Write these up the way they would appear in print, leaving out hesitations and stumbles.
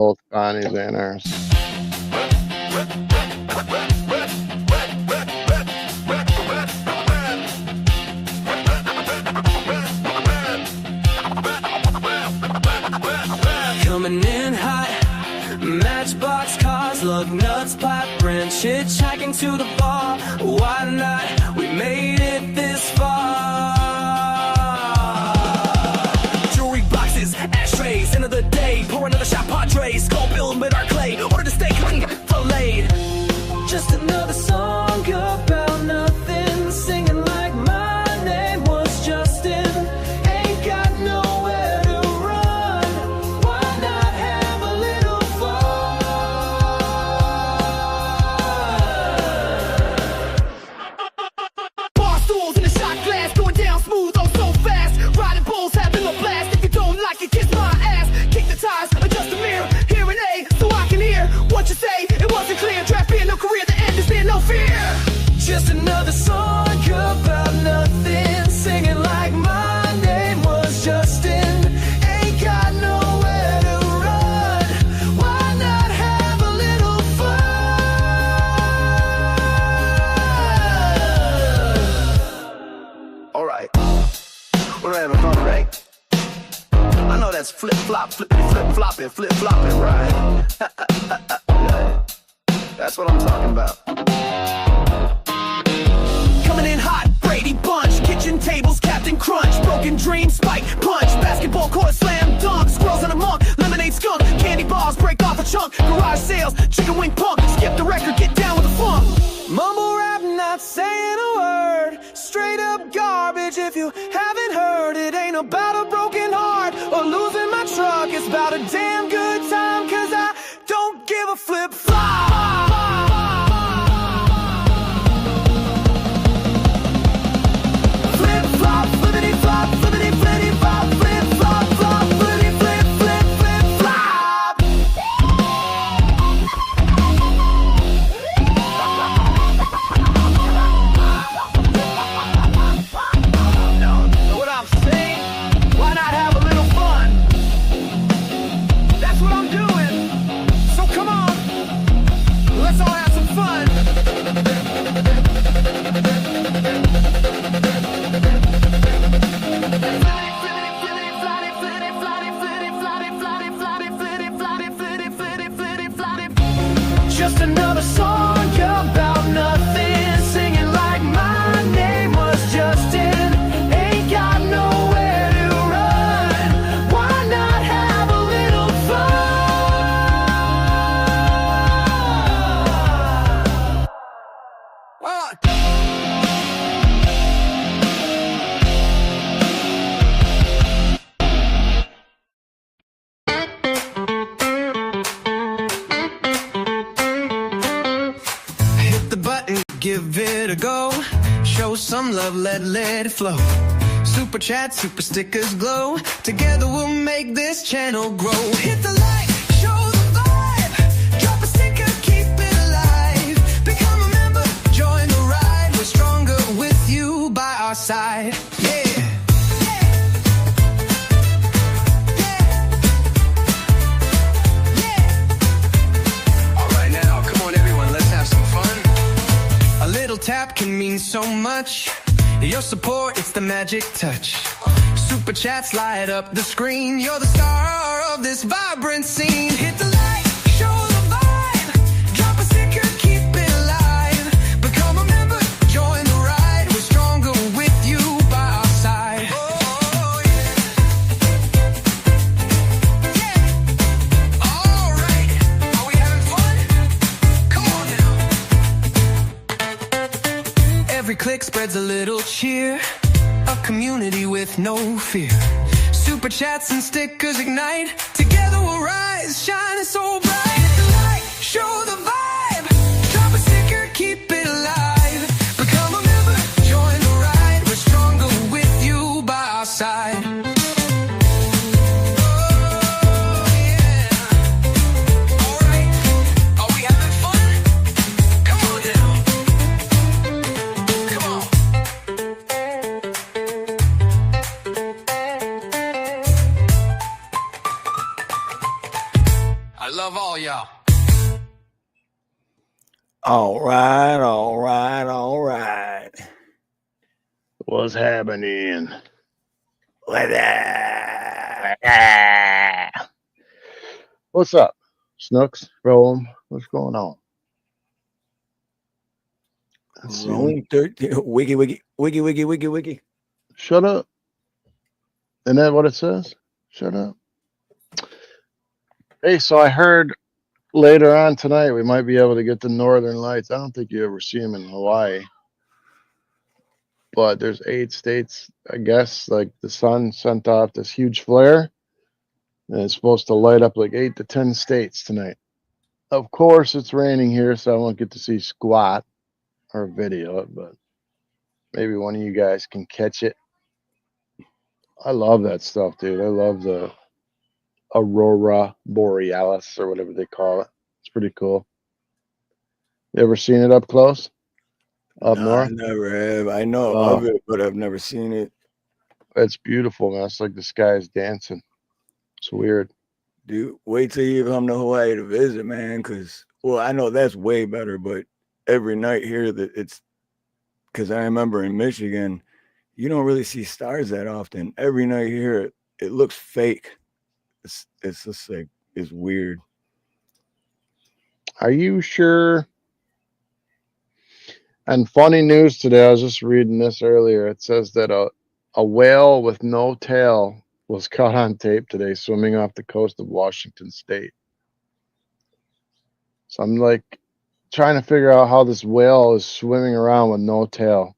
Both Bonnie's and ours. Coming in hot, matchbox cars, lug nuts, pipe branch, hitchhiking to the bar. Why not? We made it this far. Jewelry boxes, ashtrays, end of the day, pour another shot, Padres, skull build with our clay, order to stay clean, filleted. Just another song about nothing, singing like my name was Justin. Ain't got nowhere to run, why not have a little fun? Bar stools in a shot glass, going down smooth, oh so fast. Riding bulls, having a blast. If you don't like it, kiss my ass. Kick the tires, adjust the mirror, hearing A, so I can hear what you say. It wasn't clear, draft being no career, the end is there, no fear. Just another song about nothing, singing like my name was Justin. Ain't got nowhere to run, why not have a little fun? Alright, we're having fun, right? I know that's flip-flop, flip-flip-flopping, flip-flopping, right? Yeah. That's what I'm talking about. Coming in hot, Brady Bunch, kitchen tables, Captain Crunch, broken dream, spike, punch, basketball court, slam dunk, squirrels in a monk, lemonade skunk, candy bars, break off a chunk, garage sales, chicken wing punk, skip the record, get down with the funk. Mumble rap, not saying a word, straight up garbage. If you haven't heard, it ain't about a broken heart or losing my truck. It's about a damn good time, cause I don't give a flip-flop. Flip-flop, flippity-flop, flippity-flippity-flop, flip-flop, flop, flippity-flip, flip, flip-flop. Know what I'm saying? Why not have a little fun? That's what I'm doing. So come on, let's all have some fun. Just another song about nothing, singing like my name was Justin. Ain't got nowhere to run, why not have a little fun? What? Hit the button, give it a go. Show some love, let it flow. Super chat, super stickers glow. Together we'll make this channel grow. Hit the like, show the vibe. Drop a sticker, keep it alive. Become a member, join the ride. We're stronger with you by our side. Yeah. Alright now, come on everyone, let's have some fun. A little tap can mean so much. Your support, it's the magic touch. Super chats light up the screen. You're the star of this vibrant scene. Hit the like, show the vibe. Drop a sticker, keep it alive. Become a member, join the ride. We're stronger with you by our side. Oh yeah. Yeah. Alright, are we having fun? Come on now. Every click spreads a little cheer. A community with no fear. Super chats and stickers ignite. Together we'll rise, shining so bright. Hit the like, show the vibe. Drop a sticker, keep it alive. Become a member, join the ride. We're stronger with you by our side. Oh yeah. Alright, are we having fun? Come on now. Come on. love all y'all. All right. What's happening? What's up? Snooks, Rome, what's going on? Rome 13. Wiki. Shut up. Isn't that what it says? Shut up. Hey, so I heard later on tonight we might be able to get the Northern Lights. I don't think you ever see them in Hawaii. But there's 8 states, I guess, like the sun sent off this huge flare. And it's supposed to light up like 8 to 10 states tonight. Of course, it's raining here, so I won't get to see squat or video it, but maybe one of you guys can catch it. I love that stuff, dude. I love the Aurora Borealis or whatever they call it. It's pretty cool. You ever seen it up close? Up No, I north? never have. I know Oh, of it, but I've never seen it. it's beautiful, man. It's like the sky is dancing. It's weird. Dude, wait till you come to Hawaii to visit, man, because, well, I know that's way better, but every night here, that it's, because I remember in Michigan, you don't really see stars that often. Every night here, it looks fake. It's just like, it's weird. Are you sure? And funny news today, I was just reading this earlier. It says that a whale with no tail was caught on tape today swimming off the coast of Washington State. So I'm like trying to figure out how this whale is swimming around with no tail.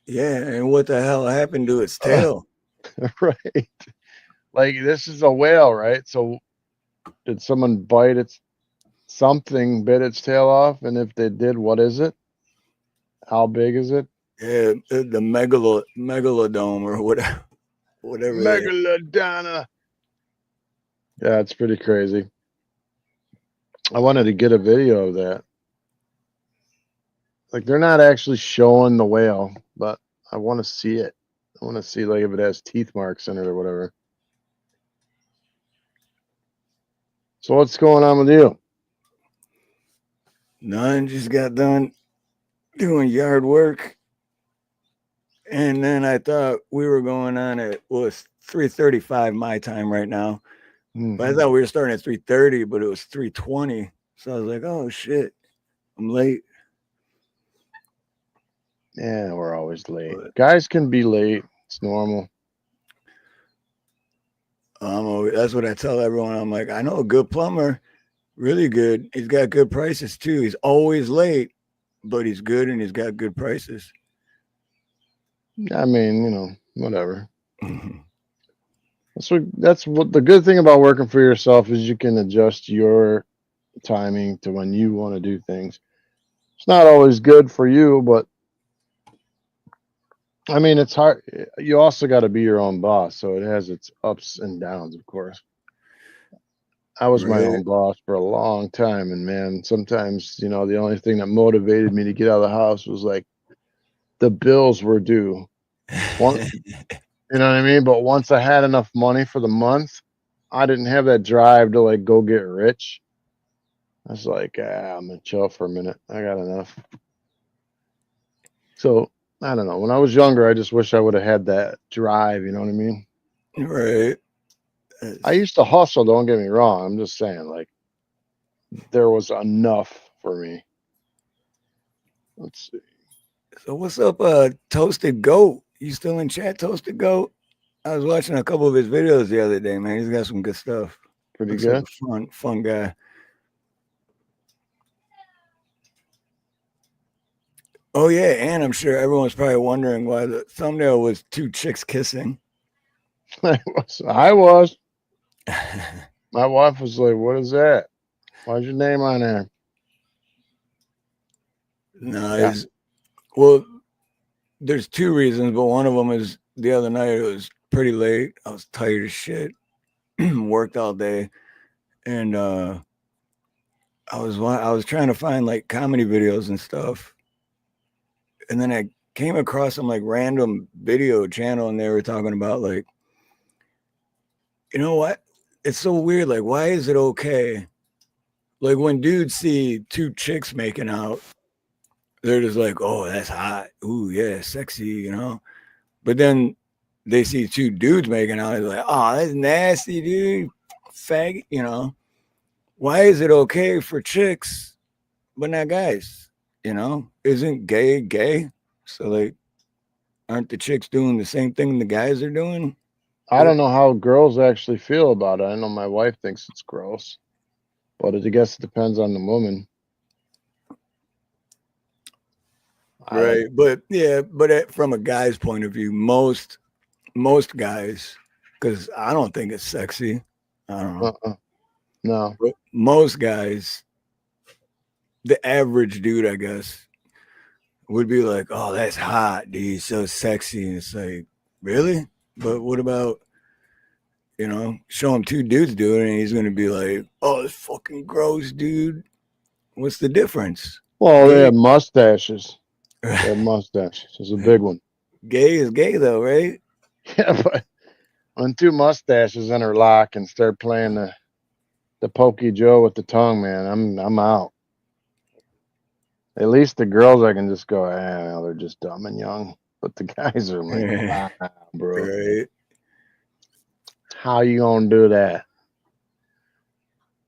Yeah, and what the hell happened to its tail? Right. Like this is a whale, right? So did someone bite its something bit its tail off? And if they did, what is it? How big is it? Yeah, the megalodome or whatever. Megalodon. Yeah, it's pretty crazy. I wanted to get a video of that. Like they're not actually showing the whale, but I want to see it. I want to see like if it has teeth marks in it or whatever. So what's going on with you? None, just got done doing yard work. And then I thought we were going on at, well, it's 3:35 my time right now. But I thought we were starting at 3:30, but it was 3:20. So I was like, oh shit, I'm late. Yeah, we're always late. But Guys can be late. It's normal. that's what I tell everyone. I'm like, I know a good plumber, really good. He's got good prices too. He's always late, but he's good and he's got good prices. I mean, whatever. That's what the good thing about working for yourself is you can adjust your timing to when you want to do things. It's not always good for you, but I mean, it's hard. You also got to be your own boss, so it has its ups and downs, of course. I was my Right. own boss for a long time, and man, sometimes, the only thing that motivated me to get out of the house was like the bills were due. One, you know what I mean? But once I had enough money for the month, I didn't have that drive to like go get rich. I was like, I'm gonna chill for a minute. I got enough. So I don't know. When I was younger, I just wish I would have had that drive. You know what I mean? Right. I used to hustle. Don't get me wrong. I'm just saying, like, there was enough for me. Let's see. So what's up, Toasted Goat? You still in chat, Toasted Goat? I was watching a couple of his videos the other day, man. He's got some good stuff. Pretty Looks good. like a fun guy. Oh yeah, and I'm sure everyone's probably wondering why the thumbnail was 2 chicks kissing. I was. My wife was like, "What is that? Why's your name on there?" Nice. Yeah. Well, there's 2 reasons, but one of them is the other night it was pretty late. I was tired as shit. Worked all day, and I was trying to find like comedy videos and stuff, and then I came across some like random video channel, and they were talking about like, you know what? it's so weird. Like, why is it okay? Like when dudes see two chicks making out, they're just like, oh, that's hot. Ooh, yeah, sexy, you know? But then they see two dudes making out, they're like, oh, that's nasty, dude. Faggot, you know? Why is it okay for chicks, but not guys? You know? Isn't gay gay? So, like, aren't the chicks doing the same thing the guys are doing? I don't know how girls actually feel about it. I know my wife thinks it's gross, but I guess it depends on the woman. Right. But yeah, but from a guy's point of view, most guys, because I don't think it's sexy. I don't know. No. But most guys, the average dude, I guess, would be like, "Oh, that's hot, dude. So sexy." And it's like, really? But what about, show him two dudes do it, and he's gonna be like, "Oh, it's fucking gross, dude." What's the difference? Well, they Gay, have mustaches. They have mustaches. It's a big one. gay is gay, though, right? Yeah, but when two mustaches interlock and start playing the Pokey Joe with the tongue, man, I'm out. At least the girls, I can just go, well, they're just dumb and young. But the guys are like, wow, bro, Right. how you gonna do that?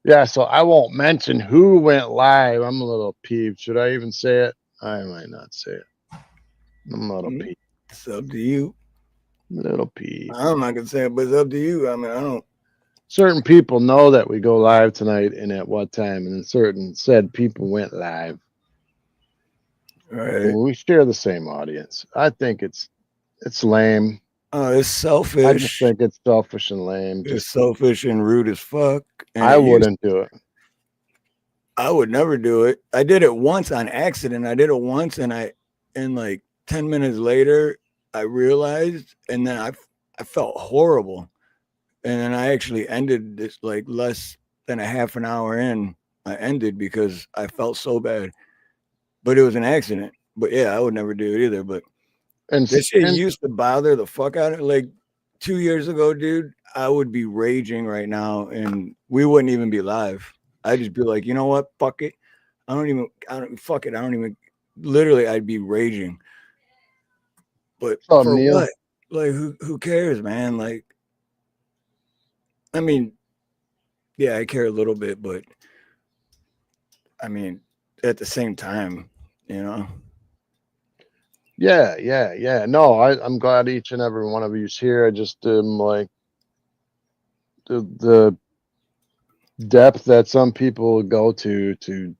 Yeah, so I won't mention who went live. I'm a little peeved. Should I even say it? I might not say it. I'm a little peeved. It's up to you. A little peeved. I'm not gonna say it, but it's up to you. I mean, I don't. Certain people know that we go live tonight and at what time, and certain said people went live. Right. We share the same audience. I think it's lame. Oh, it's selfish. I just think it's selfish and lame. It's selfish and rude as fuck. And I wouldn't do it. I would never do it. I did it once on accident. I did it once, and like 10 minutes later, I realized, and then I felt horrible. And then I actually ended this like less than a half an hour in. I ended because I felt so bad. But it was an accident. But yeah, I would never do it either. But this shit used to bother the fuck out of it. Like 2 years ago, dude, I would be raging right now and we wouldn't even be live. I'd just be like, you know what? Fuck it. Fuck it. I don't even, literally, I'd be raging. But for Neil? what? Like, who cares, man? Like, I mean, yeah, I care a little bit, but I mean, at the same time, you know? Yeah. No, I'm glad each and every one of you's here. I just like the depth that some people go to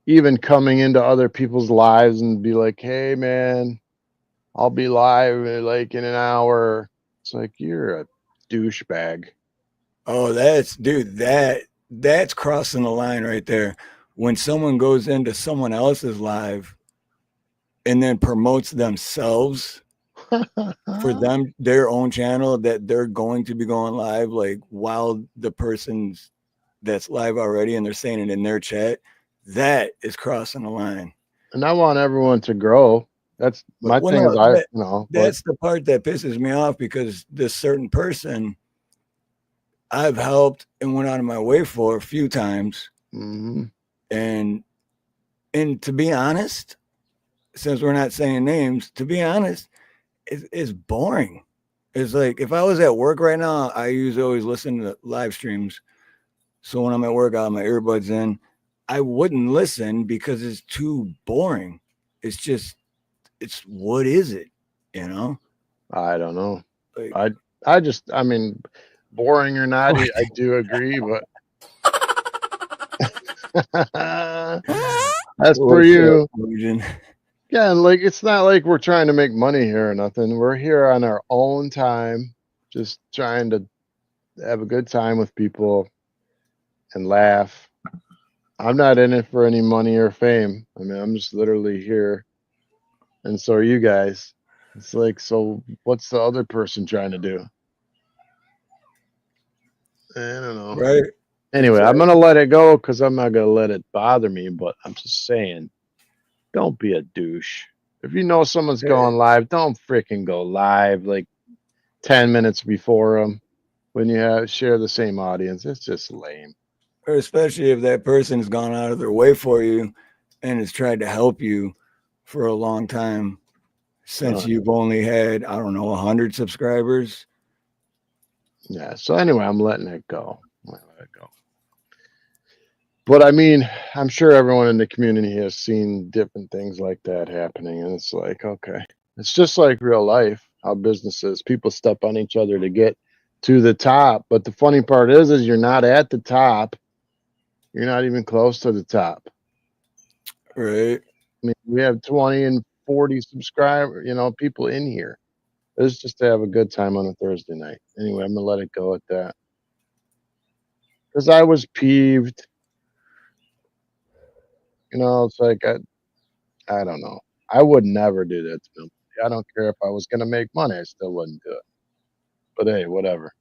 even coming into other people's lives and be like, hey man, I'll be live like in an hour. It's like, you're a douchebag. Oh, that's crossing the line right there. When someone goes into someone else's live and then promotes themselves for them, their own channel, that they're going to be going live, like while the person's that's live already and they're saying it in their chat, that is crossing the line. And I want everyone to grow. That's my thing. That's the part that pisses me off, because this certain person I've helped and went out of my way for a few times. Mm-hmm. And to be honest, since we're not saying names, to be honest, it's boring. It's like, if I was at work right now, I usually always listen to live streams. So when I'm at work, I have my earbuds in. I wouldn't listen because it's too boring. It's what is it? You know? I don't know. Like, I mean, boring or not, I do agree, but that's for you. Yeah, like it's not like we're trying to make money here or nothing. We're here on our own time, just trying to have a good time with people and laugh. I'm not in it for any money or fame. I mean, I'm just literally here. And so are you guys. It's like, so what's the other person trying to do? I don't know. Right. Anyway, exactly. I'm going to let it go because I'm not going to let it bother me. But I'm just saying, don't be a douche. If you know someone's going live, don't freaking go live like 10 minutes before them. when you share the same audience. It's just lame. Or especially if that person's gone out of their way for you and has tried to help you for a long time since you've only had, I don't know, 100 subscribers. Yeah. So anyway, I'm letting it go. But I mean, I'm sure everyone in the community has seen different things like that happening, and it's like, okay, it's just like real life. How businesses, people step on each other to get to the top. But the funny part is you're not at the top. You're not even close to the top. Right. I mean, we have 20 and 40 subscribers, people in here. It's just to have a good time on a Thursday night. Anyway, I'm gonna let it go at that. Because I was peeved. It's like I don't know. I would never do that to nobody. I don't care if I was gonna make money, I still wouldn't do it. But hey, whatever.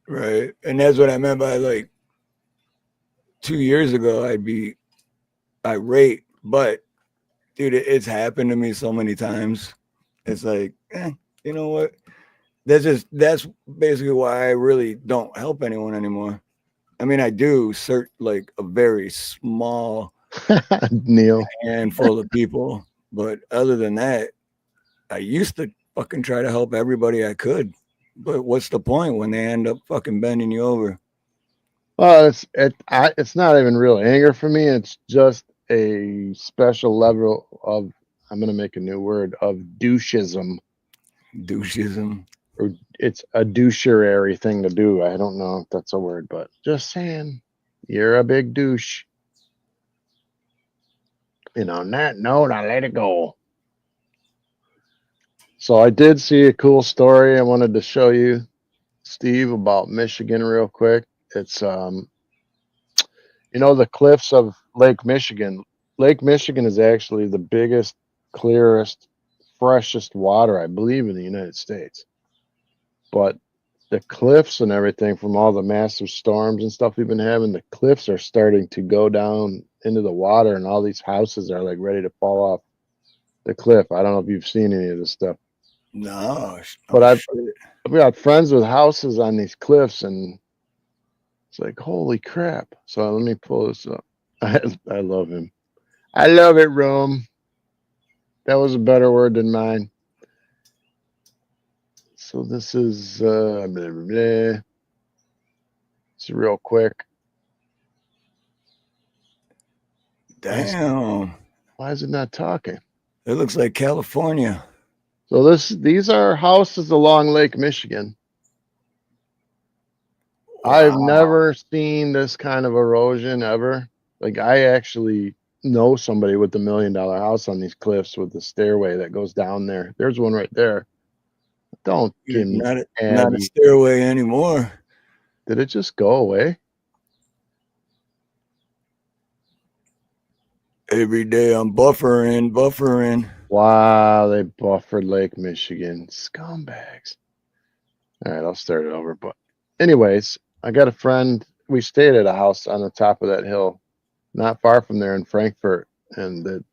Right. And that's what I meant by like 2 years ago, I'd be irate. But dude, it's happened to me so many times. It's like, you know what? That's basically why I really don't help anyone anymore. I mean, I do like a very small Neil. handful of people, but other than that, I used to fucking try to help everybody I could. But what's the point when they end up fucking bending you over? Well, it's not even real anger for me. It's just a special level of, I'm gonna make a new word, of douchism. Douchism. Or it's a doucherary thing to do. I don't know if that's a word, but just saying, you're a big douche. On that note, I let it go. So I did see a cool story I wanted to show you, Steve, about Michigan real quick. It's the cliffs of Lake Michigan. Lake Michigan is actually the biggest, clearest, freshest water, I believe, in the United States. But the cliffs and everything from all the massive storms and stuff we've been having, the cliffs are starting to go down into the water, and all these houses are like ready to fall off the cliff. I don't know if you've seen any of this stuff. No, But I've got friends with houses on these cliffs, and it's like, holy crap. So let me pull this up. I love him. I love it, Rome. That was a better word than mine. So this is blah, blah, blah. It's real quick. damn. Why is it not talking? It looks like California. So these are houses along Lake Michigan. Wow. I've never seen this kind of erosion ever. Like, I actually know somebody with $1 million house on these cliffs with the stairway that goes down there. There's one right there. Don't give me not a stairway anymore. Did it just go away? Every day I'm buffering. Wow, they buffered Lake Michigan. Scumbags. All right, I'll start it over. But anyways, I got a friend. We stayed at a house on the top of that hill, not far from there in Frankfurt. And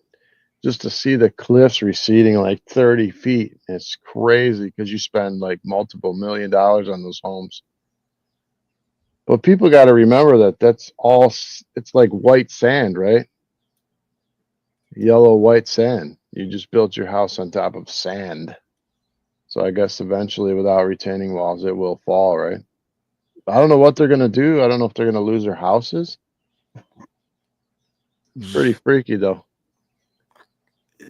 just to see the cliffs receding like 30 feet, it's crazy because you spend like multiple $1 million on those homes. But people got to remember that it's like white sand, right? Yellow, white sand. You just built your house on top of sand. So I guess eventually, without retaining walls, it will fall, right? I don't know what they're going to do. I don't know if they're going to lose their houses. It's pretty freaky, though.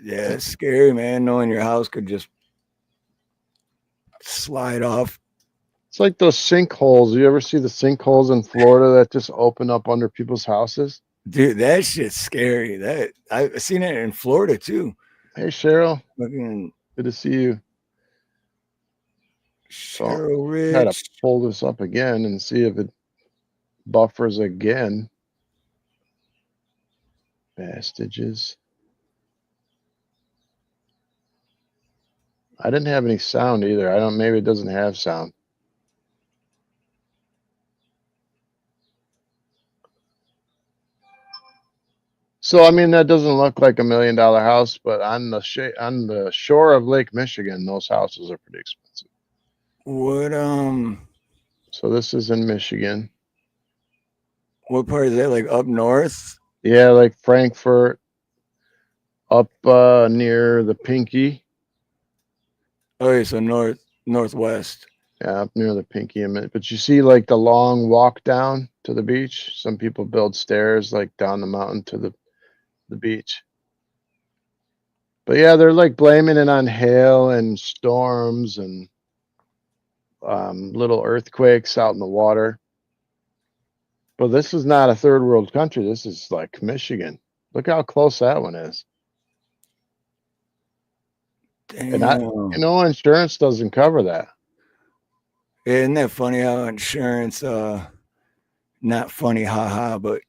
Yeah, it's scary, man, knowing your house could just slide off. It's like those sinkholes. You ever see the sinkholes in Florida that just open up under people's houses? Dude, that shit's scary. That I've seen it in Florida too. Hey, Cheryl. Fucking Good to see you. Cheryl Rich. Try to pull this up again and see if it buffers again. Bastages. I didn't have any sound either. Maybe it doesn't have sound. So I mean, that doesn't look like $1 million house, but on the shore of Lake Michigan, those houses are pretty expensive. What So this is in Michigan. What part is that? Like up north? Yeah, like Frankfurt, up near the Pinky. Okay, so northwest. Yeah, up near the Pinky. But you see, like the long walk down to the beach. Some people build stairs like down the mountain to the beach. But yeah, they're like blaming it on hail and storms and little earthquakes out in the water. But this is not a third world country. This is like Michigan. Look how close that one is. And Damn. insurance doesn't cover that. Isn't that funny how insurance, not funny, haha, but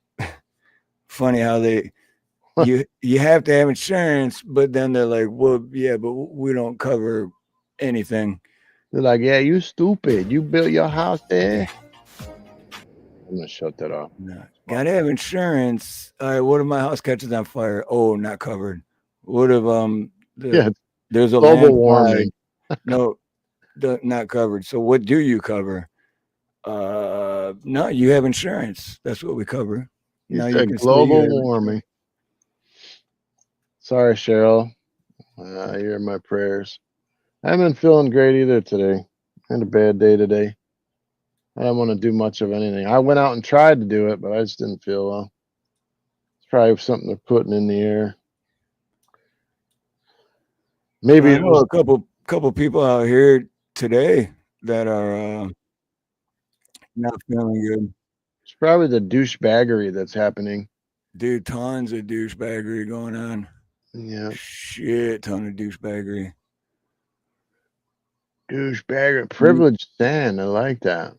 funny how you have to have insurance, but then they're like, well, yeah, but we don't cover anything. They're like, yeah, you stupid. You built your house there. I'm gonna shut that off. No. Gotta have insurance. All right, what if my house catches on fire? Oh, not covered. What if Yeah, there's a global landslide? warming. No, not covered. So what do you cover? No, you have insurance. That's what we cover. You Now you said can say you global have warming. Sorry, Cheryl. You're in my prayers. I haven't been feeling great either today. I had a bad day today. I don't want to do much of anything. I went out and tried to do it, but I just didn't feel well. It's probably something they're putting in the air. Maybe I it know was. a couple people out here today that are not feeling good. It's probably the douchebaggery that's happening. Dude, tons of douchebaggery going on. Yeah, Shit ton of douchebaggery. douchebaggery, privileged stand. I like that.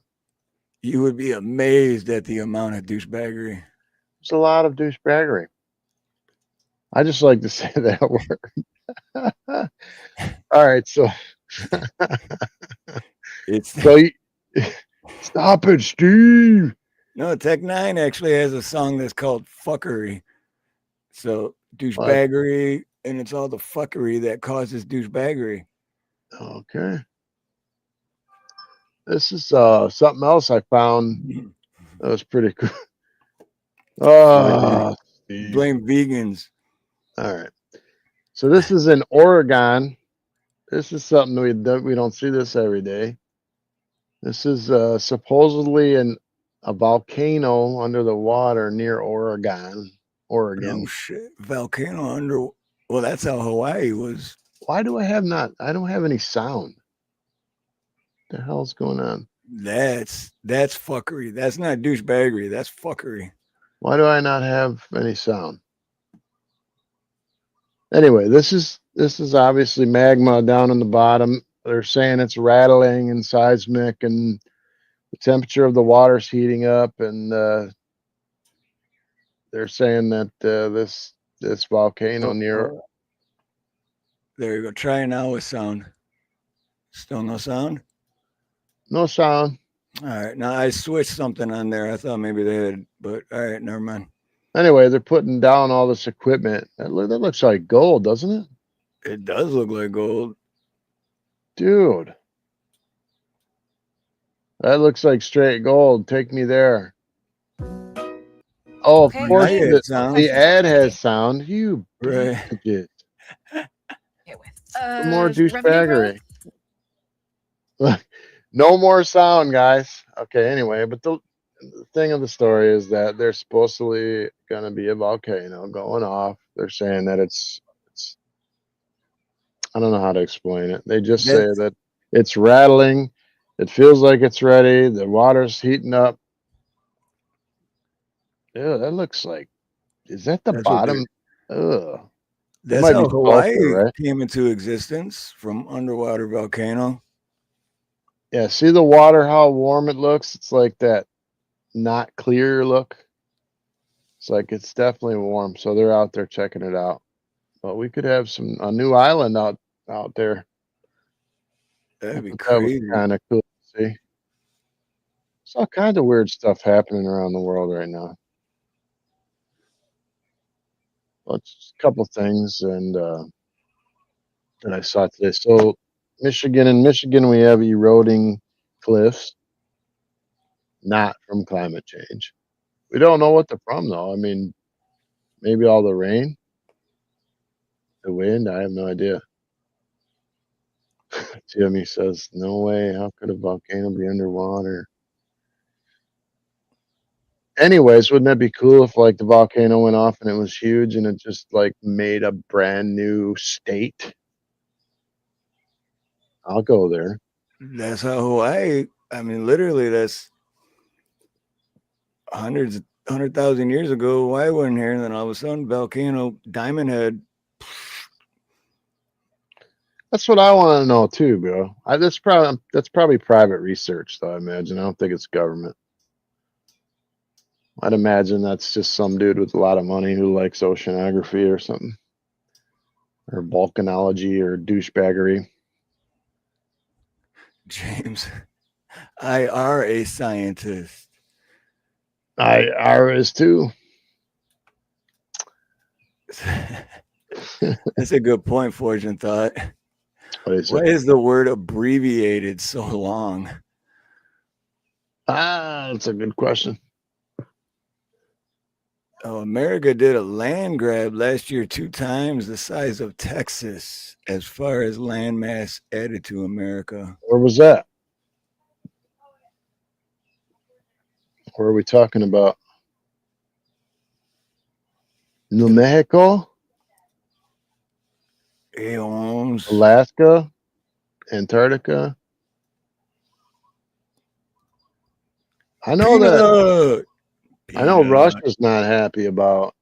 You would be amazed at the amount of douchebaggery. It's a lot of douchebaggery. I just like to say that word. All right, so It's stop it, Steve. no, Tech Nine actually has a song that's called "Fuckery." So What? douchebaggery, and it's all the fuckery that causes douchebaggery. Okay. This is something else I found that was pretty cool. Oh, Steve. Blame vegans. All right. So this is in Oregon. This is something we don't see this every day. This is supposedly a volcano under the water near Oregon. Oh shit, volcano under. Well, that's how Hawaii was. Why do I don't have any sound? What the hell's going on? That's fuckery. That's not douchebaggery. That's fuckery. Why do I not have any sound? Anyway, this is obviously magma down in the bottom. They're saying it's rattling and seismic, and the temperature of the water's heating up, and they're saying that this volcano near. There you go. Try it now with sound. Still no sound. No sound. All right. Now I switched something on there. I thought maybe they had, but all right, never mind. Anyway, they're putting down all this equipment. That looks like gold, doesn't it? It does look like gold. Dude. That looks like straight gold. Take me there. Oh, of Okay, course, now you had sound. the ad has sound. You Right. bitch. Okay, with More revenue douchebaggery. growth? No more sound, guys. Okay, anyway, but the thing of the story is that there's supposedly going to be a volcano going off. They're saying that it's I don't know how to explain it. They just say that it's rattling. It feels like it's ready. The water's heating up. Yeah, that looks like. Is that the That's what bottom? Ugh. That's might how be Hawaii sulfur, right? came into existence, from underwater volcano. Yeah, see the water, how warm it looks? It's like that not clear look. It's like it's definitely warm. So they're out there checking it out. But we could have a new island out there. That'd be That crazy. was kind of cool to see. There's all kinds of weird stuff happening around the world right now. Well, just a couple things and that I saw today. So in Michigan, we have eroding cliffs. not from climate change. We don't know what they're from, though. I mean, maybe all the rain, the wind. I have no idea. Jimmy says, "No way. How could a volcano be underwater?" Anyways, wouldn't that be cool if like the volcano went off and it was huge and it just like made a brand new state? I'll go there. That's how Hawaii. I mean, literally, that's hundreds, 100,000 years ago. Hawaii wasn't here, and then all of a sudden, volcano, Diamond Head. That's what I want to know too, bro. That's probably private research, though. I imagine. I don't think it's government. I'd imagine that's just some dude with a lot of money who likes oceanography or something, or volcanology or douchebaggery. James, I are a scientist. I is too. That's a good point, Fortune thought. Why is the word abbreviated so long? That's a good question. Oh, America did a land grab last year 2 times the size of Texas as far as land mass added to America. Where was that? Where are we talking about? New Mexico? Eons. Alaska? Antarctica? I know that. I know Russia's not happy about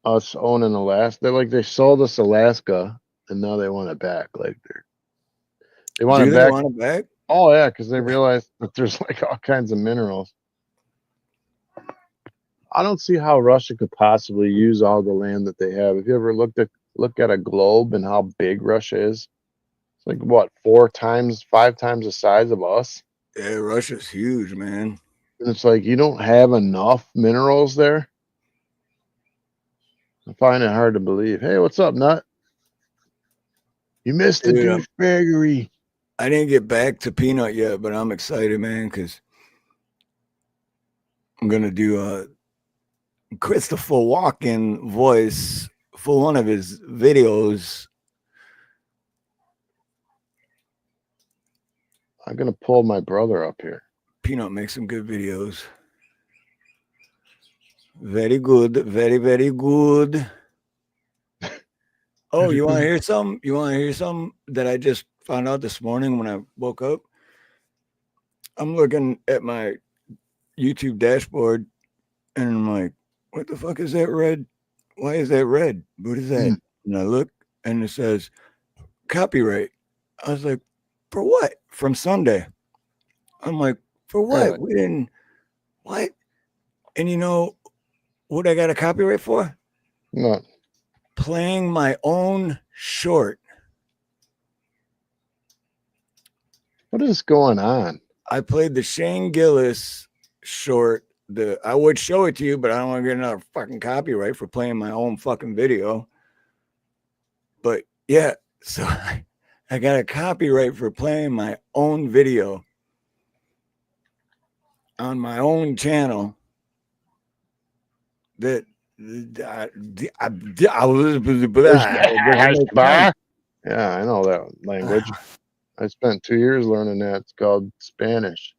us owning Alaska. They sold us Alaska and now they want it back. Like they want it back. Want it back? Oh yeah, because they realized that there's like all kinds of minerals. I don't see how Russia could possibly use all the land that they have. If you ever look at a globe and how big Russia is, it's like what, 5 times the size of us. Yeah, Russia's huge, man. And it's like you don't have enough minerals there. I find it hard to believe. Hey, what's up, Nut? You missed the douchebaggery. I didn't get back to Peanut yet, but I'm excited, man, because I'm gonna do a Christopher Walken voice for one of his videos. I'm gonna pull my brother up here. Peanut makes some good videos. Very good, very, very good. Oh, you want to hear something? You want to hear something that I just found out this morning when I woke up? I'm looking at my YouTube dashboard and I'm like, what the fuck is that red? Why is that red? What is that? And I look and it says copyright. I was like, for what? From Sunday. I'm like, for what? We didn't, what? And you know what I got a copyright for? No. Playing my own short. What is going on? I played the Shane Gillis short. I would show it to you, but I don't want to get another fucking copyright for playing my own fucking video. But yeah, so I got a copyright for playing my own video on my own channel. That I was. Yeah, I know that language. I spent 2 years learning that. It's called Spanish.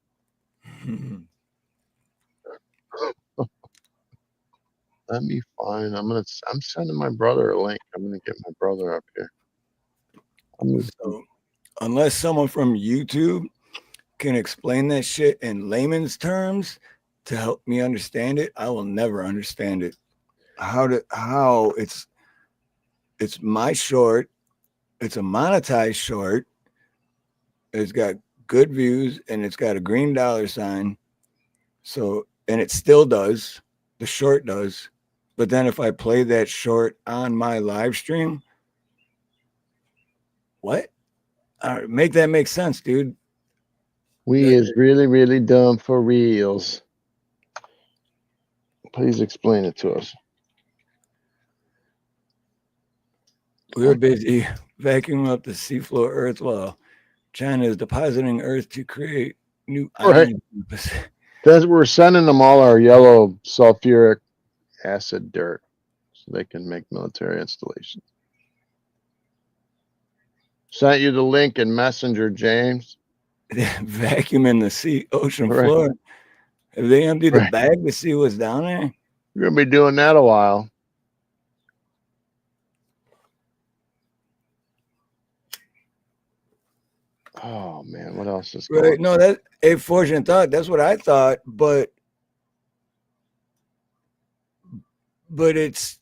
Let me find. I'm sending my brother a link. I'm gonna get my brother up here. So, unless someone from YouTube can explain that shit in layman's terms to help me understand it, I will never understand it. How it's my short. It's a monetized short. It's got good views and it's got a green dollar sign. So, and it still does. The short does. But then if I play that short on my live stream, what? Make that make sense, dude. We is really, really dumb for reals. Please explain it to us. We were busy vacuuming up the seafloor Earth while China is depositing Earth to create new Right. iron. Because we're sending them all our yellow sulfuric acid dirt so they can make military installations. Sent you the link in Messenger, James. Vacuuming the sea ocean Right. floor. Have they emptied the Right. bag to see what's down there? We're gonna be doing that a while. Oh man, what else is going Right. No, that's a fortunate thought. That's what I thought, but it's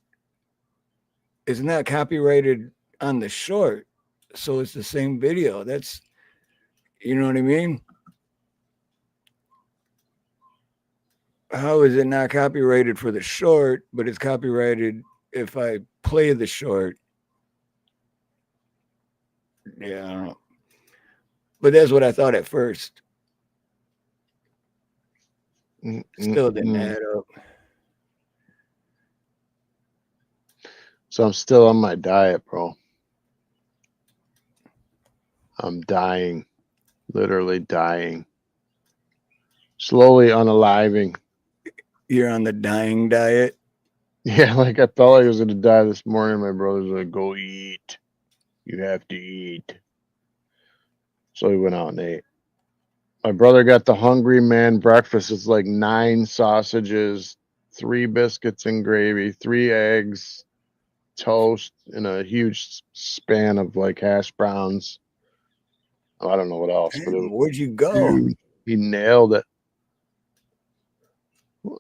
not copyrighted on the short. So it's the same video. That's, you know what I mean? How is it not copyrighted for the short, but it's copyrighted if I play the short? Yeah, I don't know. But that's what I thought at first. Still didn't add up. So I'm still on my diet, bro. I'm dying. Literally dying. Slowly unaliving. You're on the dying diet. Yeah, like I felt like I was gonna die this morning. My brother's like, "Go eat. You have to eat." So we went out and ate. My brother got the hungry man breakfast. It's like 9 sausages, 3 biscuits and gravy, 3 eggs, toast, and a huge span of like hash browns. Oh, I don't know what else, but it was, Where'd you go? dude, he nailed it.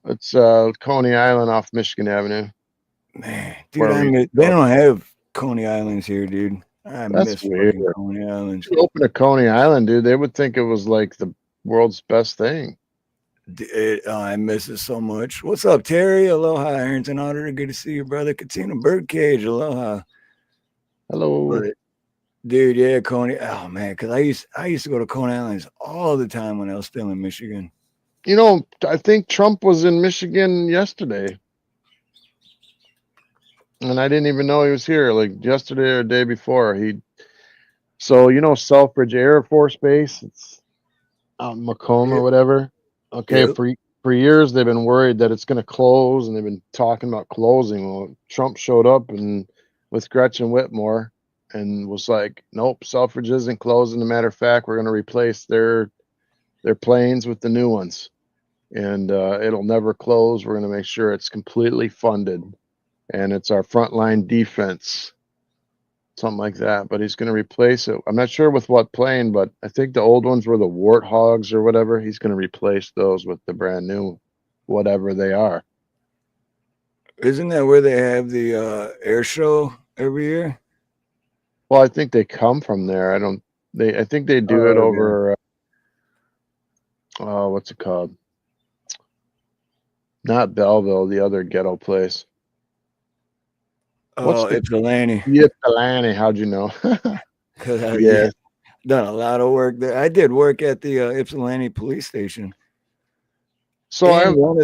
It's Coney Island off Michigan Avenue. Man, dude, they don't have Coney Islands here, dude. I miss fucking Coney Islands. You open a Coney Island, dude, they would think it was like the world's best thing. I miss it so much. What's up, Terry? Aloha, Ironton Auditor. Good to see you, brother. Katina Birdcage. Aloha. Hello. But, dude, yeah, Coney. Oh man, because I used to go to Coney Islands all the time when I was still in Michigan. You know, I think Trump was in Michigan yesterday. And I didn't even know he was here, like yesterday or the day before. So you know Selfridge Air Force Base, it's out in Macomb or whatever. Okay, for years they've been worried that it's gonna close and they've been talking about closing. Well, Trump showed up and with Gretchen Whitmore and was like, nope, Selfridge isn't closing. As a matter of fact, we're gonna replace their planes with the new ones. And it'll never close. We're gonna make sure it's completely funded. And it's our frontline defense, something like that. But he's going to replace it. I'm not sure with what plane, but I think the old ones were the Warthogs or whatever. He's going to replace those with the brand new, whatever they are. Isn't that where they have the air show every year? Well, I think they come from there. I think they do it over. What's it called? Not Belleville, the other ghetto place. What's Ypsilanti? Ypsilanti. How'd you know? Because I've done a lot of work there. I did work at the Ypsilanti police station. So one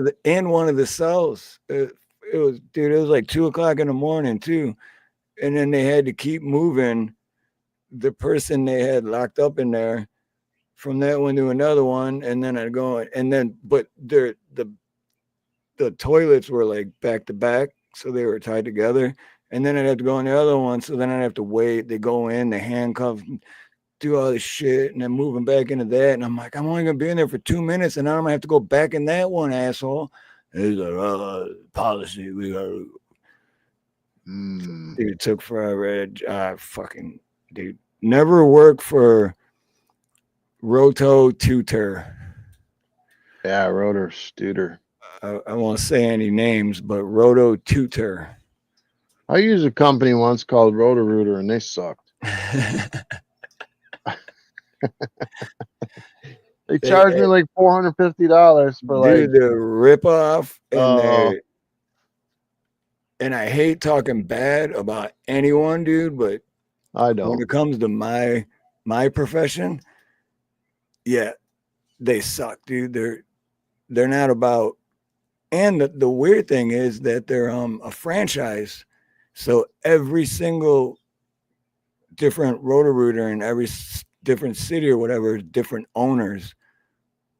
of the cells. It was like 2:00 in the morning too, and then they had to keep moving the person they had locked up in there from that one to another one, and then I'd go but the toilets were like back to back, so they were tied together. And then I'd have to go in the other one. So then I'd have to wait. They go in, they handcuff, do all this shit, and then move them back into that. And I'm like, I'm only going to be in there for 2 minutes, and now I'm going to have to go back in that one, asshole. And he's like, policy. We got to. Dude, it took forever. Dude. Never work for Roto Tutor. Yeah, Rotor Studer. I won't say any names, but Roto Tutor. I used a company once called Roto-Rooter, and they sucked. They charged me like $450 for like the rip off, and I hate talking bad about anyone, dude, but I don't. When it comes to my profession, yeah, they suck, dude. They're not about. And the weird thing is that they're a franchise. So every single different Roto-Rooter in every different city or whatever, different owners.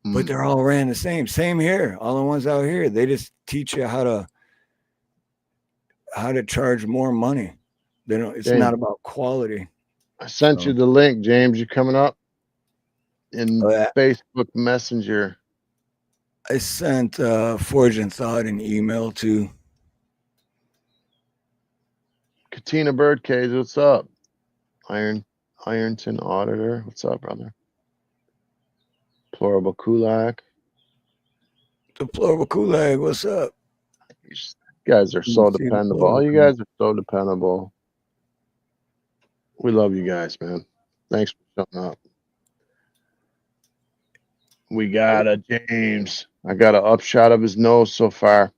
but they're all ran the same. Same here. All the ones out here, they just teach you how to charge more money. They don't. It's James, not about quality. I sent you the link, James. You coming up in Facebook Messenger? I sent Forge and Thought an email to Katina Birdcage. What's up? Ironton Auditor. What's up, brother? Deplorable Kulak. Deplorable Kulak. What's up? You guys are so dependable. All you guys are so dependable. We love you guys, man. Thanks for showing up. We got a James. I got an upshot of his nose so far.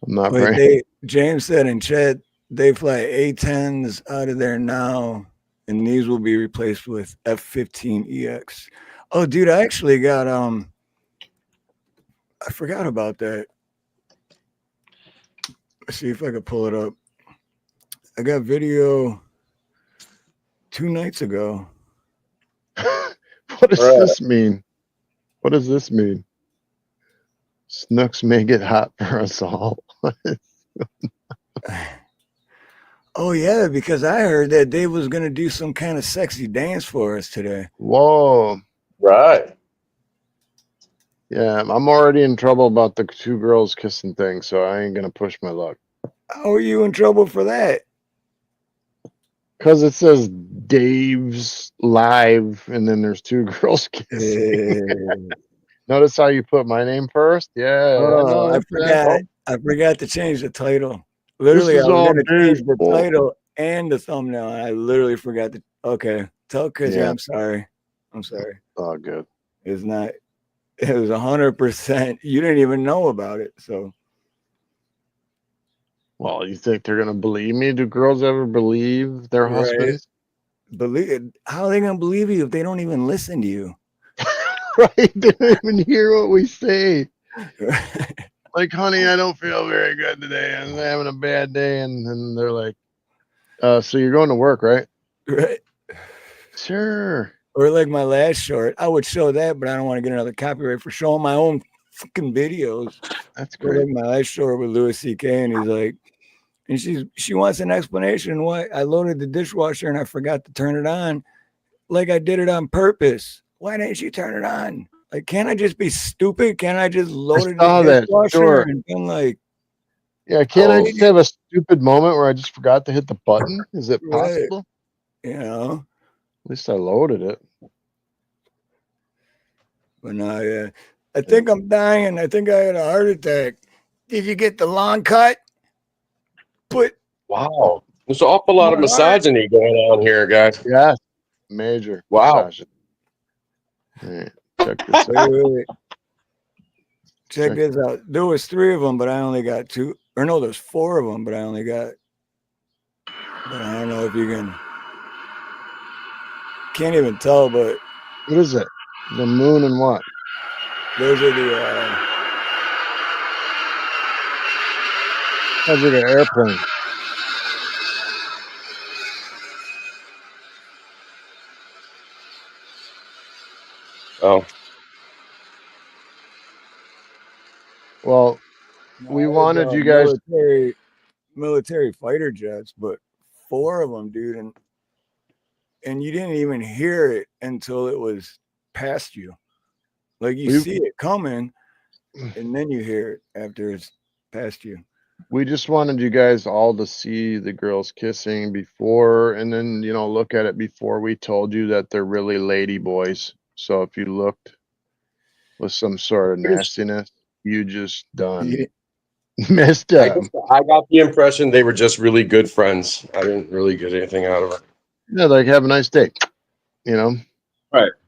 I'm not very. James said in chat they fly A-10s out of there now, and these will be replaced with F-15EX. Oh, dude, I actually got I forgot about that. Let's see if I could pull it up. I got video 2 nights ago. What does this mean? What does this mean? Snooks make it hot for us all. Oh yeah, because I heard that Dave was gonna do some kind of sexy dance for us today. Whoa. Right. Yeah, I'm already in trouble about the 2 girls kissing thing, so I ain't gonna push my luck. How are you in trouble for that? Because it says Dave's live, and then there's 2 girls kissing. Notice how you put my name first? Yeah. Oh, I forgot. I forgot to change the title. Literally, I was going to change the title and the thumbnail, and I literally forgot to. Okay, tell Chris, yeah, I'm sorry. I'm sorry. Oh, good. It's not. It was 100%. You didn't even know about it, so. Well, you think they're gonna believe me? Do girls ever believe their husbands? Believe? How are they gonna believe you if they don't even listen to you? Right? They don't even hear what we say. Like, honey, I don't feel very good today. I'm having a bad day, and they're like, so you're going to work, right? Right. Sure. Or like my last short, I would show that, but I don't want to get another copyright for showing my own fucking videos. That's great. Like my last short with Louis C.K. and he's like, and she wants an explanation why I loaded the dishwasher and I forgot to turn it on, like I did it on purpose. Why didn't you turn it on? Like, can't I just be stupid? Can't I just load it in the dishwasher and been like, yeah, can't I just have a stupid moment where I just forgot to hit the button? Is it possible? Right. You know, at least I loaded it. But no, yeah, I think I'm dying. I think I had a heart attack. Did you get the lawn cut? Wow, there's an awful lot of misogyny going on here, guys. Yeah, major. Wow. Right. Check this out. Wait. Check this out. There was 3 of them, but I only got 2. Or no, there's 4 of them, but I only got. But I don't know if you can. Can't even tell, but. What is it? The moon and what? Those are the. Sounds like an airplane. Oh. Well, we wanted you guys military fighter jets, but 4 of them, dude, and you didn't even hear it until it was past you. Like you see it coming, and then you hear it after it's past you. We just wanted you guys all to see the girls kissing before, and then look at it before we told you that they're really lady boys. So if you looked with some sort of nastiness, you just messed up. I got the impression they were just really good friends. I didn't really get anything out of it. Yeah, like have a nice day.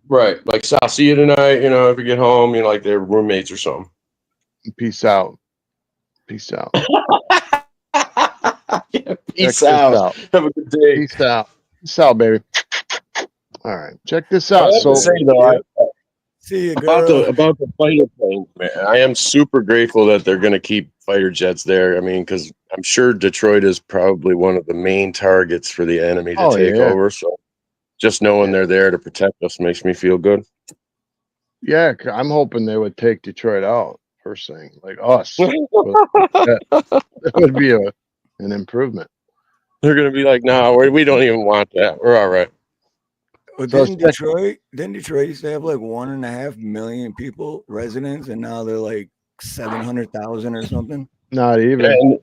Right. Like, so I'll see you tonight. If you get home, like they're roommates or something. Peace out. Peace out. Yeah, peace out. Have a good day. Peace out. Peace out, baby. All right, check this out. See you, girl. About the fighter planes, man. I am super grateful that they're going to keep fighter jets there. I mean, because I'm sure Detroit is probably one of the main targets for the enemy to take over. So just knowing they're there to protect us makes me feel good. Yeah, I'm hoping they would take Detroit out first thing, like us. That would be an improvement. They're gonna be like, no, we don't even want that. We're all right. Well, So didn't Detroit used to have like 1.5 million people, residents, and now they're like 700,000 or something? not even. And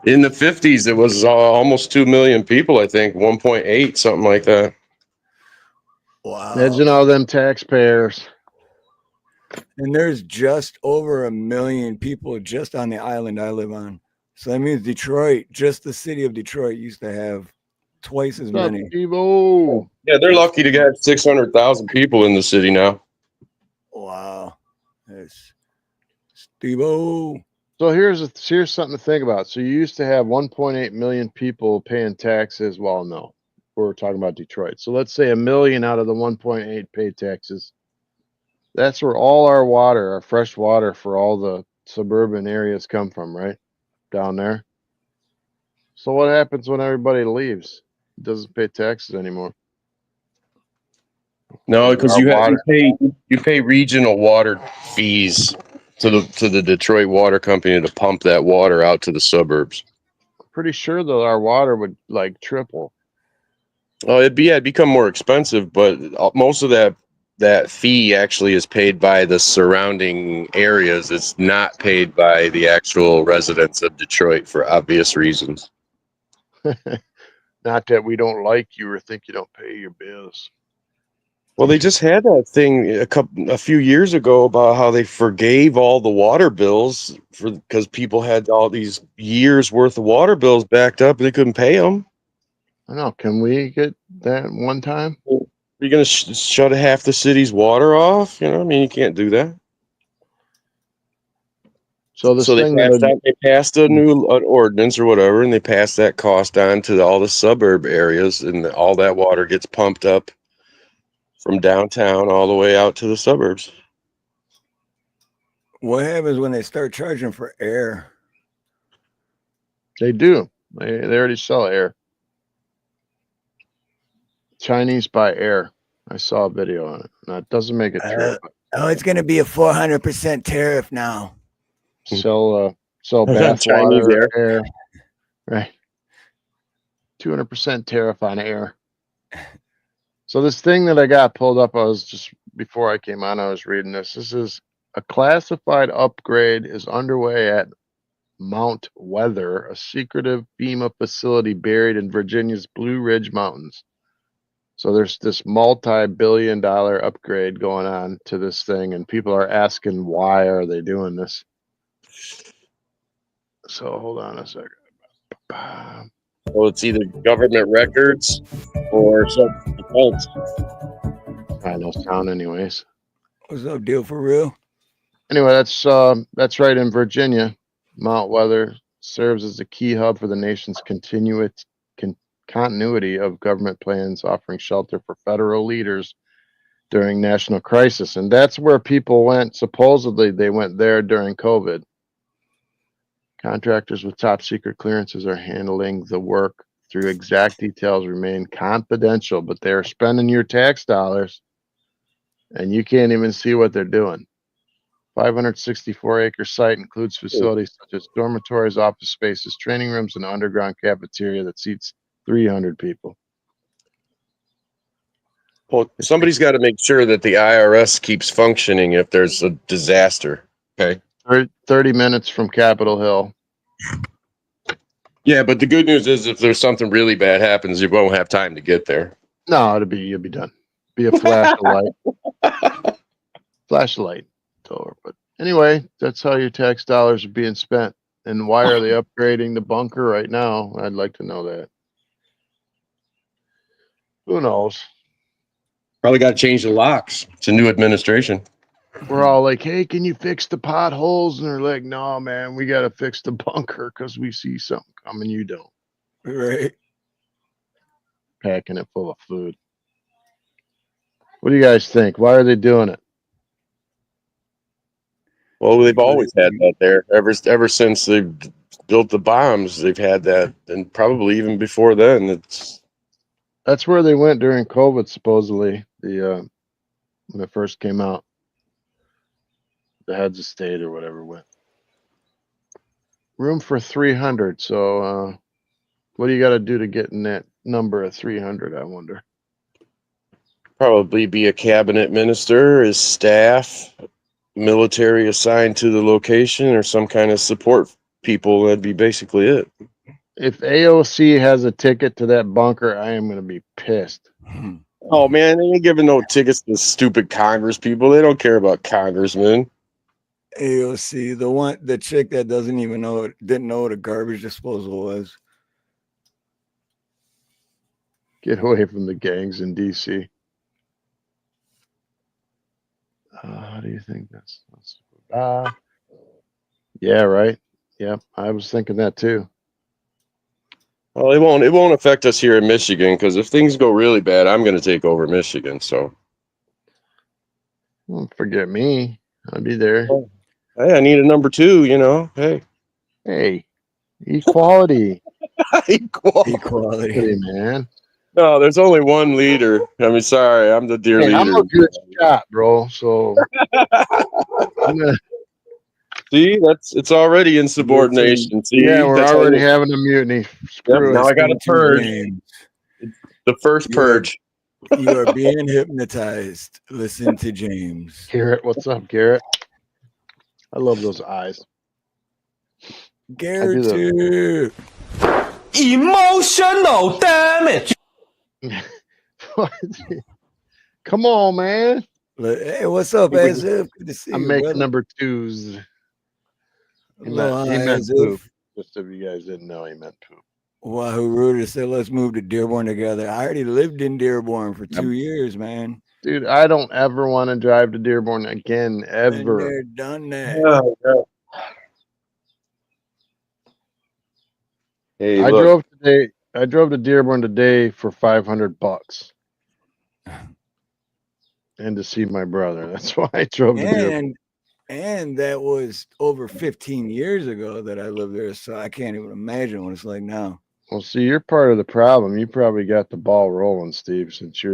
in the 50s, it was almost 2 million people, I think, 1.8, something like that. Wow. Imagine all them taxpayers. And there's just over 1 million people just on the island I live on. So that means Detroit, just the city of Detroit, used to have twice as What's up, many. Steve-O? Yeah, they're lucky to get 600,000 people in the city now. Wow. That's Steve-O. So here's something to think about. So you used to have 1.8 million people paying taxes. Well, no, we're talking about Detroit. So let's say 1 million out of the 1.8 pay taxes. That's where all our water, our fresh water for all the suburban areas come from, right? Down there. So what happens when everybody leaves? Doesn't pay taxes anymore. No, because Our you water. pay regional water fees to the Detroit Water Company to pump that water out to the suburbs. Pretty sure though our water would like triple. Oh, it'd become more expensive, but most of that fee actually is paid by the surrounding areas. It's not paid by the actual residents of Detroit for obvious reasons. Not that we don't like you or think you don't pay your bills. Well, they just had that thing a few years ago about how they forgave all the water bills because people had all these years worth of water bills backed up and they couldn't pay them. I know. Can we get that one time? You're going to shut half the city's water off? You know, I mean, you can't do that. So this So thing they passed a new ordinance or whatever, and they passed that cost on to all the suburb areas, and all that water gets pumped up from downtown all the way out to the suburbs. What happens when they start charging for air? they do. They already sell air. Chinese buy air. I saw a video on it. Now it doesn't make it true. Oh, it's going to be a 400% tariff now. Sell Chinese bath water, air. air. Right. 200% tariff on air. So this thing that I got pulled up, I was just before I came on, I was reading this. This is a classified upgrade is underway at Mount Weather, a secretive FEMA facility buried in Virginia's Blue Ridge Mountains. So there's this multi-billion-dollar upgrade going on to this thing, and people are asking why are they doing this. So hold on a second. Well, it's either government records or something else. I know sound anyways. What's up, deal for real? Anyway, that's right in Virginia. Mount Weather serves as a key hub for the nation's continuity of government plans, offering shelter for federal leaders during national crisis. And that's where people went. Supposedly, they went there during COVID. Contractors with top secret clearances are handling the work through exact details remain confidential, but they're spending your tax dollars and you can't even see what they're doing. 564-acre site includes facilities such as dormitories, office spaces, training rooms, and underground cafeteria that seats 300 people. Well, somebody's got to make sure that the IRS keeps functioning if there's a disaster. Okay. 30 minutes from Capitol Hill. Yeah, but the good news is if there's something really bad happens, you won't have time to get there. No, you'll be done. Be a flash of light. Flash of light. It's over. But anyway, that's how your tax dollars are being spent. And why are they upgrading the bunker right now? I'd like to know that. Who knows? Probably got to change the locks. It's a new administration. We're all like, hey, can you fix the potholes? And they're like, no, man, we got to fix the bunker because we see something coming. You don't. Right. Packing it full of food. What do you guys think? Why are they doing it? Well, they've always had that there. Ever since they built the bombs, they've had that. And probably even before then. That's where they went during COVID, supposedly, when it first came out. the heads of state or whatever went. Room for 300. So, what do you got to do to get in that number of 300? I wonder. Probably be a cabinet minister, his staff, military assigned to the location, or some kind of support people. That'd be basically it. If AOC has a ticket to that bunker, I am going to be pissed. Oh man, they ain't giving no tickets to stupid Congress people. They don't care about congressmen. AOC, the chick that didn't know what a garbage disposal was. Get away from the gangs in DC. How do you think that's yeah, right. Yep, I was thinking that too. Well, it won't affect us here in Michigan, because if things go really bad, I'm going to take over Michigan. So, Don't forget me. I'll be there. hey, I need a number 2. You know, hey, Equality. Equality. Hey, man. No, there's only one leader. I mean, sorry, I'm the dear Hey, leader. I'm a good shot, bro. So I'm gonna, See, it's already insubordination. See, yeah, we're that's how already you- having a mutiny. Yep, Screw now it. I got to purge. James, The first purge. you are being hypnotized. Listen to James. Garrett, what's up, Garrett? I love those eyes. Garrett, Emotional damage. Come on, man. hey, what's up, Hey, as if? Good to see I'm you, making brother. number 2s. He Aloha, meant as if. poop. Just if you guys didn't know, he meant poop. Wahoo Rooter said, let's move to Dearborn together. I already lived in Dearborn for 2 years, man. Dude, I don't ever want to drive to Dearborn again, Been ever. there, done that. Oh, yeah. Hey, I look, drove to Dearborn today for $500 and to see my brother. That's why I drove to Dearborn. And that was over 15 years ago that I lived there, so I can't even imagine what it's like now. Well, see, you're part of the problem. You probably got the ball rolling, Steve, since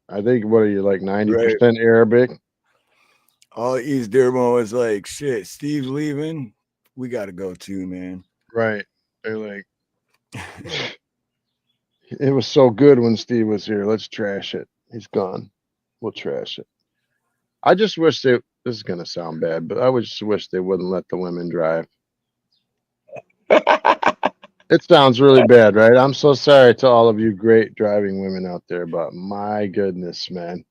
I think, what are you, like 90% Arabic? All East Dearborn was like, shit, Steve's leaving. We got to go too, man. Right. They're like, it was so good when Steve was here. Let's trash it. He's gone. We'll trash it. I just wish this is going to sound bad, but I just wish they wouldn't let the women drive. It sounds really bad, right? I'm so sorry to all of you great driving women out there, but my goodness, man.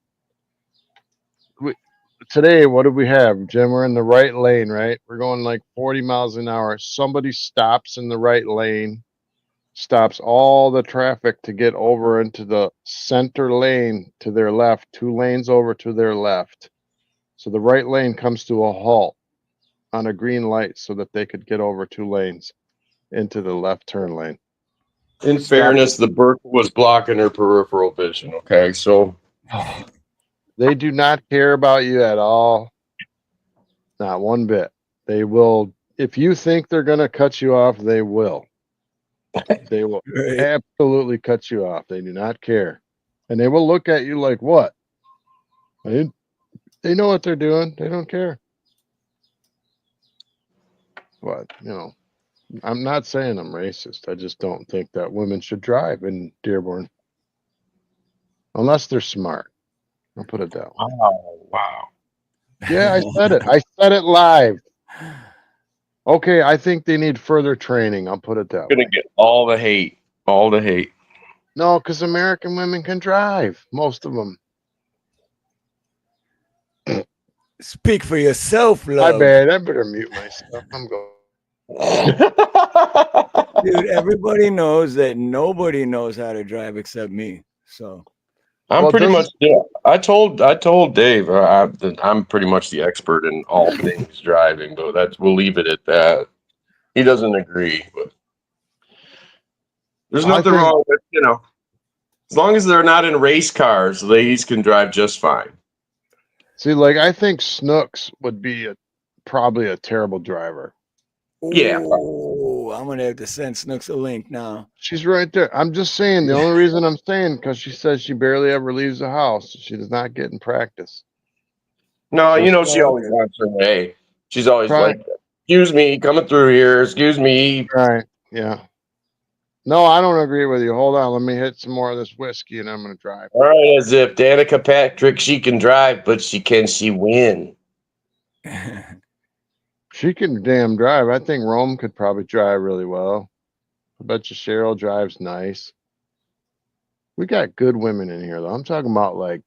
Today, what did we have, Jim? We're in the right lane, right? We're going like 40 miles an hour. Somebody stops in the right lane, stops all the traffic to get over into the center lane to their left, 2 lanes over to their left. So the right lane comes to a halt on a green light so that they could get over 2 lanes into the left turn lane. in fairness, the Burke was blocking her peripheral vision. Okay, so They do not care about you at all. Not one bit. They will, if you think they're going to cut you off, they will. They will Right. absolutely cut you off. They do not care. And they will look at you like, what? They know what they're doing. They don't care. But, I'm not saying I'm racist. I just don't think that women should drive in Dearborn. Unless they're smart. I'll put it that way. oh wow. Yeah, I said it. I said it live. Okay, I think they need further training. I'll put it that way. Gonna get all the hate. All the hate. No, because American women can drive. Most of them. Speak for yourself, My love. bad. I better mute myself. I'm going. Dude, everybody knows that nobody knows how to drive except me. So I'm Well, pretty doesn't- much. Yeah, I told Dave that I'm pretty much the expert in all things driving, but we'll leave it at that. He doesn't agree, but there's I nothing think- wrong with as long as they're not in race cars, ladies can drive just fine. See, like, I think Snooks would be probably a terrible driver. Yeah. Ooh, I'm gonna have to send Snooks a link now. She's right there. I'm just saying, the only reason I'm saying, because she says she barely ever leaves the house. She does not get in practice. No, So she always wants her way. She's always Try- like, "Excuse me, coming through here. Excuse me." Right. Yeah. No, I don't agree with you. Hold on. Let me hit some more of this whiskey and I'm going to drive. All right, as if Danica Patrick, she can drive, but she win? She can damn drive. I think Rome could probably drive really well. I bet you Cheryl drives nice. We got good women in here, though. I'm talking about like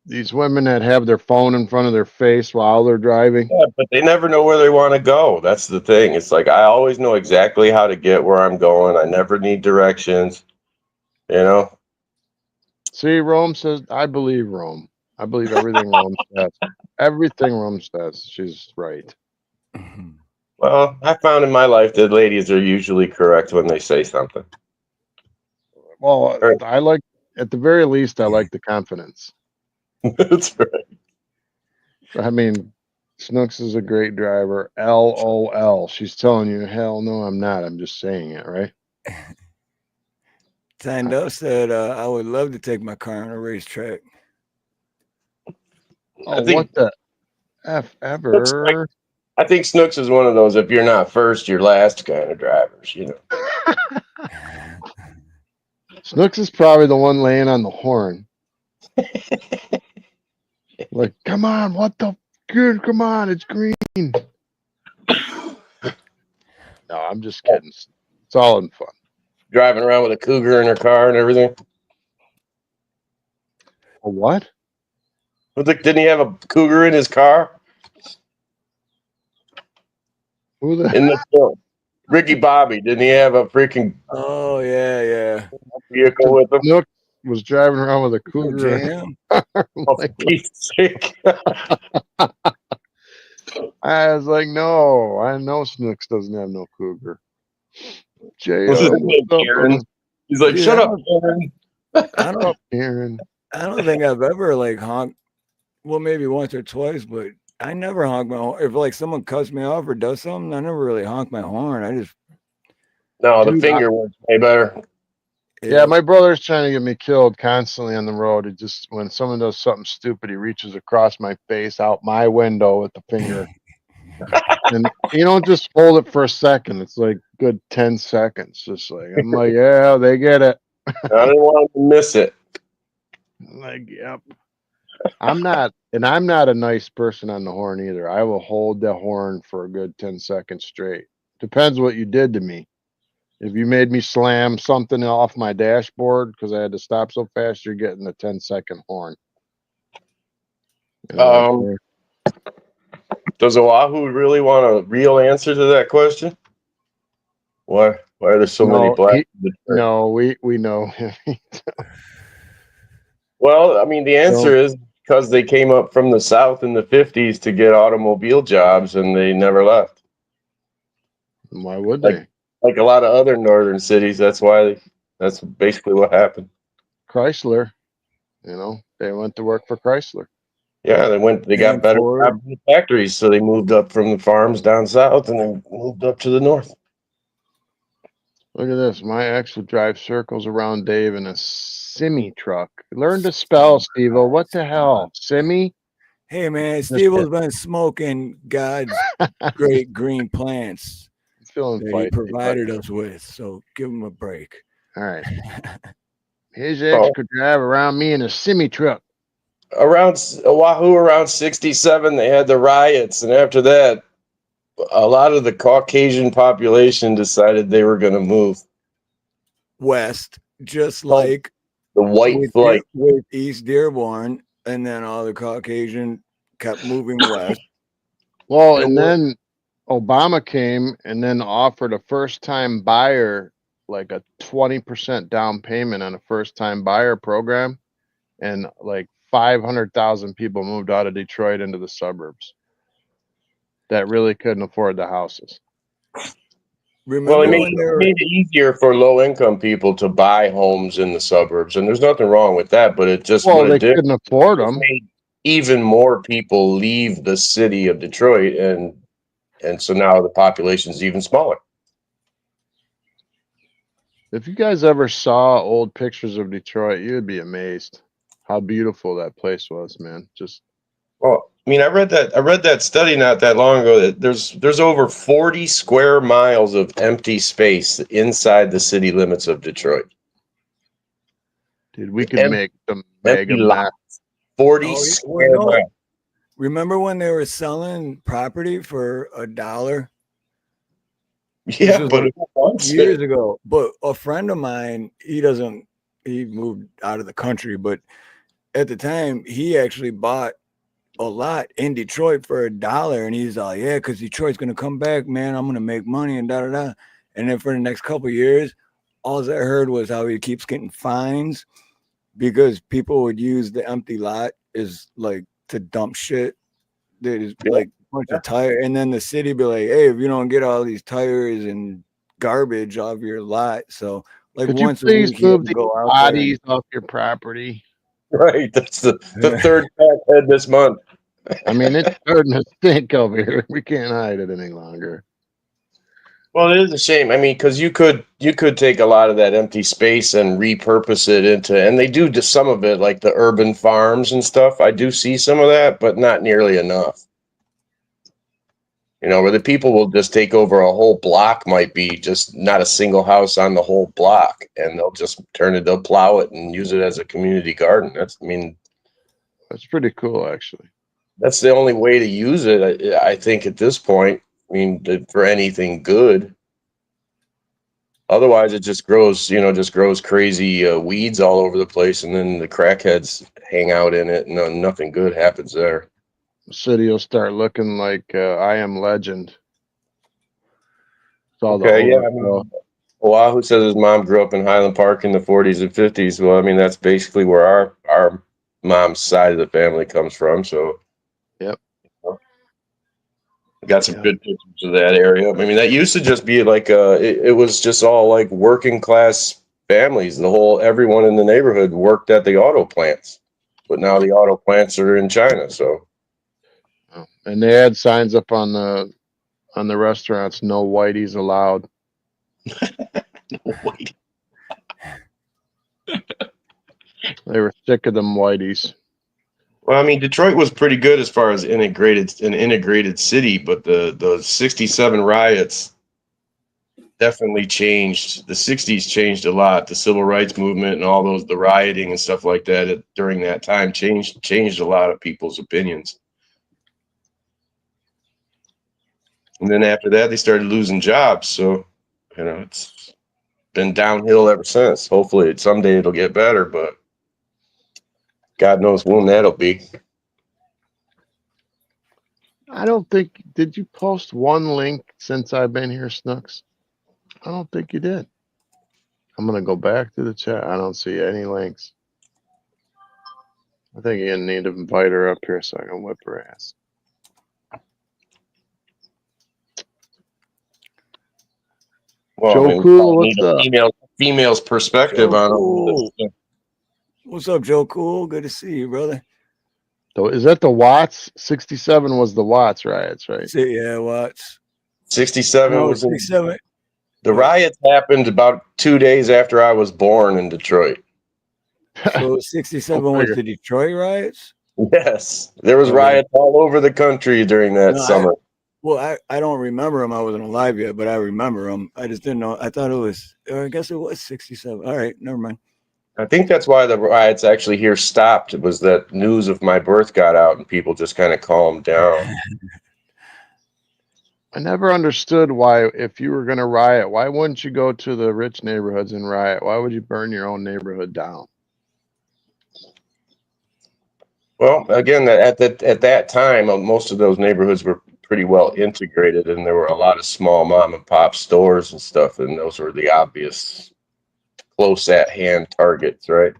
these women that have their phone in front of their face while they're driving. Yeah, but they never know where they want to go. That's the thing. It's like I always know exactly how to get where I'm going. I never need directions. You know. See, Rome says, I believe Rome. I believe everything Rome says. Everything Rome says. She's right. Well, I found in my life that ladies are usually correct when they say something. Well, Right. I like, at the very least, I like the confidence. That's right. I mean, Snooks is a great driver. LOL. She's telling you, hell no, I'm not. I'm just saying it, right? Signed up said I would love to take my car on a racetrack. Oh, think- what the F ever? I think Snooks is one of those if you're not first, you're last kind of drivers. You know. Snooks is probably the one laying on the horn. Like, come on, what the good? Come on, it's green. No, I'm just kidding. It's all in fun. Driving around with a cougar in her car and everything. A what? Didn't he have a cougar in his car? Who the In the film. Ricky Bobby, didn't he have a freaking Oh yeah. vehicle with him? Snook was driving around with a Oh, cougar? jam. Oh, Like, for Pete's sake. I was like, no, I know Snooks doesn't have no cougar. JR, What's his what's name, up, Karen? brother? He's like, Dude, shut up, Karen. I What's don't up, Aaron? I don't think I've ever like honked. Well, maybe once or twice, but I never honk my horn. If like someone cuts me off or does something, I never really honk my horn. I just No, the Dude, finger works way better. Yeah, my brother's trying to get me killed constantly on the road. It just when someone does something stupid, he reaches across my face out my window with the finger. And you don't just hold it for a second. It's like good 10 seconds. Just like I'm like, yeah, they get it. I didn't want to miss it. I'm like, yep. I'm not a nice person on the horn either. I will hold the horn for a good 10 seconds straight. Depends what you did to me. If you made me slam something off my dashboard because I had to stop so fast, you're getting a 10-second horn. You know what I'm saying? Does Oahu really want a real answer to that question? Why are there so many blacks? No, we know him. Well, I mean, the answer is because they came up from the South in the 50s to get automobile jobs and they never left. Why would Like- they? Like a lot of other northern cities, that's basically what happened. Chrysler, they went to work for Chrysler. Yeah, they got And better Ford. jobs in the factories, so they moved up from the farms down south and then moved up to the north. Look at this. My ex would drive circles around Dave in a semi truck. Learn to spell, Steve-O. What the hell? Semi? Hey man, Steve-O's been smoking God's great green plants I'm feeling that he feisty, provided us with. So give him a break. but- All right. His ex could drive around me in a semi truck. Around Oahu, around 67, they had the riots, and after that, a lot of the Caucasian population decided they were going to move. West, just like The white flight. with East Dearborn, and then all the Caucasian kept moving west. Well, It and wa- then Obama came and then offered a first time buyer like a 20% down payment on a first time buyer program. And like 500,000 people moved out of Detroit into the suburbs that really couldn't afford the houses. Remember Well, it when they were made it easier for low income people to buy homes in the suburbs, and there's nothing wrong with that. But it just Well, what they it did couldn't afford was them. made even more people leave the city of Detroit, and so now the population is even smaller. If you guys ever saw old pictures of Detroit, you would be amazed how beautiful that place was, man. Just Well, I mean, I read that study not that long ago that there's over 40 square miles of empty space inside the city limits of Detroit. Dude, we could Em- make some Empty mega lot. map. 40 Oh, yeah. square Well, miles. remember when they were selling property for $1? This Yeah, was but like who wants years it? ago. But a friend of mine, he moved out of the country, but at the time he actually bought a lot in Detroit for $1, and he's like, yeah, because Detroit's gonna come back, man. I'm gonna make money and da da da. And then for the next couple of years, all I heard was how he keeps getting fines because people would use the empty lot as like to dump shit. There's Yeah. like a bunch of tire, and then the city be like, hey, if you don't get all these tires and garbage off your lot, so like Could you once a please week he had move to the go out bodies off your property? Right. That's the there. third head this month. I mean, it's starting to stink over here. We can't hide it any longer. Well, it is a shame. I mean, because you could take a lot of that empty space and repurpose it into, and they do just some of it, like the urban farms and stuff. I do see some of that, but not nearly enough. You know, where the people will just take over a whole block, might be just not a single house on the whole block, and they'll plow it and use it as a community garden. I mean, That's pretty cool, actually. that's the only way to use it, I think, at this point. I mean, for anything good. Otherwise, it just grows crazy weeds all over the place, and then the crackheads hang out in it, and nothing good happens there. The city will start looking like I Am Legend. It's all Okay, the yeah. overflow. Oahu says his mom grew up in Highland Park in the 40s and 50s. Well, I mean, that's basically where our mom's side of the family comes from. So, Yep. got some Yeah. good pictures of that area. I mean, that used to just be like it was just all like working class families. Everyone in the neighborhood worked at the auto plants, but now the auto plants are in China. So, And they had signs up on the restaurants, no whiteys allowed. wait. They were sick of them whiteys. Well, I mean, Detroit was pretty good as far as an integrated city, but the '67 riots definitely changed. The '60s changed a lot. The civil rights movement and all the rioting and stuff like that during that time changed a lot of people's opinions. And then after that, they started losing jobs. So, it's been downhill ever since. Hopefully, someday it'll get better, but God knows when that'll be. I don't think. Did you post one link since I've been here, Snooks? I don't think you did. I'm gonna go back to the chat. I don't see any links. I think you need to invite her up here so I can whip her ass. Well, Joe I mean, Cool, we what's up? need a female's perspective Joe on Cool. this. What's up, Joe Cool? Good to see you, brother. So is that the Watts? 67 was the Watts riots, right? Yeah, Watts. 67 No, was in, 67. the riots happened about 2 days after I was born in Detroit. So 67 was the Detroit riots? Yes, there was Okay. riots all over the country during that summer. I don't remember them. I wasn't alive yet, but I remember them. I just didn't know. I thought it was, I guess it was 67. All right, never mind. I think that's why the riots actually here stopped. It was that news of my birth got out and people just kind of calmed down. I never understood why, if you were going to riot, why wouldn't you go to the rich neighborhoods and riot? Why would you burn your own neighborhood down? Well, again, at that time, most of those neighborhoods were pretty well integrated, and there were a lot of small mom and pop stores and stuff, and those were the obvious close at hand targets, right?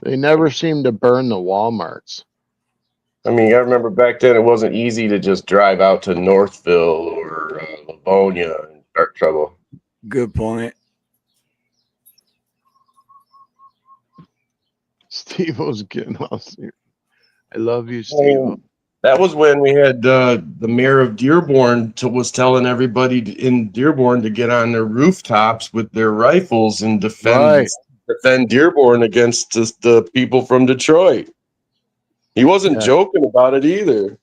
They never seemed to burn the Walmarts. I mean, I remember back then it wasn't easy to just drive out to Northville or Livonia and start trouble. Good point. Steve was getting us here. I love you, Steve. That was when we had the mayor of Dearborn was telling everybody in Dearborn to get on their rooftops with their rifles and defend Dearborn against the people from Detroit. He wasn't Yeah. joking about it either.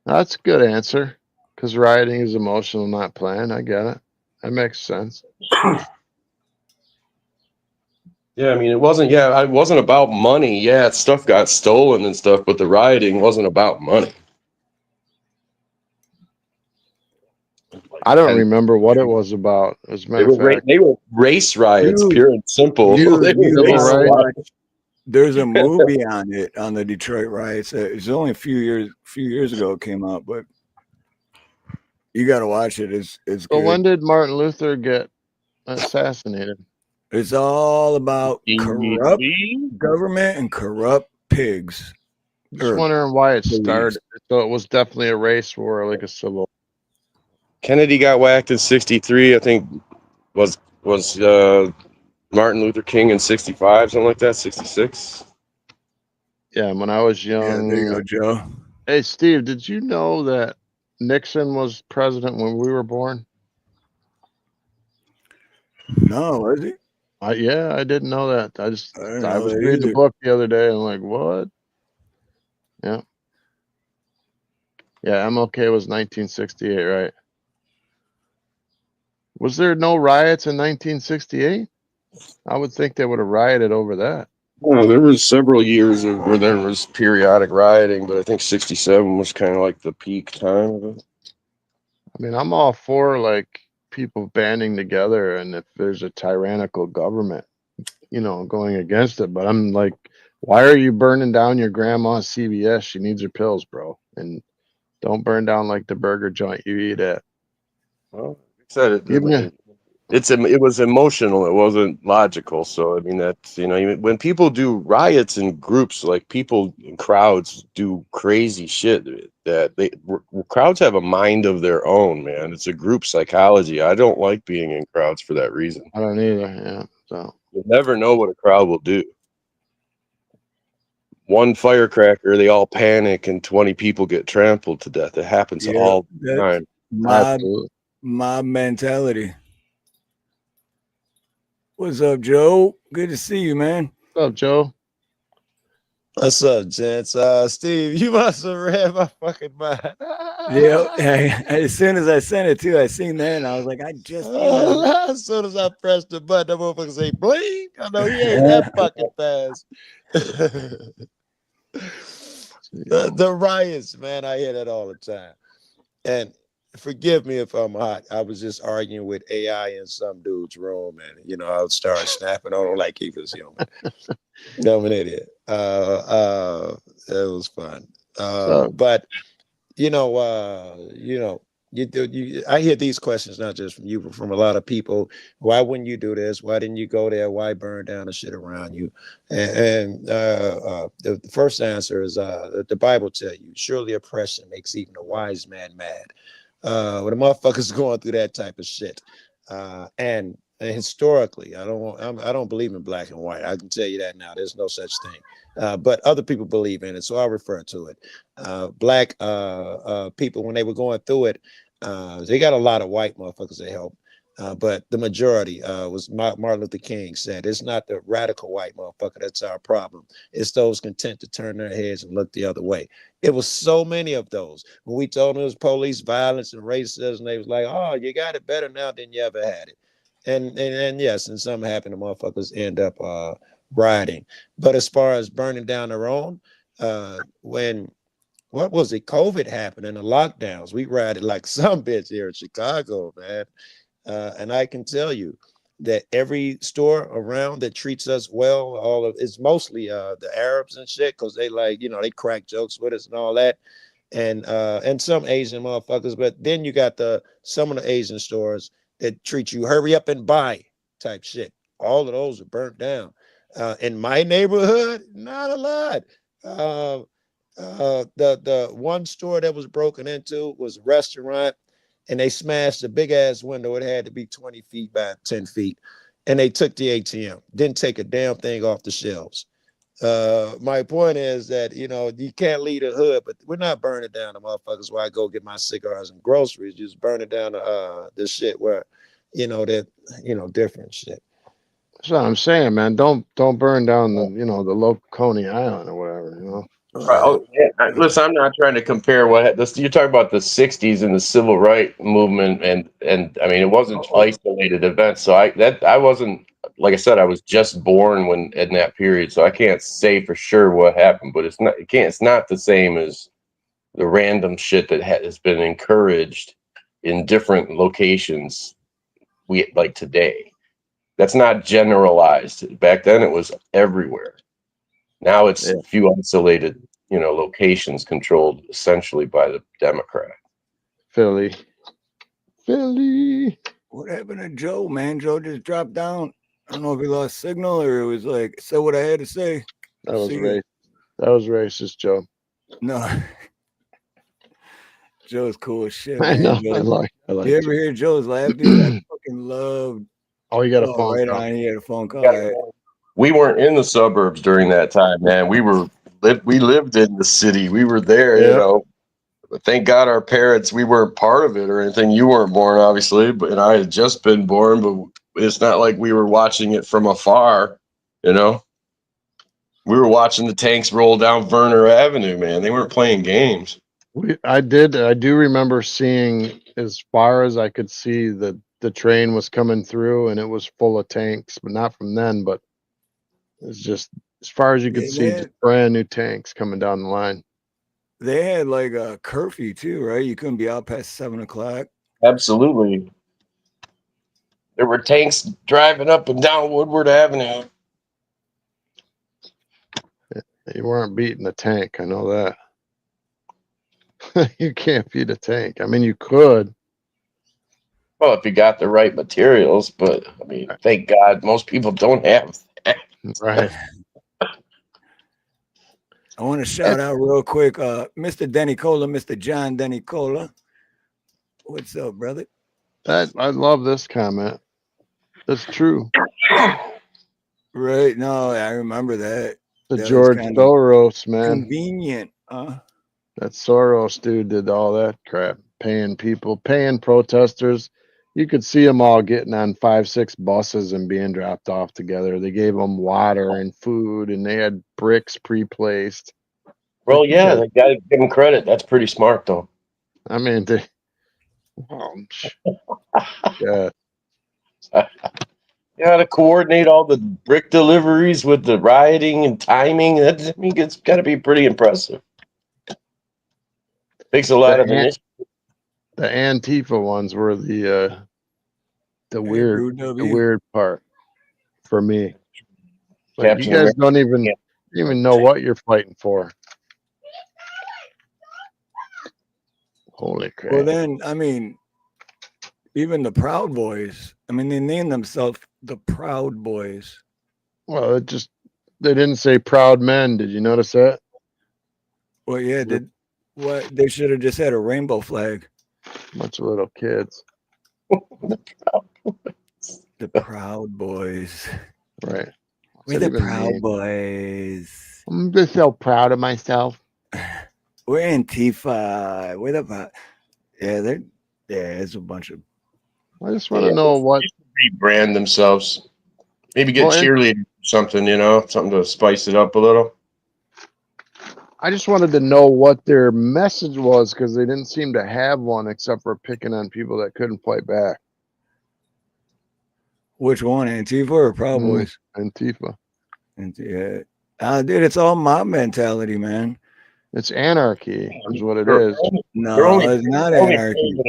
That's a good answer. Because rioting is emotional, not planned. I get it. That makes sense. Yeah, I mean, it wasn't. Yeah, it wasn't about money. Yeah, stuff got stolen and stuff, but the rioting wasn't about money. I don't remember what it was about. As a matter of fact, They were race riots, You- pure and simple. You, They were you Civil race want to rights. riots. watch? There's a movie on it on the Detroit riots. It's only a few years ago it came out, but you got to watch it. It's So good. when did Martin Luther get assassinated? It's all about corrupt government and corrupt pigs. Just wondering why it police. started. So it was definitely a race war, like a civil. Kennedy got whacked in '63. I think was Martin Luther King in '65, something like that. '66. Yeah, when I was Yeah, young. there you go, Joe. Hey, Steve, did you know that Nixon was president when we were born? No, was he? Yeah, I didn't know that. I didn't I know was that reading either. the book the other day and I'm like, what? Yeah. Yeah, MLK was 1968, right? Was there no riots in 1968? I would think they would have rioted over that. Well, there was several years where there was periodic rioting, but I think '67 was kind of like the peak time of it. I mean, I'm all for like people banding together and if there's a tyrannical government, going against it. But I'm like, why are you burning down your grandma's CVS? She needs her pills, bro. And don't burn down like the burger joint you eat at. Well, like I said, Even it was emotional. It wasn't logical. So I mean, that's when people do riots in groups, like people in crowds do crazy shit. That crowds have a mind of their own, man. It's a group psychology. I don't like being in crowds for that reason. I don't either. Yeah. So You never know what a crowd will do. One firecracker, they all panic, and 20 people get trampled to death. It happens all the time. Mob mentality. What's up, Joe? Good to see you, man. What's up, Joe? What's up, gents? Steve, you must have read my fucking mind. Yeah, as soon as I sent it to, I seen that, and I was like, I just. As soon as I pressed the button, that motherfucker say blink. I know he ain't that fucking fast. the riots, man, I hear that all the time. And forgive me if I'm hot. I was just arguing with AI in some dude's room, and I would start snapping on him like he was human. I'm an idiot. It was fun. But I hear these questions not just from you, but from a lot of people. Why wouldn't you do this? Why didn't you go there? Why burn down the shit around you? And the first answer is the Bible tell you, surely oppression makes even a wise man mad. When the motherfuckers going through that type of shit, and historically, I don't believe in black and white. I can tell you that now. There's no such thing. But other people believe in it, so I'll refer to it. Black people, when they were going through it, they got a lot of white motherfuckers that helped. But the majority was Martin Luther King said, it's not the radical white motherfucker that's our problem. It's those content to turn their heads and look the other way. It was so many of those. When we told them it was police violence and racism, they was like, oh, you got it better now than you ever had it. And yes, and something happened, the motherfuckers end up rioting. But as far as burning down their own, when what was it? COVID happened and the lockdowns. We rioted like some bitch here in Chicago, man. And I can tell you that every store around that treats us well, it's mostly the Arabs and shit, because they they crack jokes with us and all that. And some Asian motherfuckers, but then you got some of the Asian stores that treat you hurry up and buy type shit. All of those are burnt down. In my neighborhood, not a lot. The one store that was broken into was a restaurant, and they smashed a big ass window. It had to be 20 feet by 10 feet. And they took the ATM, didn't take a damn thing off the shelves. My point is that, you can't leave the hood, but we're not burning down the motherfuckers where I go get my cigars and groceries, just burning down the shit where, different shit. That's what I'm saying, man. Don't burn down the local Coney Island or whatever, Right. Oh, yeah. Listen, I'm not trying to compare what this. You're talking about the '60s and the civil rights movement, and I mean, it wasn't isolated events. So I wasn't, like I said, I was just born when in that period, so I can't say for sure what happened. But it's not the same as the random shit that has been encouraged in different locations. We like today. That's not generalized. Back then, it was everywhere. Now it's Yeah. a few isolated, locations controlled essentially by the Democrat. Philly. What happened to Joe, man? Joe just dropped down. I don't know if he lost signal or it was like, said what I had to say. That was See ya. racist. That was racist, Joe. No. Joe's cool as shit, I man. know. Joe. I like You ever Joe. hear Joe's laugh, dude? I fucking love. Oh, you got a Oh, phone right call. on. He had a phone call. Yeah. We weren't in the suburbs during that time, man. We lived in the city. We were there, Yep. But thank God our parents, we weren't part of it or anything. You weren't born, obviously, and I had just been born, but it's not like we were watching it from afar, you know. We were watching the tanks roll down Verner Avenue, man. They weren't playing games. I do remember seeing, as far as I could see, the train was coming through and it was full of tanks, but not from then, but it's just as far as you could Yeah, see, man. just brand new tanks coming down the line. They had like a curfew too, right? You couldn't be out past 7 o'clock. Absolutely. There were tanks driving up and down Woodward Avenue. You weren't beating a tank, I know that. You can't beat a tank. I mean, you could. Well, if you got the right materials, but I mean, thank God most people don't have that. Right. I want to shout out real quick, Mr. Denny Cola, Mr. John Denny Cola. What's up, brother? I love this comment. That's true. Right? No, I remember that. The That George was Soros, man. convenient. That Soros dude did all that crap, paying protesters. You could see them all getting on 5-6 buses and being dropped off together. They gave them water and food, and they had bricks pre-placed. Well, yeah, they got to give them credit. That's pretty smart, though. I mean, yeah. You got to coordinate all the brick deliveries with the rioting and timing. I mean, it's got to be pretty impressive. Takes a lot of initiative. The Antifa ones were the weird part for me. Like, Captain you guys America. don't even know what you're fighting for. Holy crap. Well, then, I mean, even the Proud Boys. I mean, they named themselves the Proud Boys. Well, they didn't say proud men. Did you notice that? Well, yeah, they should have just had a rainbow flag. Bunch of little kids. The Proud Boys. Right. We're the Proud Boys. I'm just so proud of myself. We're Antifa. We're the Proud. Yeah, it's a bunch of. I just want to know what rebrand themselves. Maybe get cheerleaders or something, something to spice it up a little. I just wanted to know what their message was, because they didn't seem to have one except for picking on people that couldn't fight back. Which one, Antifa or Proud Boys? Antifa. Yeah. Dude, it's all mob mentality, man. It's anarchy, is what it is. No, it's not anarchy.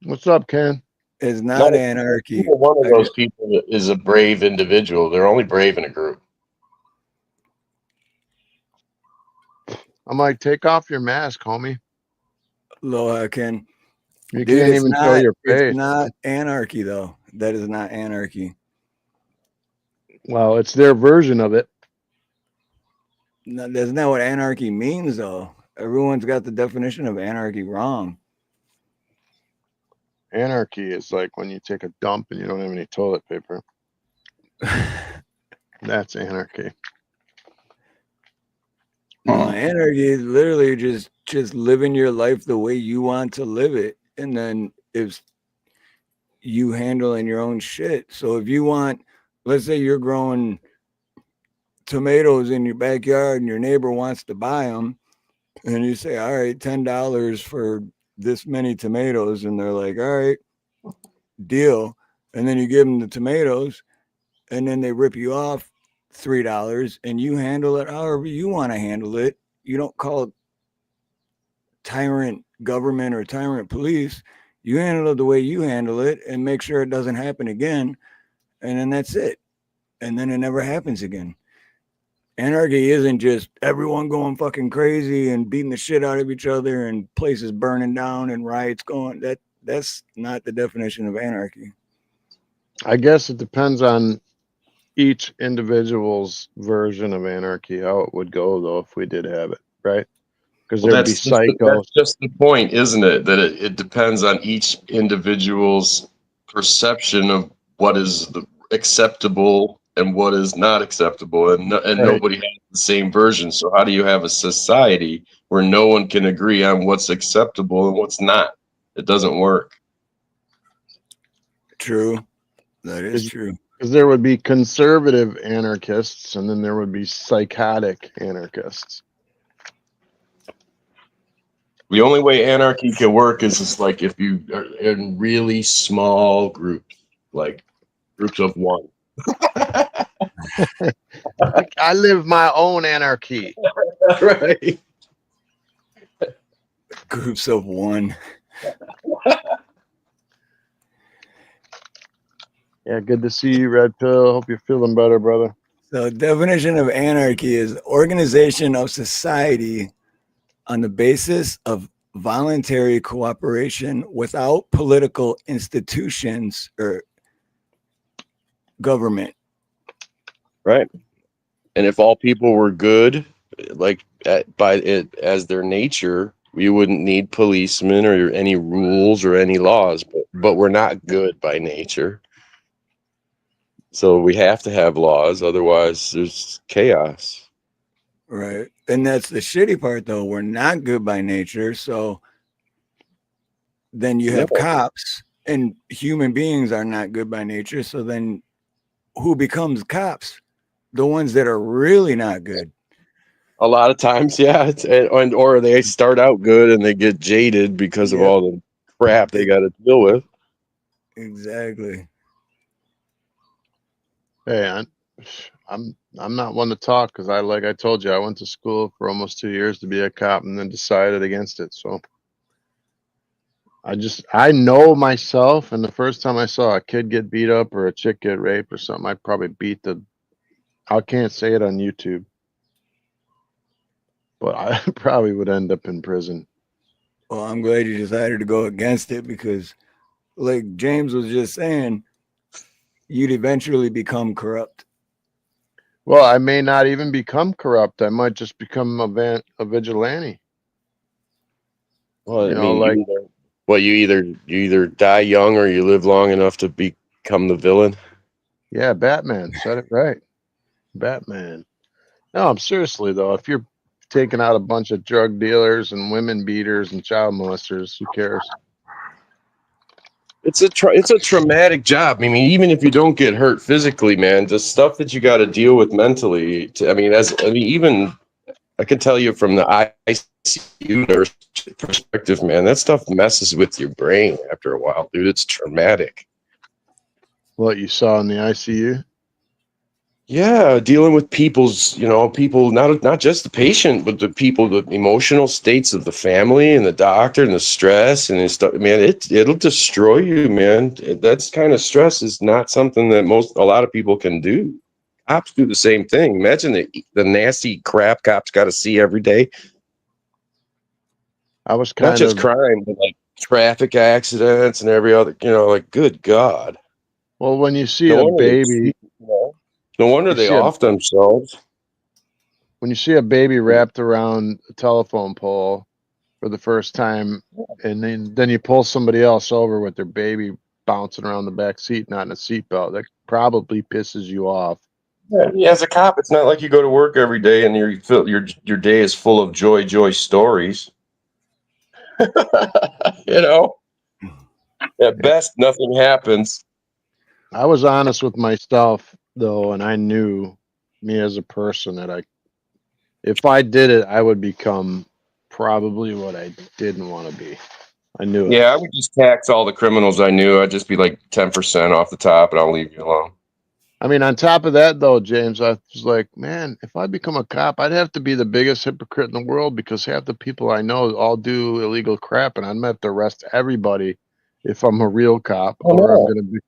What's up, Ken? It's not anarchy. One of those people is a brave individual. They're only brave in a group. I'm like, take off your mask, homie. Aloha, Ken. You can't even show your face. It's not anarchy, though. That is not anarchy. Well, it's their version of it. No, that's not what anarchy means, though. Everyone's got the definition of anarchy wrong. Anarchy is like when you take a dump and you don't have any toilet paper. That's anarchy. Anarchy is literally just living your life the way you want to live it, and then it's you handling your own shit. So if you want, let's say you're growing tomatoes in your backyard and your neighbor wants to buy them, and you say, all right, $10 for this many tomatoes, and they're like, all right, deal. And then you give them the tomatoes, and then they rip you off $3, and you handle it however you want to handle it. You don't call it tyrant government or tyrant police. You handle it the way you handle it and make sure it doesn't happen again. And then that's it. And then it never happens again. Anarchy isn't just everyone going fucking crazy and beating the shit out of each other and places burning down and riots going. That's not the definition of anarchy. I guess it depends on each individual's version of anarchy, how it would go though if we did have it, right? Because there'd be psychos. That's just the point, isn't it? That it depends on each individual's perception of what is acceptable and what is not acceptable, and Right. nobody has the same version. So how do you have a society where no one can agree on what's acceptable and what's not? It doesn't work. True. That is true. Because there would be conservative anarchists and then there would be psychotic anarchists. The only way anarchy can work is just like if you are in really small groups, like groups of one. I live my own anarchy. Right. Groups of one. Yeah, good to see you, Red Pill. Hope you're feeling better, brother. So definition of anarchy is organization of society on the basis of voluntary cooperation without political institutions or government. Right. And if all people were good, like by it as their nature, we wouldn't need policemen or any rules or any laws, but we're not good by nature. So we have to have laws, otherwise there's chaos. Right. And that's the shitty part, though. We're not good by nature. So then you have cops, and human beings are not good by nature. So then who becomes cops? The ones that are really not good. A lot of times, yeah. Or they start out good and they get jaded because of all the crap they got to deal with. Exactly. Hey, I'm not one to talk because like I told you, I went to school for almost 2 years to be a cop and then decided against it. So I know myself, and the first time I saw a kid get beat up or a chick get raped or something, I'd probably I can't say it on YouTube, but I probably would end up in prison. Well, I'm glad you decided to go against it because, like James was just saying, you'd eventually become corrupt. Well, I may not even become corrupt. I might just become a vigilante. Well, you either die young or you live long enough to become the villain. Yeah, Batman said it right. Batman. No, I'm seriously though. If you're taking out a bunch of drug dealers and women beaters and child molesters, who cares? It's a traumatic job. I mean, even if you don't get hurt physically, man, the stuff that you got to deal with mentally. Even I can tell you from the ICU nurse perspective, man, that stuff messes with your brain after a while, dude. It's traumatic. What you saw in the ICU? Yeah, dealing with people, not just the patient, but the emotional states of the family and the doctor and the stress and stuff. Man, it'll destroy you, man. That's kind of stress is not something that a lot of people can do. Cops do the same thing. Imagine the nasty crap cops got to see every day. I was not just crime, but like traffic accidents and every other. Good God. Well, when you see a baby. No wonder they off themselves. When you see a baby wrapped around a telephone pole for the first time, and then you pull somebody else over with their baby bouncing around the back seat, not in a seatbelt, that probably pisses you off. Yeah, as a cop, it's not like you go to work every day and your day is full of joy stories. At best, nothing happens. I was honest with myself though, and I knew me as a person that if I did it, I would become probably what I didn't want to be. I knew it. Yeah, I would just tax all the criminals I knew. I'd just be like 10% off the top, and I'll leave you alone. I mean, on top of that, though, James, I was like, man, if I become a cop, I'd have to be the biggest hypocrite in the world because half the people I know all do illegal crap, and I'm gonna have to arrest everybody if I'm a real cop, Oh, or I'm no. gonna be.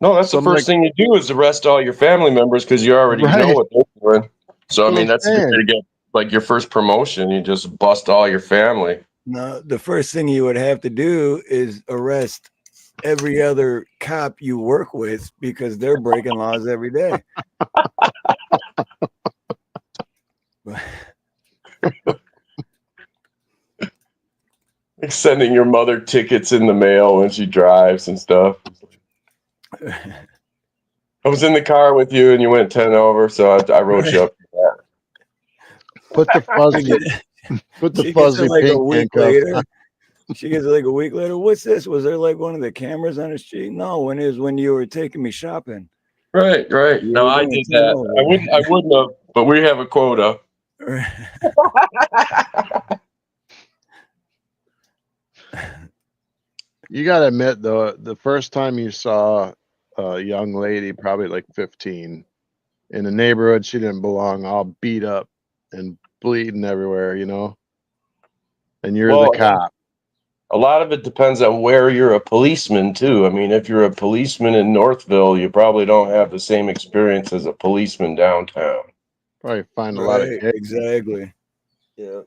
No, that's So the I'm first like, thing you do is arrest all your family members because you already know right? what they're doing. So, I What mean, I'm that's a good way saying. to get like your first promotion. You just bust all your family. No, the first thing you would have to do is arrest every other cop you work with because they're breaking laws every day. Like sending your mother tickets in the mail when she drives and stuff. I was in the car with you and you went 10 over, so I wrote you up for Put the fuzzy, put the She gets it fuzzy like a pink week handcuff on. later. She gets it like a week later. What's this? Was there like one of the cameras on the street? No, when you were taking me shopping. that. Right. You No, were I doing did 10 that. over. I wouldn't have, but we have a quota. You gotta admit, though, the first time you saw a young lady, probably like 15, in a neighborhood she didn't belong, all beat up and bleeding everywhere, and you're the Well, cop. a lot of it depends on where you're a policeman too. I mean, if you're a policeman in Northville, you probably don't have the same experience as a policeman downtown. Probably find a lot of Right, gay. exactly. Yeah.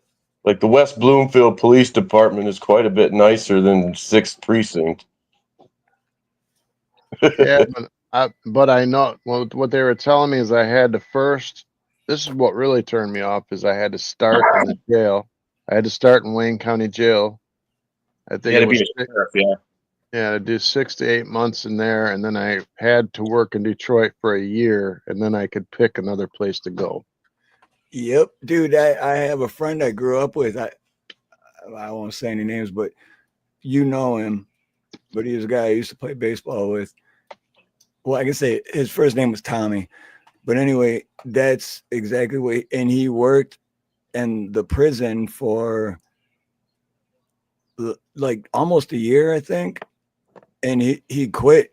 Like the West Bloomfield Police Department is quite a bit nicer than 6th Precinct. Yeah, but I know what they were telling me is I had to first. This is what really turned me off is I had to start in the jail. I had to start in Wayne County Jail. I You think had it to be was a sheriff, yeah. yeah, to do 6 to 8 months in there, and then I had to work in Detroit for a year, and then I could pick another place to go. Yep, dude. I have a friend I grew up with. I won't say any names, but you know him. But he was a guy I used to play baseball with. Well, I can say his first name was Tommy. But anyway, that's exactly what. And he worked in the prison for like almost a year, I think. And he quit.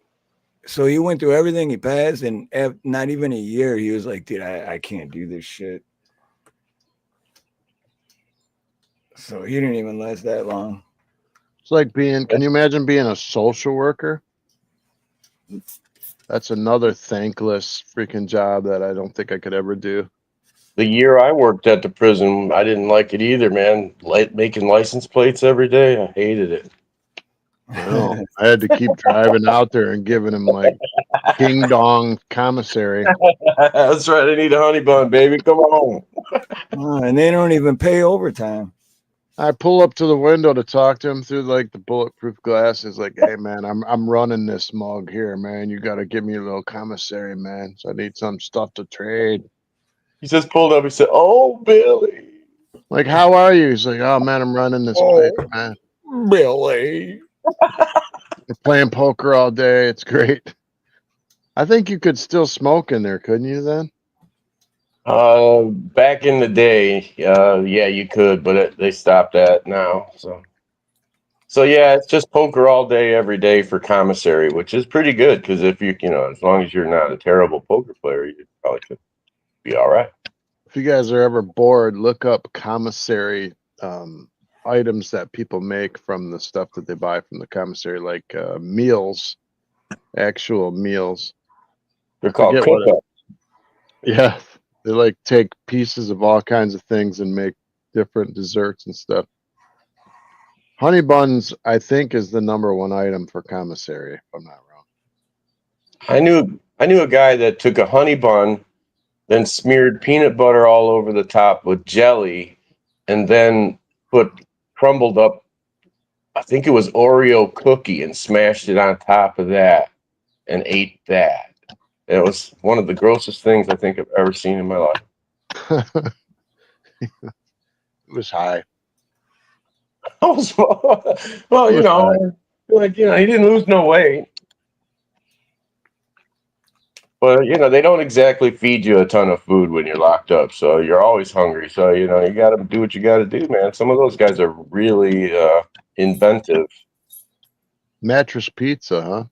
So he went through everything. He passed, and not even a year, he was like, "Dude, I can't do this shit." So he didn't even last that long. It's like can you imagine being a social worker? That's another thankless freaking job that I don't think I could ever do. The year I worked at the prison, I didn't like it either, man. Making license plates every day, I hated it. Well, I had to keep driving out there and giving him like ding dong commissary. That's right. I need a honey bun, baby. Come on. And they don't even pay overtime. I pull up to the window to talk to him through like the bulletproof glasses. Like, hey man, I'm running this mug here, man. You got to give me a little commissary, man. So I need some stuff to trade. He just pulled up. He said, "Oh, Billy." Like, how are you? He's like, oh man, I'm running this place, man. Billy. We're playing poker all day. It's great. I think you could still smoke in there, couldn't you? Then Back in the day, yeah, you could, but they stopped that now. So yeah, it's just poker all day, every day for commissary, which is pretty good because if as long as you're not a terrible poker player, you probably could be all right. if you guys are ever bored, look up commissary items that people make from the stuff that they buy from the commissary, like meals, actual meals. They're I called forget what it. cook-up. Yeah, they like take pieces of all kinds of things and make different desserts and stuff. Honey buns, I think, is the #1 item for commissary, if I'm not wrong. I knew a guy that took a honey bun, then smeared peanut butter all over the top with jelly, and then put crumbled up, I think it was Oreo cookie, and smashed it on top of that and ate that. It was one of the grossest things I think I've ever seen in my life. It was high. Well, It was high. he didn't lose no weight. But they don't exactly feed you a ton of food when you're locked up, so you're always hungry. So you got to do what you got to do, man. Some of those guys are really inventive. Mattress pizza, huh?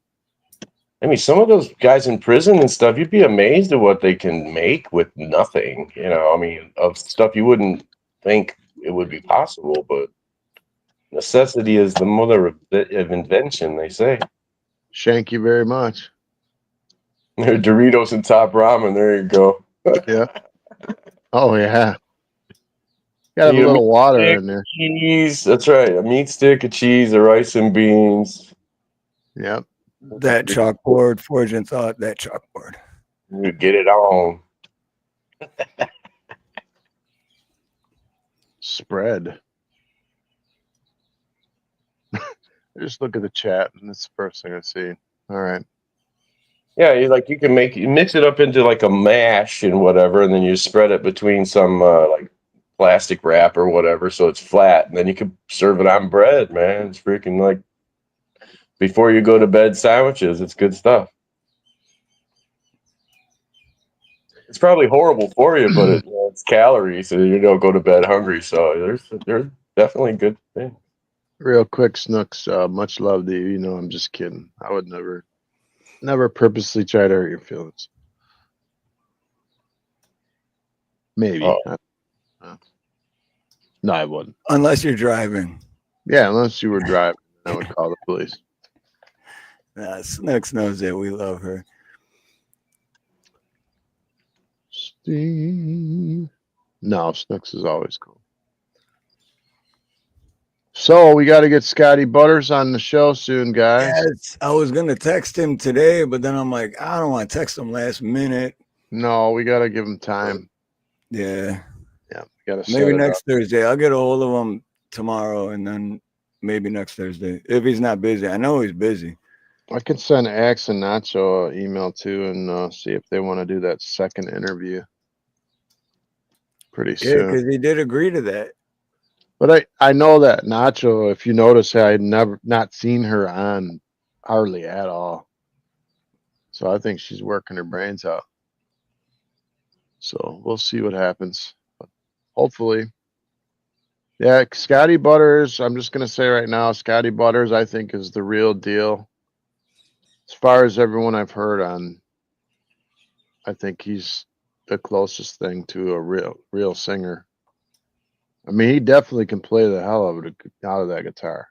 I mean, some of those guys in prison and stuff, you'd be amazed at what they can make with nothing. I mean, of stuff you wouldn't think it would be possible, but necessity is the mother of invention, they say. Thank you very much. Doritos and top ramen, there you go. Yeah. Oh yeah. Got to have You a need a little meat water stick, in there. cheese. That's right. A meat stick, a cheese, a rice and beans. Yep. That chalkboard, Forge and Thought, that chalkboard. You get it on. Spread. Just look at the chat, and that's the first thing I see. All right. Yeah, you can mix it up into like a mash and whatever, and then you spread it between some like plastic wrap or whatever, so it's flat, and then you can serve it on bread, man. It's freaking like before you go to bed sandwiches. It's good stuff. It's probably horrible for you, but it's calories, so you don't go to bed hungry. So there's definitely good things. Real quick, Snooks. Much love to you. I'm just kidding. I would never purposely try to hurt your feelings. Maybe. Oh. No, I wouldn't. Unless you're driving. Yeah, unless you were driving, I would call the police. Snooks knows that we love her. Steve. No, Snooks is always cool. So we got to get Scotty Butters on the show soon, guys. Yes, I was gonna text him today, but then I'm like, I don't want to text him last minute. No, we got to give him time. Yeah, Yeah, we got to maybe next Thursday. I'll get a hold of him tomorrow, and then maybe next Thursday if he's not busy. I know he's busy. I can send Axe and Nacho an email too, and see if they want to do that second interview pretty Yeah, soon. because he did agree to that. But I know that Nacho, if you notice, I had not seen her on hardly at all. So I think she's working her brains out. So we'll see what happens. But hopefully. Yeah, Scotty Butters, I'm just going to say right now, Scotty Butters, I think, is the real deal. As far as everyone I've heard on, I think he's the closest thing to a real singer. I mean, he definitely can play the hell out of that guitar.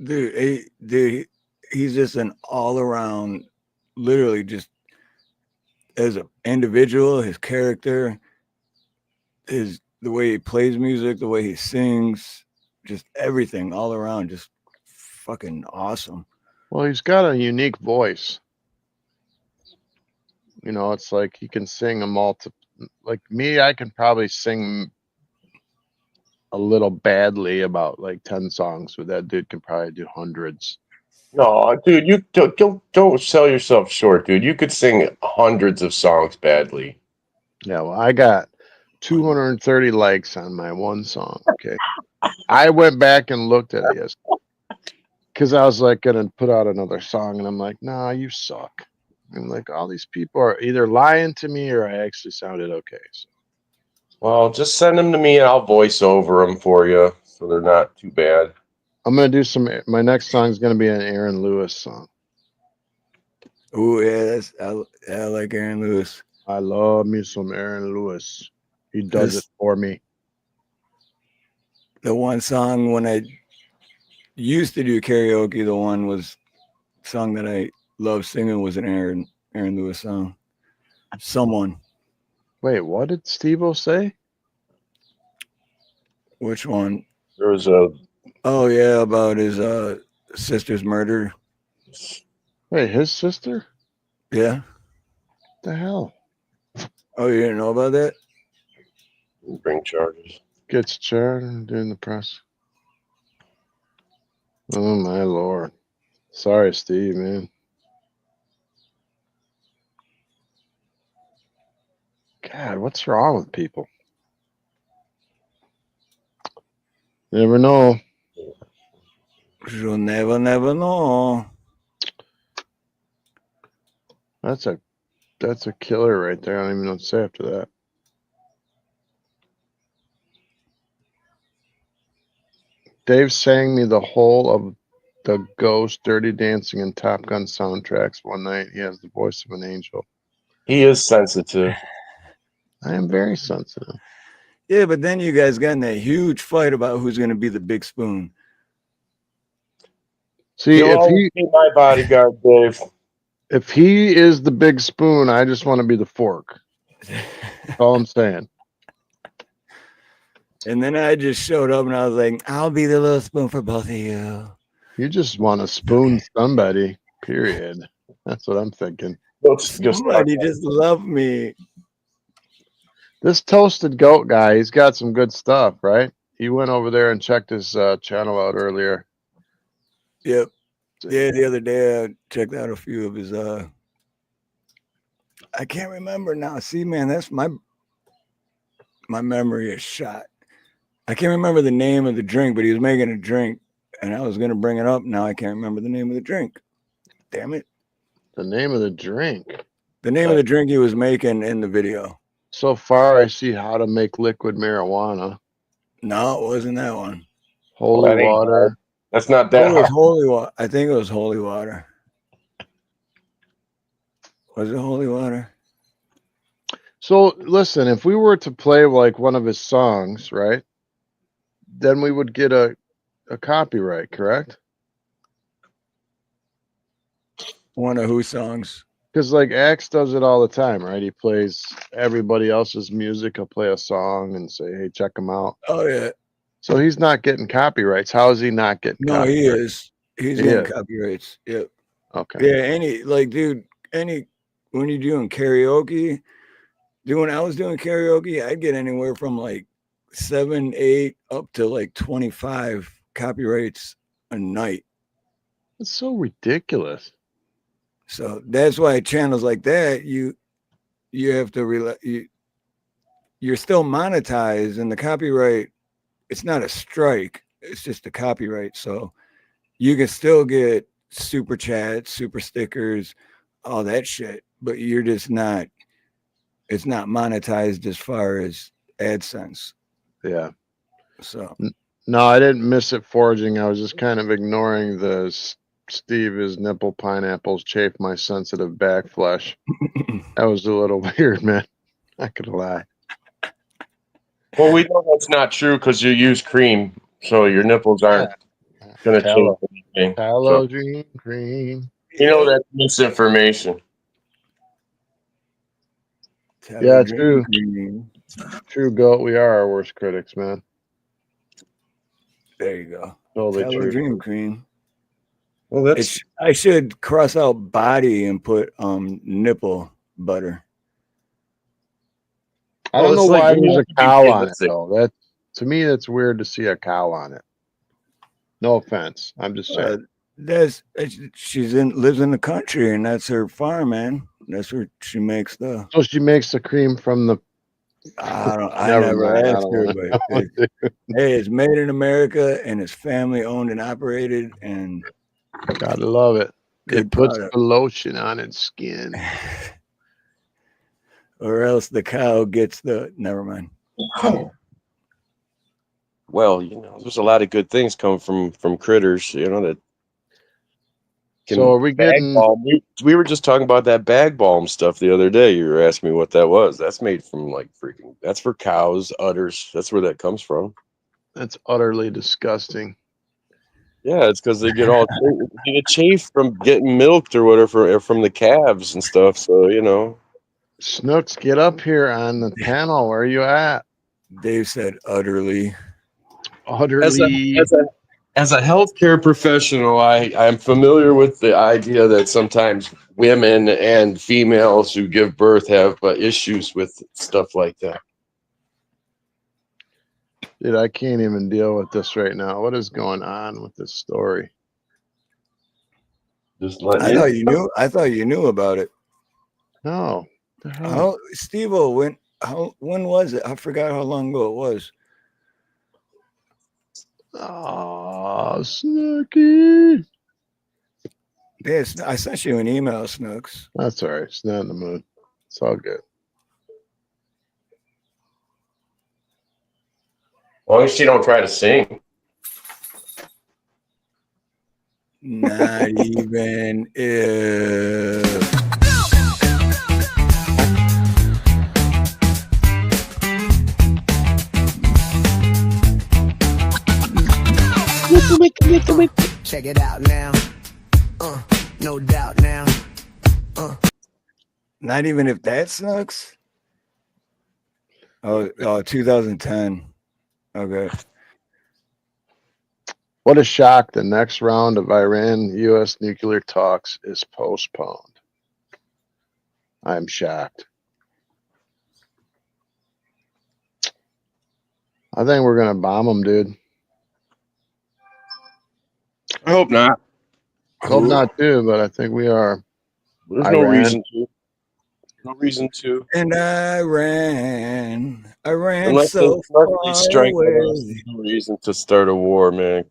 Dude, he's just an all-around, literally just as an individual, his character, the way he plays music, the way he sings, just everything all around, just fucking awesome. Well, he's got a unique voice. It's like he can sing like me, I can probably sing a little badly about like 10 songs, but that dude can probably do hundreds. No, dude, you don't sell yourself short, dude. You could sing hundreds of songs badly. Yeah, well, I got 230 likes on my one song. Okay. I went back and looked at it yesterday because I was like gonna put out another song, and I'm like, nah, you suck. I'm like, all these people are either lying to me or I actually sounded okay. So. Well, just send them to me and I'll voice over them for you, so they're not too bad. I'm gonna do my next song is gonna be an Aaron Lewis song. Oh yeah, I like Aaron Lewis. I love me some Aaron Lewis. He does it for me. The one song when I used to do karaoke, the song that I love singing was an Aaron Lewis song. Someone. Wait, what did Steve-O say? Which one? There was Oh yeah, about his sister's murder. Wait, his sister? Yeah. What the hell? Oh, you didn't know about that? bring charges. Gets charged during the press. Oh my lord. Sorry, Steve, man. God, what's wrong with people? Never know. You'll never know. All That's a killer right there. I don't even know what to say after that. Dave sang me the whole of the Ghost, Dirty Dancing, and Top Gun soundtracks one night. He has the voice of an angel. He is sensitive. I am very sensitive. Yeah, but then you guys got in that huge fight about who's going to be the big spoon. See, He'll always be my bodyguard, Dave. if he is the big spoon, I just want to be the fork. That's all I'm saying. And then I just showed up and I was like, I'll be the little spoon for both of you. You just want to spoon somebody, period. That's what I'm thinking. Somebody just love me. This Toasted Goat guy, he's got some good stuff, right? He went over there and checked his channel out earlier. Yep. Yeah, the other day I checked out a few of his I can't remember now. See, man, that's my memory is shot. I can't remember the name of the drink, but he was making a drink and I was gonna bring it up. Now I can't remember the name of the drink. Damn it. The name of the drink. The name of the drink he was making in the video. So far, I see how to make liquid marijuana. No, it wasn't that one. Holy water. That's not that It was hard. holy water. I think it was holy water. Was it holy water? So listen, if we were to play like one of his songs, right, then we would get a copyright, correct? One of whose songs? Because like Axe does it all the time, right? He plays everybody else's music. He'll play a song and say, "Hey, check him out." Oh yeah. So he's not getting copyrights. How is he not getting? No, he is. He's getting copyrights. Yep. Okay. Yeah. Dude, when you're doing karaoke, when I was doing karaoke, I'd get anywhere from like 7, 8 up to like 25 copyrights a night. It's so ridiculous. So that's why channels like that, you have to you're still monetized, and the copyright, it's not a strike, it's just a copyright. So you can still get super chats, super stickers, all that shit, but you're just not, it's not monetized as far as AdSense. Yeah. So no, I didn't miss it foraging. I was just kind of ignoring the Steve, his nipple pineapples chafe my sensitive back flesh. That was a little weird, man. Not gonna lie. Well, we know that's not true because you use cream, so your nipples aren't going to change anything. Hello, dream cream. You know that's misinformation. Yeah, true. True, Goat. We are our worst critics, man. There you go. Totally Tallow true. Dream Cream. Well, I should cross out body and put nipple butter. I don't know why there's a cow on it though. That, to me, that's weird to see a cow on it. No offense, I'm just saying. Lives in the country, and that's her farm, man. That's where she makes the. So she makes the cream from the. I never asked her, but hey, it's made in America and it's family owned and operated, and gotta love it. It puts product. the lotion on its skin. Or else the cow gets the. Never mind. Well, there's a lot of good things come from critters, that. So are we getting? We were just talking about that bag balm stuff the other day. You were asking me what that was. That's made from that's for cows, udders. That's where that comes from. That's utterly disgusting. Yeah, it's because they get chafe from getting milked or whatever from the calves and stuff. So Snooks, get up here on the panel. Where are you at? Dave said utterly. Utterly. As a healthcare professional, I'm familiar with the idea that sometimes women and females who give birth have issues with stuff like that. Dude, I can't even deal with this right now. What is going on with this story? I thought you knew about it. No. Steve-O, when was it? I forgot how long ago it was. Oh, Snooky. Yes, I sent you an email, Snooks. That's all right. It's not in the mood. It's all good. As long as she don't try to sing. Not even if. Check it out now. No doubt now. Not even if that sucks. Oh, 2010. Okay. What a shock. The next round of Iran-U.S. nuclear talks is postponed. I'm shocked. I think we're going to bomb them, dude. I hope not. Hope not too, but I think we are. There's no Iran. reason to. No reason to. And I ran Unless so they far strike away. at us, there's no reason to start a war, man.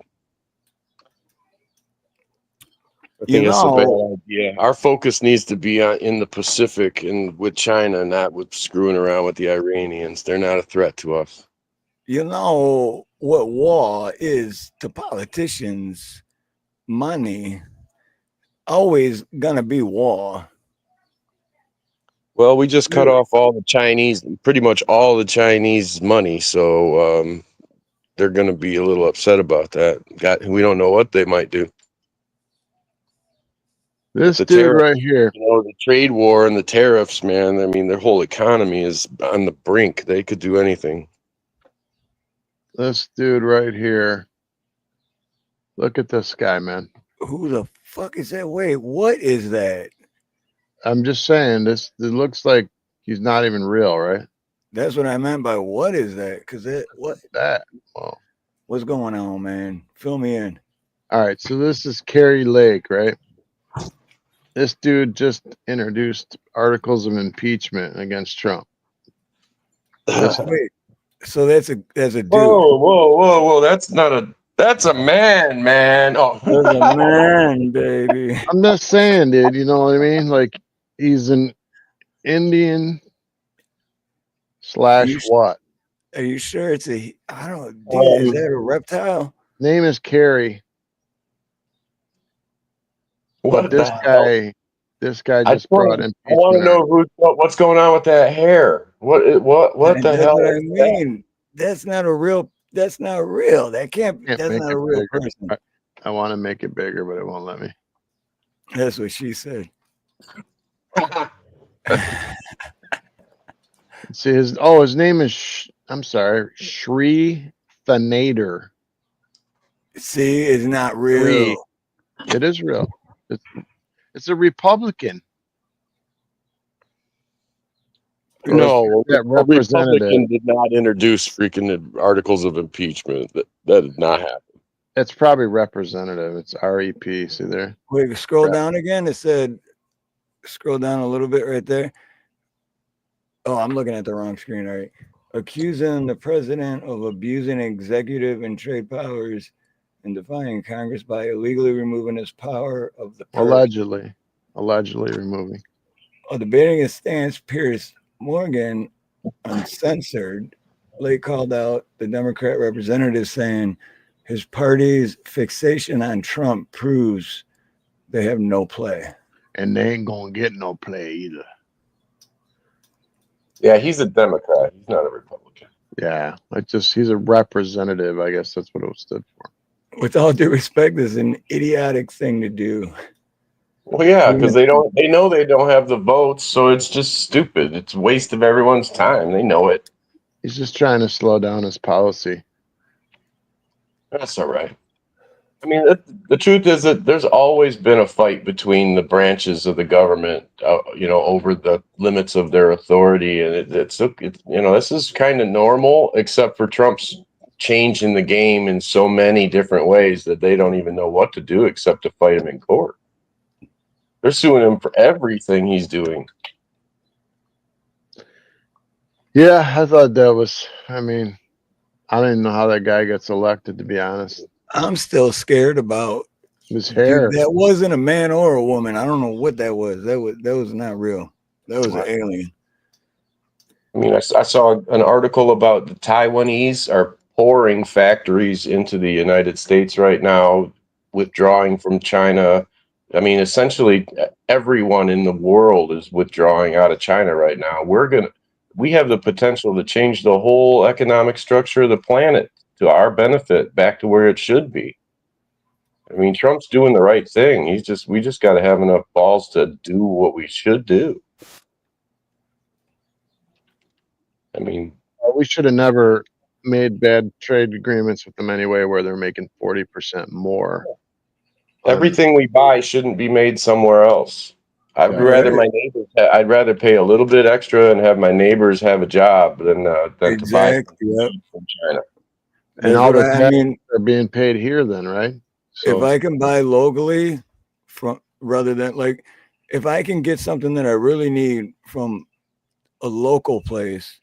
I think it's a bad idea. Our focus needs to be in the Pacific and with China, not with screwing around with the Iranians. They're not a threat to us. You know what war is to politicians? Money. Always gonna be war. Well, we just cut off all the Chinese, pretty much all the Chinese money, so they're going to be a little upset about that. We don't know what they might do. This dude right here. You know, the trade war and the tariffs, man. I mean, their whole economy is on the brink. They could do anything. This dude right here. Look at this guy, man. Who the fuck is that? Wait, what is that? I'm just saying, it looks like he's not even real, right? That's what I meant by what is that? Because what that? Well, what's going on, man? Fill me in. All right, so this is Kerry Lake, right? This dude just introduced articles of impeachment against Trump. Wait, so that's a dude. Whoa! That's a man. Oh, that's a man, baby. I'm just saying, dude. You know what I mean? Like he's an Indian / what? Are you sure it's a? I don't. Dude, is that a reptile? Name is Kerry. What this guy? This guy just brought impeachment. I want to know what's going on with that hair. What the hell? What I mean, that's not real. That's not real. That's not a real person. I want to make it bigger, but it won't let me. That's what she said. See his name is I'm sorry, Shri Thanader. See, it's not real. It is real. It's a Republican. No, that Republican did not introduce freaking articles of impeachment. That did not happen. It's probably representative. It's REP. See there? Wait, scroll down again. It said, scroll down a little bit right there. Oh, I'm looking at the wrong screen. All right. Accusing the president of abusing executive and trade powers and defying Congress by illegally removing his power of the purse. Allegedly removing. Debating his stance, Piers Morgan, uncensored, Lake called out the Democrat representative saying his party's fixation on Trump proves they have no play. And they ain't going to get no play either. Yeah, he's a Democrat. He's not a Republican. Yeah, he's a representative. I guess that's what it stood for. With all due respect, this is an idiotic thing to do. Well, yeah, because they know they don't have the votes, so it's just stupid. It's a waste of everyone's time. They know it. He's just trying to slow down his policy. That's all right. I mean, the truth is that there's always been a fight between the branches of the government, over the limits of their authority, and it's this is kind of normal, except for Trump's changing the game in so many different ways that they don't even know what to do except to fight him in court. They're suing him for everything he's doing. Yeah, I thought that was. I mean, I don't even know how that guy gets elected, to be honest. I'm still scared about His Dude, hair. that wasn't a man or a woman. I don't know what that was. That was not real. That was an alien. I mean, I saw an article about the Taiwanese are pouring factories into the United States right now, withdrawing from China. I mean, essentially, everyone in the world is withdrawing out of China right now. We have the potential to change the whole economic structure of the planet to our benefit, back to where it should be. I mean, Trump's doing the right thing. We just got to have enough balls to do what we should do. I mean, We should have never made bad trade agreements with them anyway, where they're making 40% more. everything we buy shouldn't be made somewhere else. I'd rather Right. I'd rather pay a little bit extra and have my neighbors have a job than to buy Exactly. Yep. from China. And That's all what the I taxes mean. are being paid here then, right? If So I can buy locally from rather than like if I can get something that I really need from a local place,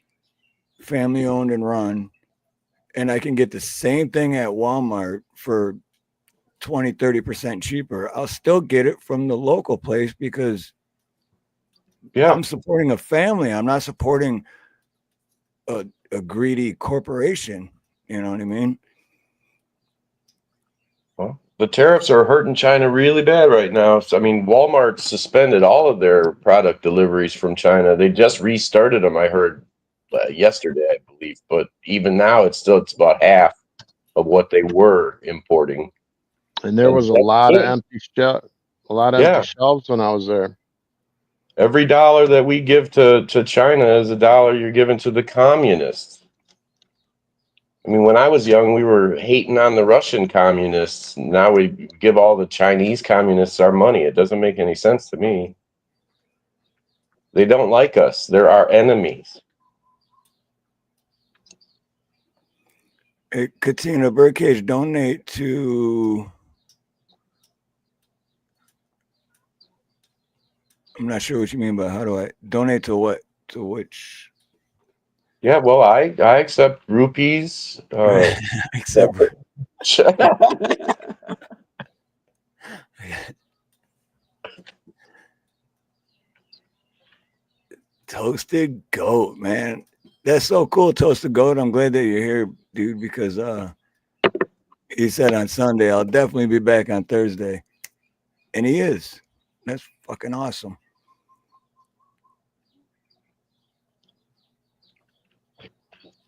family owned and run, and I can get the same thing at Walmart for 20-30% cheaper, I'll still get it from the local place because Yeah. I'm supporting a family. I'm not supporting a greedy corporation. You know what I mean? Well, the tariffs are hurting China really bad right now. So, I mean, Walmart suspended all of their product deliveries from China. They just restarted them, I heard yesterday, I believe. But even now, it's about half of what they were importing. and there And was a that's lot of it. empty shelves when I was there. Every dollar that we give to China is a dollar you're giving to the communists. I mean, when I was young, we were hating on the Russian communists. Now we give all the Chinese communists our money. It doesn't make any sense to me. They don't like us. They're our enemies. Hey, Katina Birdcage, donate to. I'm not sure what you mean, but how do I donate to what? To which? Yeah, well, I accept rupees. Except Toasted Goat, man. That's so cool, Toasted Goat. I'm glad that you're here, dude, because he said on Sunday, I'll definitely be back on Thursday. And he is. That's fucking awesome.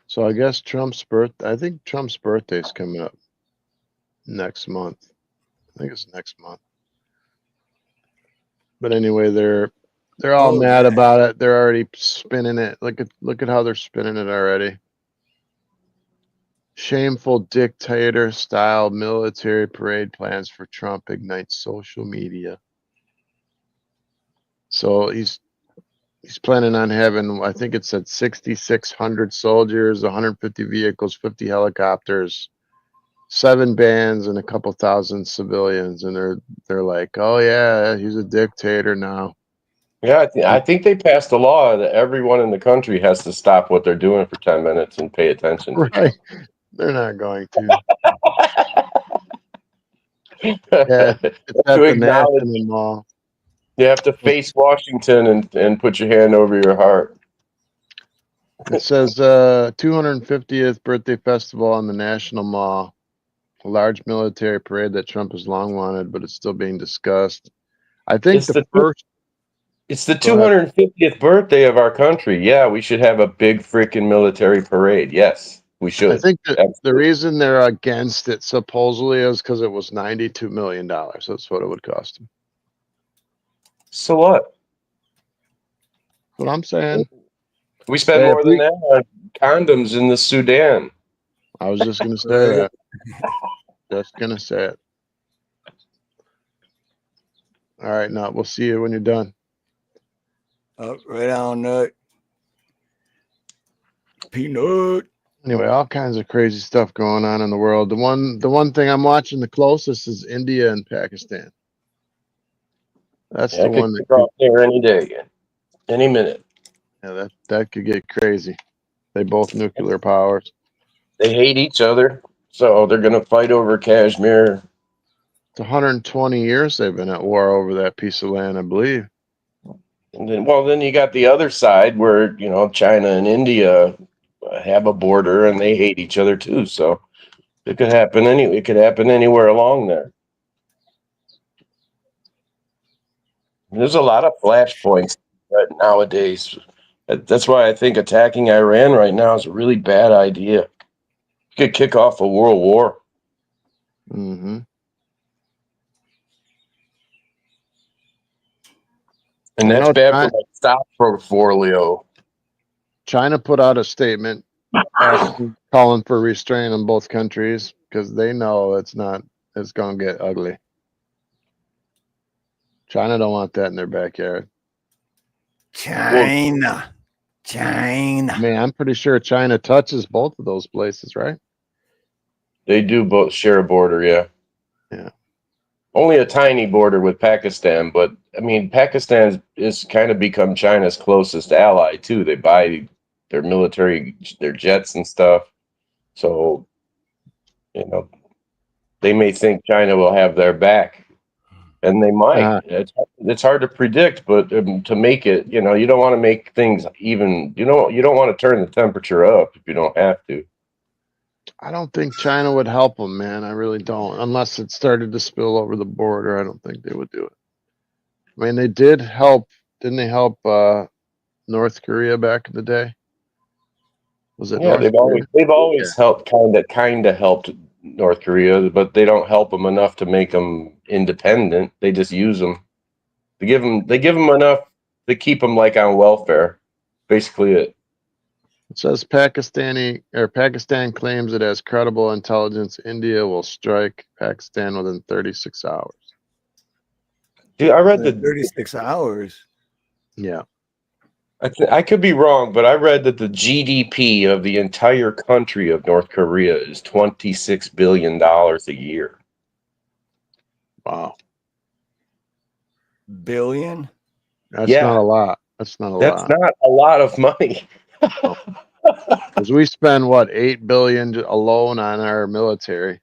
So I guess I think Trump's birthday's coming up next month. I think it's next month. But anyway, they're all mad about it. They're already spinning it. Look at how they're spinning it already. Shameful dictator style military parade plans for Trump ignites social media. So he's planning on having, I think it said 6,600 soldiers, 150 vehicles, 50 helicopters, 7 bands, and a couple thousand civilians. And they're like, oh yeah, he's a dictator now. Yeah, I think they passed a law that everyone in the country has to stop what they're doing for 10 minutes and pay attention. Right. They're not going to. Yeah, it's at the National Mall. You have to face Washington and put your hand over your heart. It says 250th birthday festival on the National Mall. A large military parade that Trump has long wanted, but it's still being discussed. I think It's the 250th birthday of our country. Yeah, we should have a big freaking military parade. Yes, we should. I think the reason they're against it supposedly is because it was $92 million. That's what it would cost them. So what? What I'm saying. We spend more than that on condoms in the Sudan. I was just going to say that. Just going to say it. All right, now we'll see you when you're done. Right on, Nut. Peanut. Anyway, all kinds of crazy stuff going on in the world. The one thing I'm watching the closest is India and Pakistan. That's the one that could there any day, any minute. Yeah, that could get crazy. They both nuclear powers. They hate each other, so they're gonna fight over Kashmir. It's 120 years they've been at war over that piece of land, I believe. And then you got the other side where, China and India have a border and they hate each other too. So it could happen it could happen anywhere along there. There's a lot of flashpoints nowadays. That's why I think attacking Iran right now is a really bad idea. It could kick off a world war. Mm-hmm. And that's bad for my stock portfolio. China put out a statement calling for restraint on both countries because they know it's going to get ugly. China don't want that in their backyard. China. Man, I'm pretty sure China touches both of those places, right? They do both share a border, yeah. Yeah. Only a tiny border with Pakistan, but I mean, Pakistan is kind of become China's closest ally too. They buy their military, their jets and stuff. So, they may think China will have their back, and they might. It's hard to predict, but to make it, you don't want to make things even. You don't want to turn the temperature up if you don't have to. I don't think China would help them, man. I really don't. Unless it started to spill over the border, I don't think they would do it. I mean, they did help. Didn't they help North Korea back in the day? Was it? Yeah, North Korea? they've always helped kind of helped North Korea, but they don't help them enough to make them independent. They just use them. They give them enough to keep them like on welfare. Basically, it. It says Pakistan claims it has credible intelligence. India will strike Pakistan within 36 hours. Dude, I read 36 hours. Yeah. I could be wrong, but I read that the GDP of the entire country of North Korea is $26 billion a year. Wow. Billion? That's not a lot. That's not a lot of money. Because we spend what, $8 billion alone on our military.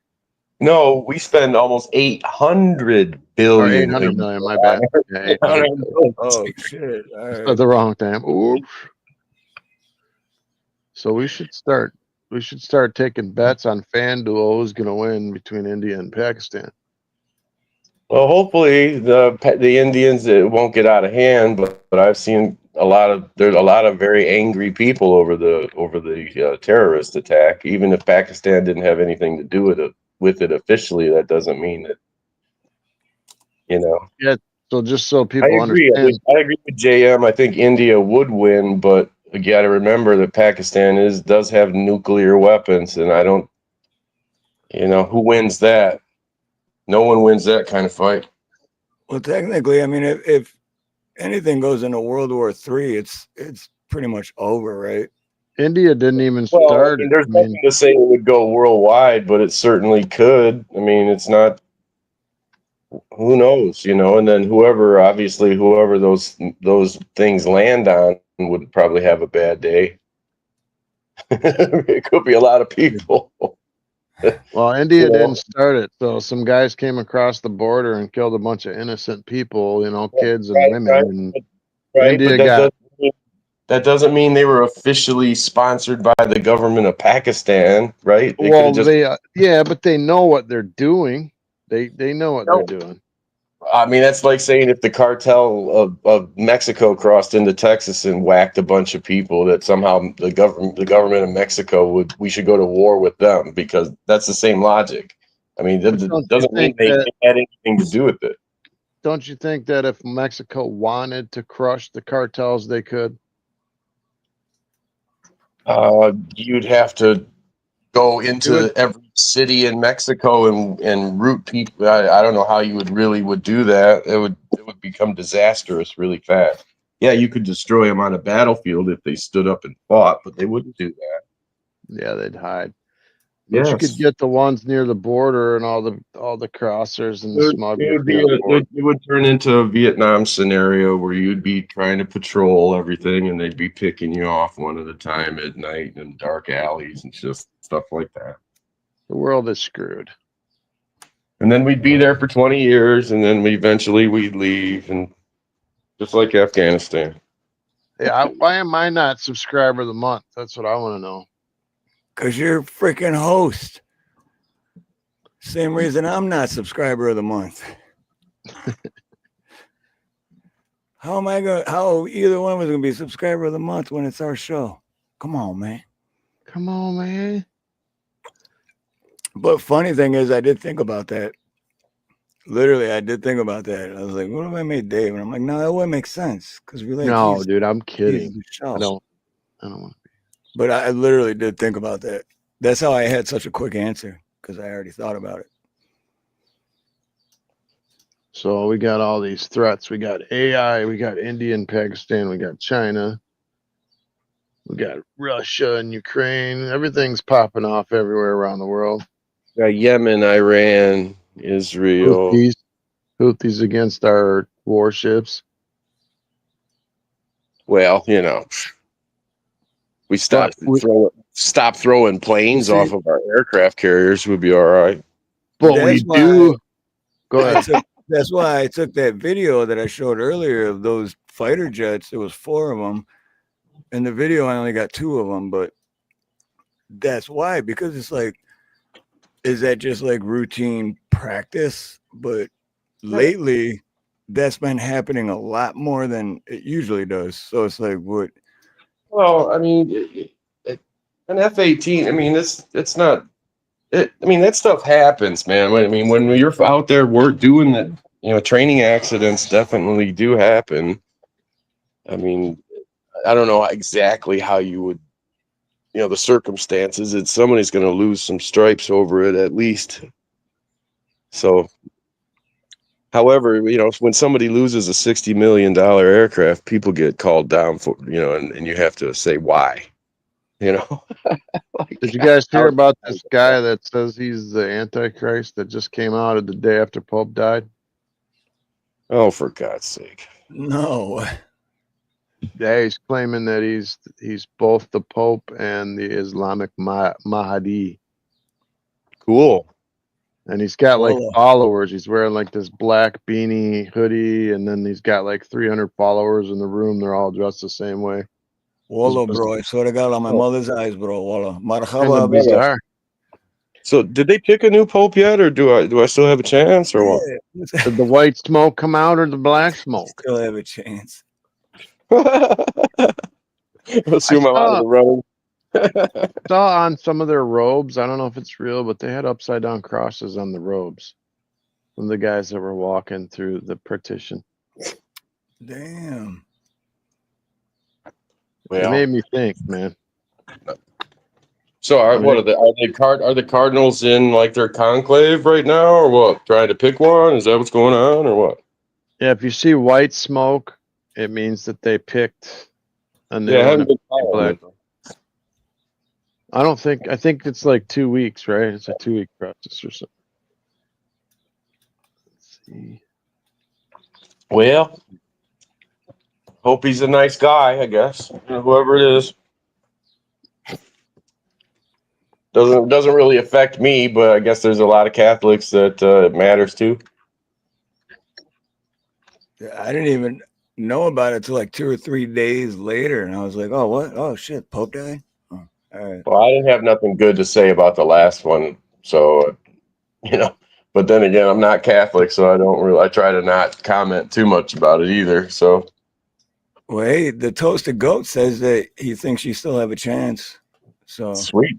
No, we spend almost 800 billion. Or 800 million, my bad. Yeah, 800 Oh shit! All right. At the wrong time. Oops. So we should start taking bets on FanDuel who's going to win between India and Pakistan. Well, hopefully the Indians, it won't get out of hand, but I've seen there's a lot of very angry people over the terrorist attack. Even if Pakistan didn't have anything to do with it officially, that doesn't mean that Yeah. So just so people understand, I agree with JM. I think India would win, but you got to remember that Pakistan does have nuclear weapons, and I don't. Who wins that? No one wins that kind of fight. Well, technically, I mean, if anything goes into World War III, it's pretty much over, right? India didn't even start. There's nothing to say it would go worldwide, but it certainly could. I mean, it's not. Who knows, and then whoever those things land on would probably have a bad day. It could be a lot of people. Well, India didn't start it, so some guys came across the border and killed a bunch of innocent people, kids and women. That doesn't mean they were officially sponsored by the government of Pakistan, right? But they know what they're doing. They know what they're doing. I mean, that's like saying if the cartel of Mexico crossed into Texas and whacked a bunch of people, that somehow the government of Mexico we should go to war with them, because that's the same logic. I mean, that doesn't mean they had anything to do with it. Don't you think that if Mexico wanted to crush the cartels, they could? You'd have to go into every city in Mexico and root people. I don't know how you would do that. It would become disastrous really fast. Yeah, you could destroy them on a battlefield if they stood up and fought, but they wouldn't do that. Yeah, they'd hide. Yes. You could get the ones near the border and all the crossers and the smugglers. It would turn into a Vietnam scenario where you'd be trying to patrol everything and they'd be picking you off one at a time at night in dark alleys and just stuff like that. The world is screwed. And then we'd be there for 20 years, and then we'd leave, and just like Afghanistan. Yeah, why am I not subscriber of the month? That's what I want to know. Because you're a freaking host. Same reason I'm not subscriber of the month. How am I going? How either one of us gonna be subscriber of the month when it's our show? Come on, man. Come on, man. But funny thing is, I did think about that. Literally, I did think about that. I was like, "What if I made Dave?" And I'm like, "No, that wouldn't make sense because we like No, he's dude, I'm the kidding. show." I don't want to be. But I literally did think about that. That's how I had such a quick answer because I already thought about it. So we got all these threats. We got AI, we got India and Pakistan, we got China, we got Russia and Ukraine. Everything's popping off everywhere around the world. Yemen, Iran, Israel. Houthis against our warships. Well, we stop throwing planes off of our aircraft carriers, would be all right. But we do. Go ahead. That's why I took that video that I showed earlier of those fighter jets. There was 4 of them. In the video, I only got 2 of them, but that's why, because it's like, is that just like routine practice? But lately, that's been happening a lot more than it usually does. So it's like, what? Well, I mean, an F-18. I mean, it's not. I mean, that stuff happens, man. I mean, when you're out there, we're doing that. Training accidents definitely do happen. I mean, I don't know exactly how you would, the circumstances. Somebody's going to lose some stripes over it at least. So, however, when somebody loses a $60 million aircraft, people get called down for, and you have to say why. Did you guys hear about this guy that says he's the Antichrist that just came out of the day after Pope died? Oh, for God's sake. No. Yeah, he's claiming that he's both the Pope and the Islamic Mahdi. Cool. And he's got like followers. He's wearing like this black beanie hoodie, and then he's got like 300 followers in the room. They're all dressed the same way. Wallah, bro. I swear to God, on my mother's eyes, bro. Wallah. Marhaba, bizarre. So, did they pick a new pope yet, or do I still have a chance, or what? Did the white smoke come out or the black smoke? Still have a chance. Assume I'm out of the running. Saw on some of their robes, I don't know if it's real, but they had upside down crosses on the robes from the guys that were walking through the partition. Damn. It made me think, man. So are the Cardinals in like their conclave right now, or what? Trying to pick one? Is that what's going on, or what? Yeah, if you see white smoke, it means that they picked a new I one. haven't been following it. I think it's like 2 weeks, right? It's a 2-week process or something. Let's see. Well, hope he's a nice guy, I guess. Whoever it is. Doesn't really affect me, but I guess there's a lot of Catholics that it matters to. I didn't even know about it till like 2 or 3 days later, and I was like, "Oh, what? Oh shit, Pope died." Oh, all right. Well, I didn't have nothing good to say about the last one, so But then again, I'm not Catholic, so I try to not comment too much about it either. So, well, hey, the toasted goat says that he thinks you still have a chance. So sweet.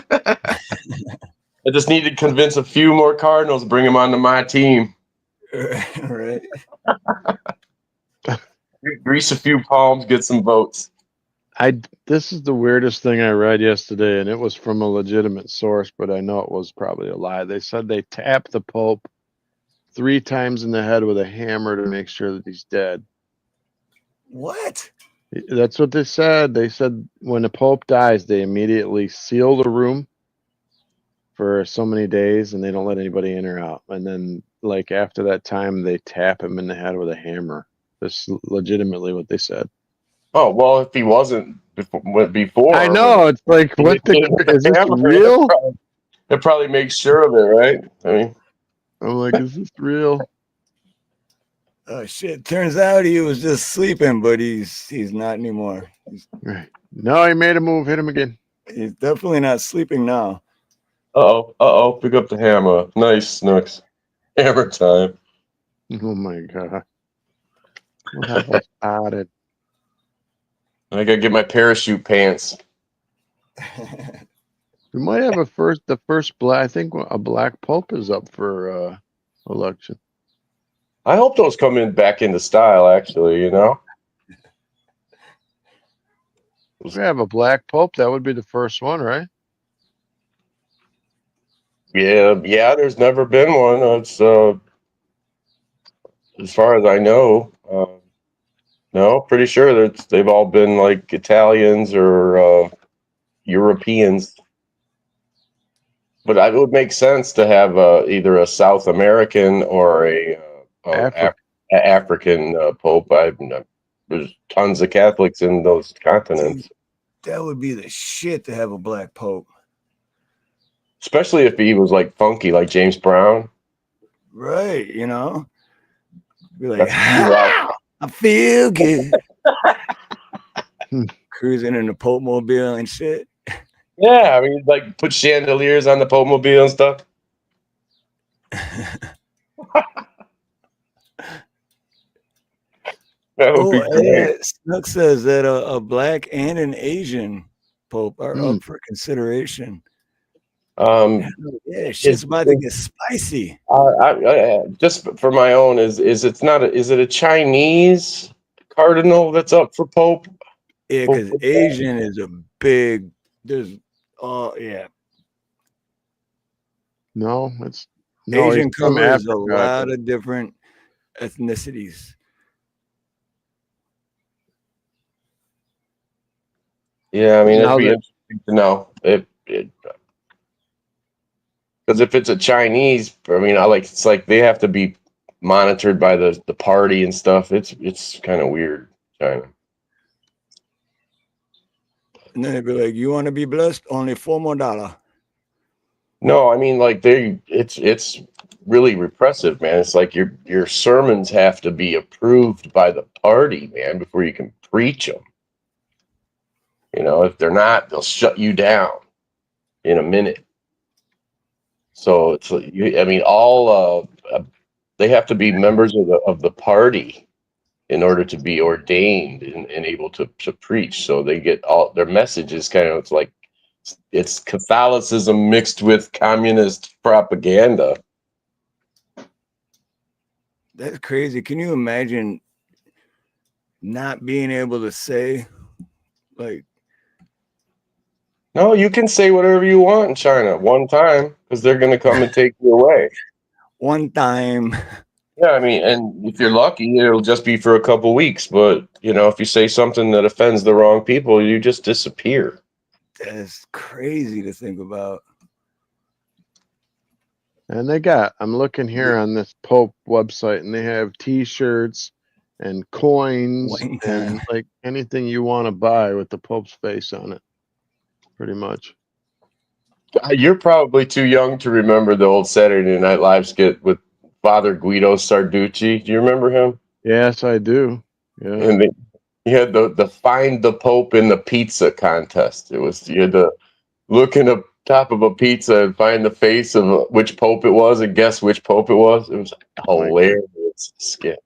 I just need to convince a few more Cardinals, bring them onto my team. Right. Grease a few palms, get some votes. This is the weirdest thing I read yesterday, and it was from a legitimate source, but I know it was probably a lie. They said they tapped the Pope 3 times in the head with a hammer to make sure that he's dead. What? That's what they said. They said when the Pope dies, they immediately seal the room for so many days, and they don't let anybody in or out. And then, like, after that time, they tap him in the head with a hammer. That's legitimately what they said. Oh, well, if he wasn't before. I know. It's like, is this real? It probably makes sure of it, right? I mean, I'm like, is this real? Oh shit! Turns out he was just sleeping, but he's not anymore. Right. No, he made a move. Hit him again. He's definitely not sleeping now. Uh-oh. Pick up the hammer. Nice, Snooks. Hammer time. Oh my god. What have I spotted? I gotta get my parachute pants. We might have the first black. I think a black pope is up for election. I hope those come in back into style, actually, you know? If we have a black pope, that would be the first one, right? Yeah, there's never been one. It's as far as I know. No, pretty sure that they've all been like Italians or Europeans. But it would make sense to have either a South American or a African pope. There's tons of Catholics in those continents. That would be the shit to have a black pope. Especially if he was like funky, like James Brown. Right, you know? Be like, I feel good. Cruising in the Pope Mobile and shit. Yeah, I mean, like put chandeliers on the Pope Mobile and stuff. That would be great. Yeah. Snook says that a black and an Asian pope are up for consideration. Yeah, shit's about to get spicy. Just for my own, is it a Chinese cardinal that's up for pope? Yeah, because Asian is a big. There's yeah. No, Asian covers a lot of different ethnicities. Yeah, I mean, it'd be interesting to know because if it's a Chinese, I mean, it's like they have to be monitored by the party and stuff. It's kind of weird, China. And then they'd be like, "You want to be blessed? Only $4 more." No, I mean, like it's really repressive, man. It's like your sermons have to be approved by the party, man, before you can preach them. You know, if they're not, they'll shut you down in a minute. So it's like, I mean, all they have to be members of the party in order to be ordained and able to preach. So they get all their messages it's Catholicism mixed with communist propaganda. That's crazy. Can you imagine not being able to say, like, no, you can say whatever you want in China one time because they're going to come and take you away. One time. Yeah, I mean, and if you're lucky, it'll just be for a couple weeks. But, you know, if you say something that offends the wrong people, you just disappear. That's crazy to think about. And I'm looking here on this Pope website, and they have T-shirts and coins and like anything you want to buy with the Pope's face on it. Pretty much. You're probably too young to remember the old Saturday Night Live skit with Father Guido Sarducci. Do you remember him? Yes, I do. Yeah. And he had the find the Pope in the pizza contest. You had to look in the top of a pizza and find the face of which Pope it was and guess which Pope it was. It was hilarious skit.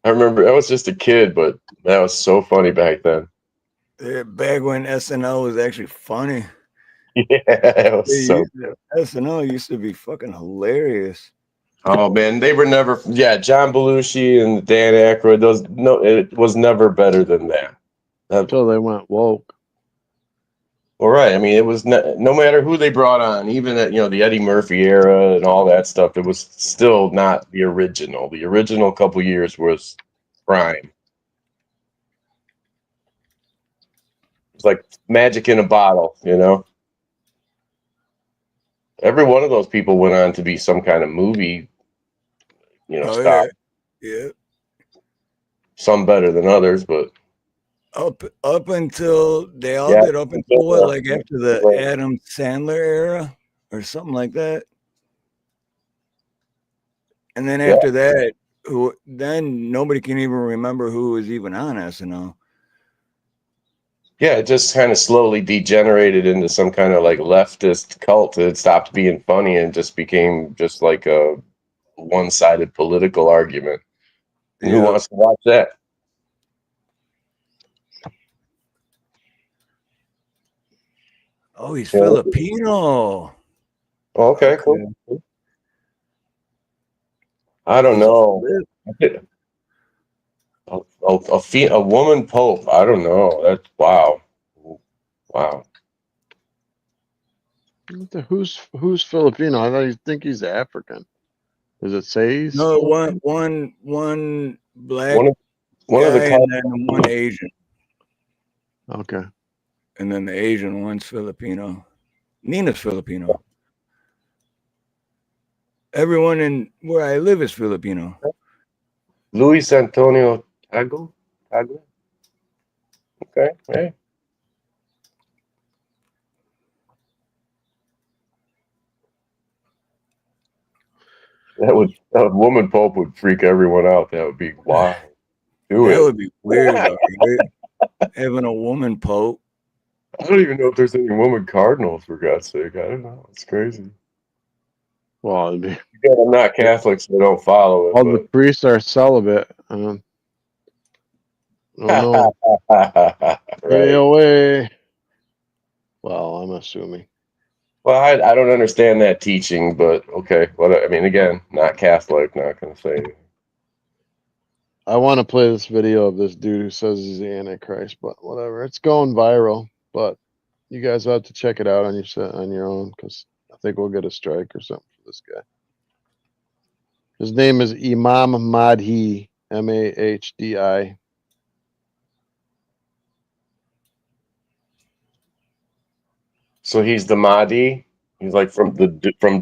I remember I was just a kid, but that was so funny back then. Back when SNL was actually funny. Yeah, it was SNL used to be fucking hilarious. Oh man, they were never. Yeah, John Belushi and Dan Aykroyd. It was never better than that. Until they went woke. All right. I mean, it was no matter who they brought on, even at the Eddie Murphy era and all that stuff. It was still not the original. The original couple years was prime. It's like magic in a bottle, you know. Every one of those people went on to be some kind of movie, star. Yeah. Some better than others, but up until they all did up until what, like after the Adam Sandler era or something like that. And then Yeah. after that, then nobody can even remember who was even on SNL. Yeah, it just kind of slowly degenerated into some kind of like leftist cult. It stopped being funny and just became just like a one-sided political argument. And who Yeah. wants to watch that? Oh, he's Yeah. Filipino. Oh, okay, Okay. cool. I don't He's a know. Filip. A woman pope. I don't know. That's wow. Wow. Who's Filipino? I thought you think he's African. Does it say he's No, Filipino? one black One of the guy and then one Asian. Okay. And then the Asian one's Filipino. Nina's Filipino. Everyone in where I live is Filipino. Luis Antonio Tagle. Okay. Hey. That woman pope would freak everyone out. That would be wild. Do That it. would be weird, though, right? Having a woman pope. I don't even know if there's any woman cardinals, for God's sake. I don't know. It's crazy. Well, it'd be, Again, I'm not Catholic, so I don't follow it. all the priests are celibate. I don't know. Stay Right. away. Well, I'm assuming. Well, I don't understand that teaching, but okay. Well, I mean, again, not Catholic, not going to say anything. I want to play this video of this dude who says he's the Antichrist, but whatever. It's going viral, but you guys have to check it out on your own because I think we'll get a strike or something for this guy. His name is Imam Mahdi, Mahdi. So he's the Mahdi. He's like from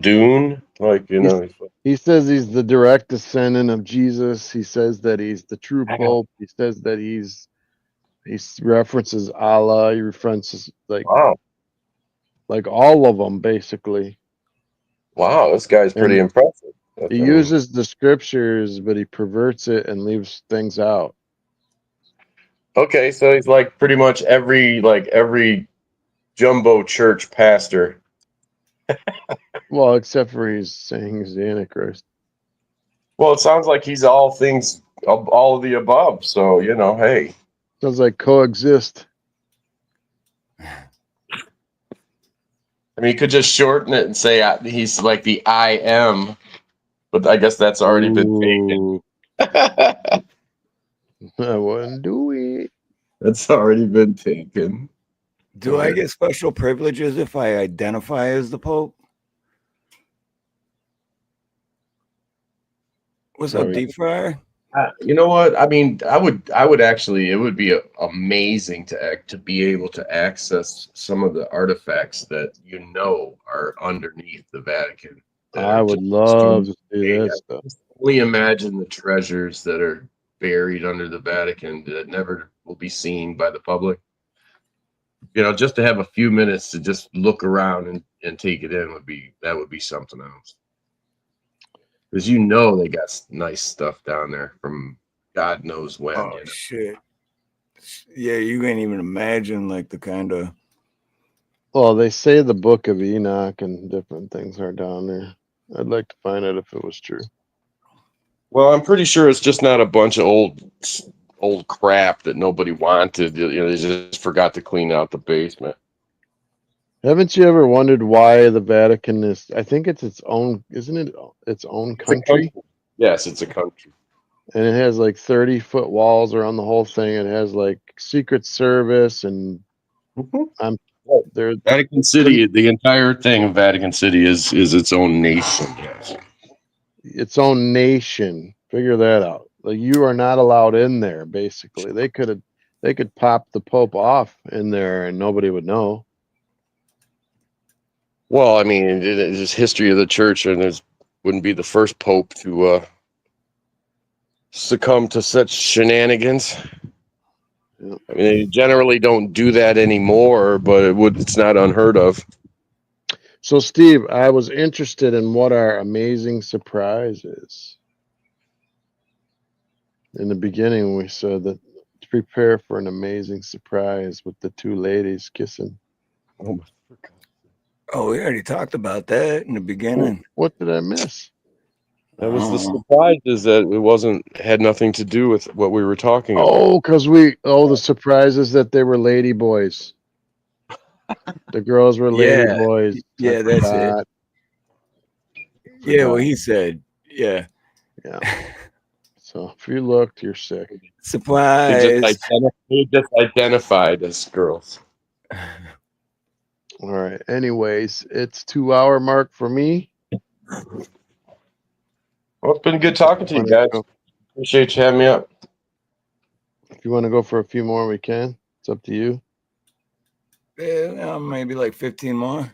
Dune, like He says he's the direct descendant of Jesus. He says that he's the true pope. He says that he references Allah. He references wow, all of them basically. wow, this guy's pretty And impressive. he uses the scriptures, but he perverts it and leaves things out. Okay, so he's like pretty much every jumbo church pastor. Well, except for he's saying he's the Antichrist. Well, it sounds like he's all things, all of the above. So hey. Sounds like coexist. I mean, you could just shorten it and say he's like the I am, but I guess that's already been taken. I wouldn't do it. That's already been taken. Do I get special privileges if I identify as the Pope? What's up, Deep Fryer? You know what? I mean, I would actually. It would be amazing to be able to access some of the artifacts that are underneath the Vatican. I would love to see that stuff. Only imagine the treasures that are buried under the Vatican that never will be seen by the public. Just to have a few minutes to just look around and take it in would be something else. Because they got nice stuff down there from God knows when. Oh, shit. Yeah, you can't even imagine like the kind of... Well, they say the Book of Enoch and different things are down there. I'd like to find out if it was true. Well, I'm pretty sure it's just not a bunch of old crap that nobody wanted. They just forgot to clean out the basement. Haven't you ever wondered why the Vatican is? I think it's its own, isn't it? Its own country. Yes, it's a country, and it has like 30-foot walls around the whole thing. It has like Secret Service and Vatican City. The entire thing of Vatican City is its own nation. Yes. Its own nation. Figure that out. Like you are not allowed in there. Basically, they could pop the Pope off in there and nobody would know. Well, I mean, it's just history of the church, and there wouldn't be the first pope to succumb to such shenanigans. Yeah. I mean, they generally don't do that anymore, but it's not unheard of. So, Steve, I was interested in what our amazing surprise is. In the beginning, we said that to prepare for an amazing surprise with the two ladies kissing. Oh, my God. Oh, we already talked about that in the beginning. What did I miss? That was the Oh, surprise, is that it had nothing to do with what we were talking about. Oh, the surprises that they were lady boys. The girls were lady yeah. boys. I Yeah, that's it. forgot. Yeah, what he said. Yeah. Yeah. So if you looked, you're sick. Surprise. They just identified as girls. All right. Anyways, it's 2 hour mark for me. Well, it's been good talking to you Wanna guys. go- Appreciate you having me up. If you want to go for a few more, we can. It's up to you. Yeah, maybe like 15 more.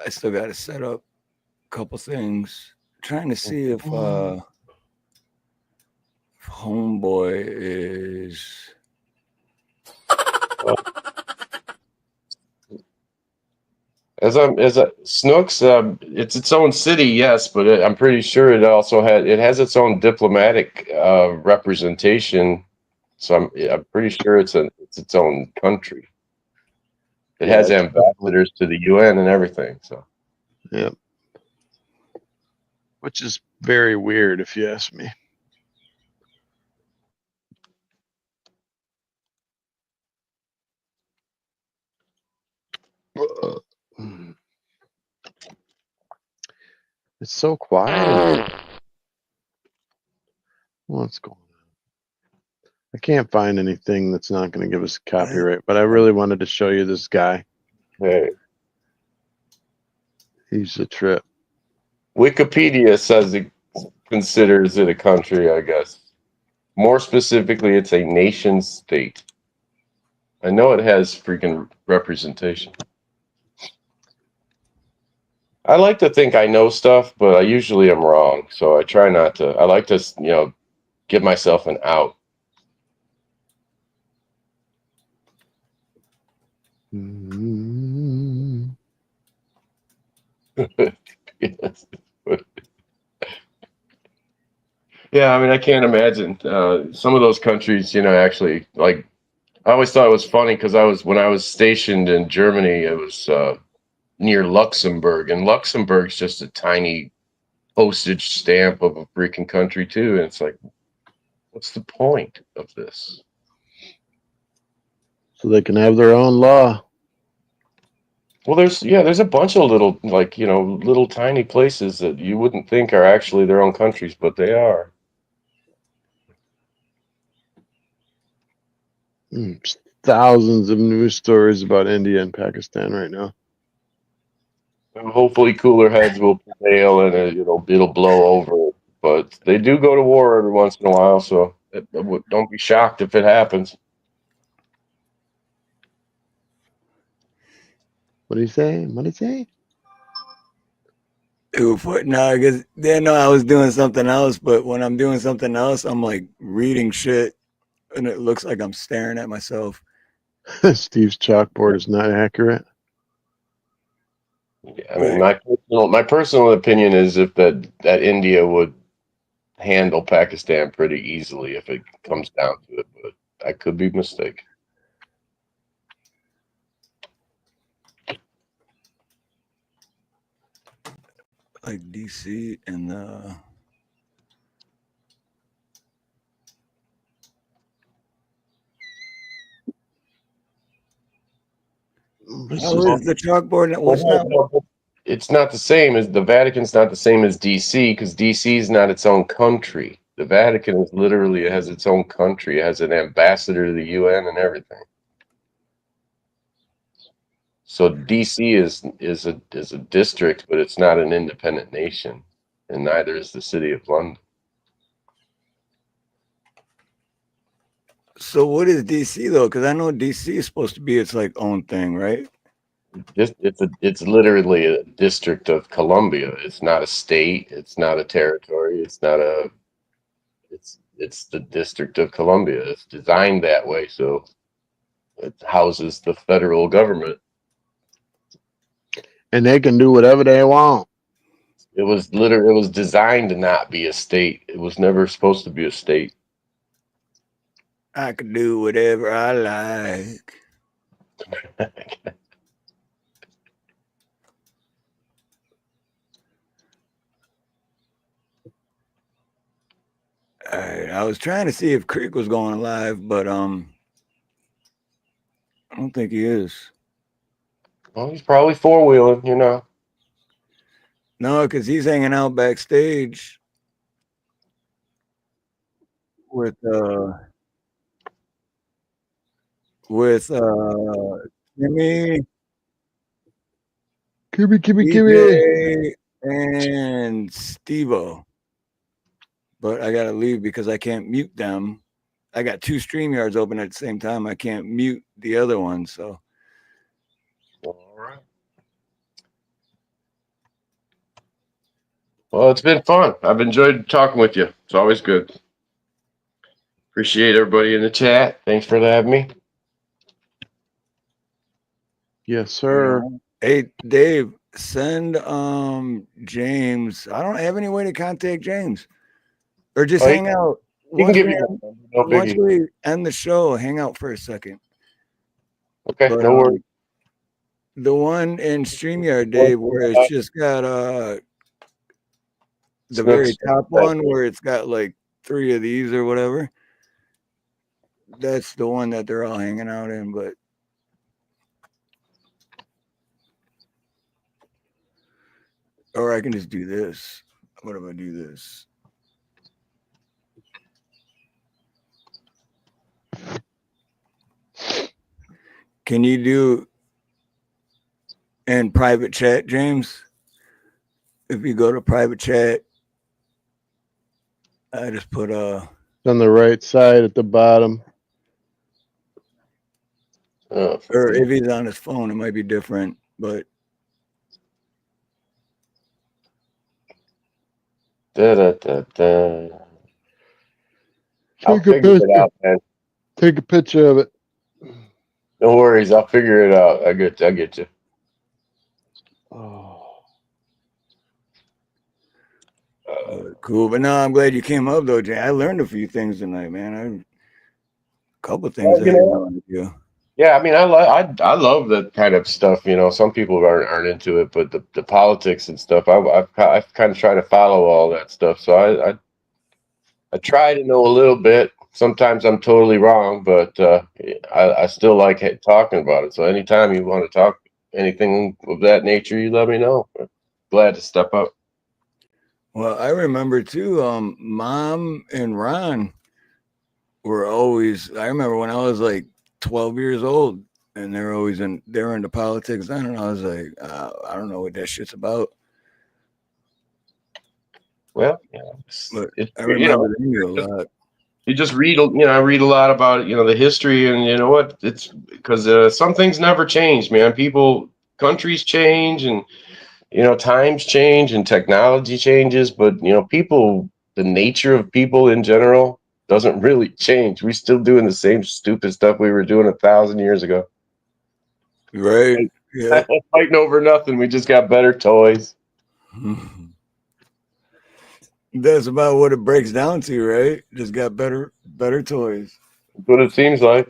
I still got to set up a couple things. Trying to see if homeboy is. As Snooks, it's its own city, yes, but I'm pretty sure it has its own diplomatic representation. So I'm pretty sure it's its own country. It Yeah, has it's ambassadors to the UN and everything. So Yeah. Which is very weird if you ask me. It's so quiet. What's going on? I can't find anything that's not going to give us copyright, but I really wanted to show you this guy. hey, He's a trip. Wikipedia says it considers it a country, I guess. More specifically, it's a nation state. I know it has freaking representation. I like to think I know stuff, but I usually am wrong. So I try not to. I like to, give myself an out. Yes. Yeah, I mean, I can't imagine some of those countries. Actually, like I always thought it was funny because when I was stationed in Germany, it was near Luxembourg, and Luxembourg's just a tiny postage stamp of a freaking country too. And it's like, what's the point of this? So they can have their own law. Well, there's a bunch of little little tiny places that you wouldn't think are actually their own countries, but they are. Thousands of news stories about India and Pakistan right now. And hopefully, cooler heads will prevail and it'll blow over. But they do go to war every once in a while, so don't be shocked if it happens. What do you say? What do you say? No, because they know I was doing something else, but when I'm doing something else, I'm like reading shit and it looks like I'm staring at myself. Steve's chalkboard is not accurate. Yeah, I mean, my personal opinion is if that India would handle Pakistan pretty easily if it comes down to it, but I could be mistaken. Like DC and how is the chalkboard? What's not? It's not the same as the Vatican's not the same as DC because DC is not its own country. The Vatican is literally, it has its own country. It has an ambassador to the UN and everything. So DC is a district, but it's not an independent nation, and neither is the city of London. So what is DC though? Because I know DC is supposed to be its like own thing, right? It's literally a district of Columbia. It's not a state. It's not a territory. It's the District of Columbia. It's designed that way, so it houses the federal government. And they can do whatever they want. It was designed to not be a state. It was never supposed to be a state. I could do whatever I like. All right, I was trying to see if Creek was going live, but I don't think he is. Well, he's probably four-wheeling, you know. No, because he's hanging out backstage with with Jimmy, Kimmy. DJ, and Stevo. But I gotta leave because I can't mute them. I got two StreamYards open at the same time. I can't mute the other one, so All right. Well, it's been fun. I've enjoyed talking with you. It's always good. Appreciate everybody in the chat. Thanks for having me. Yes, sir. Hey Dave, send James. I don't have any way to contact James. Or just Oh, hang out. You can Once give we me end, no once biggie. we end the show, hang out for a second. Okay, But no worries. the one in StreamYard, Dave, where it's just got the very Snooks. top one where it's got like 3 of these or whatever. That's the one that they're all hanging out in, but or I can just do this. What if I do this? Can you do in private chat, James? If you go to private chat, I just put On the right side at the bottom. Oh, or if he's on his phone, it might be different, but da, da, da. I'll Take a figure it picture. out, man. Take a picture of it. No worries. I'll figure it out. I get you. Oh. cool. But no, I'm glad you came up though, Jay. I learned a few things tonight, man. A couple things I You had know, no idea. yeah, I mean, I love that kind of stuff. You know, some people aren't into it, but the politics and stuff, I've kind of tried to follow all that stuff. So I try to know a little bit. Sometimes I'm totally wrong, but I still like talking about it. So anytime you want to talk anything of that nature, you let me know. Glad to step up. Well, I remember too, Mom and Ron were always, I remember when I was like 12 years old and they were into politics then, and I was like, I don't know what that shit's about. Well, yeah, But I you know, remember they knew a lot. you just read, I read a lot about, the history, and you know what? It's because some things never change, man. Countries change, and times change, and technology changes, but the nature of people in general doesn't really change. We're still doing the same stupid stuff we were doing 1,000 years ago. Right. Yeah. Fighting over nothing. We just got better toys. That's about what it breaks down to, right? Just got better toys. That's what it seems like.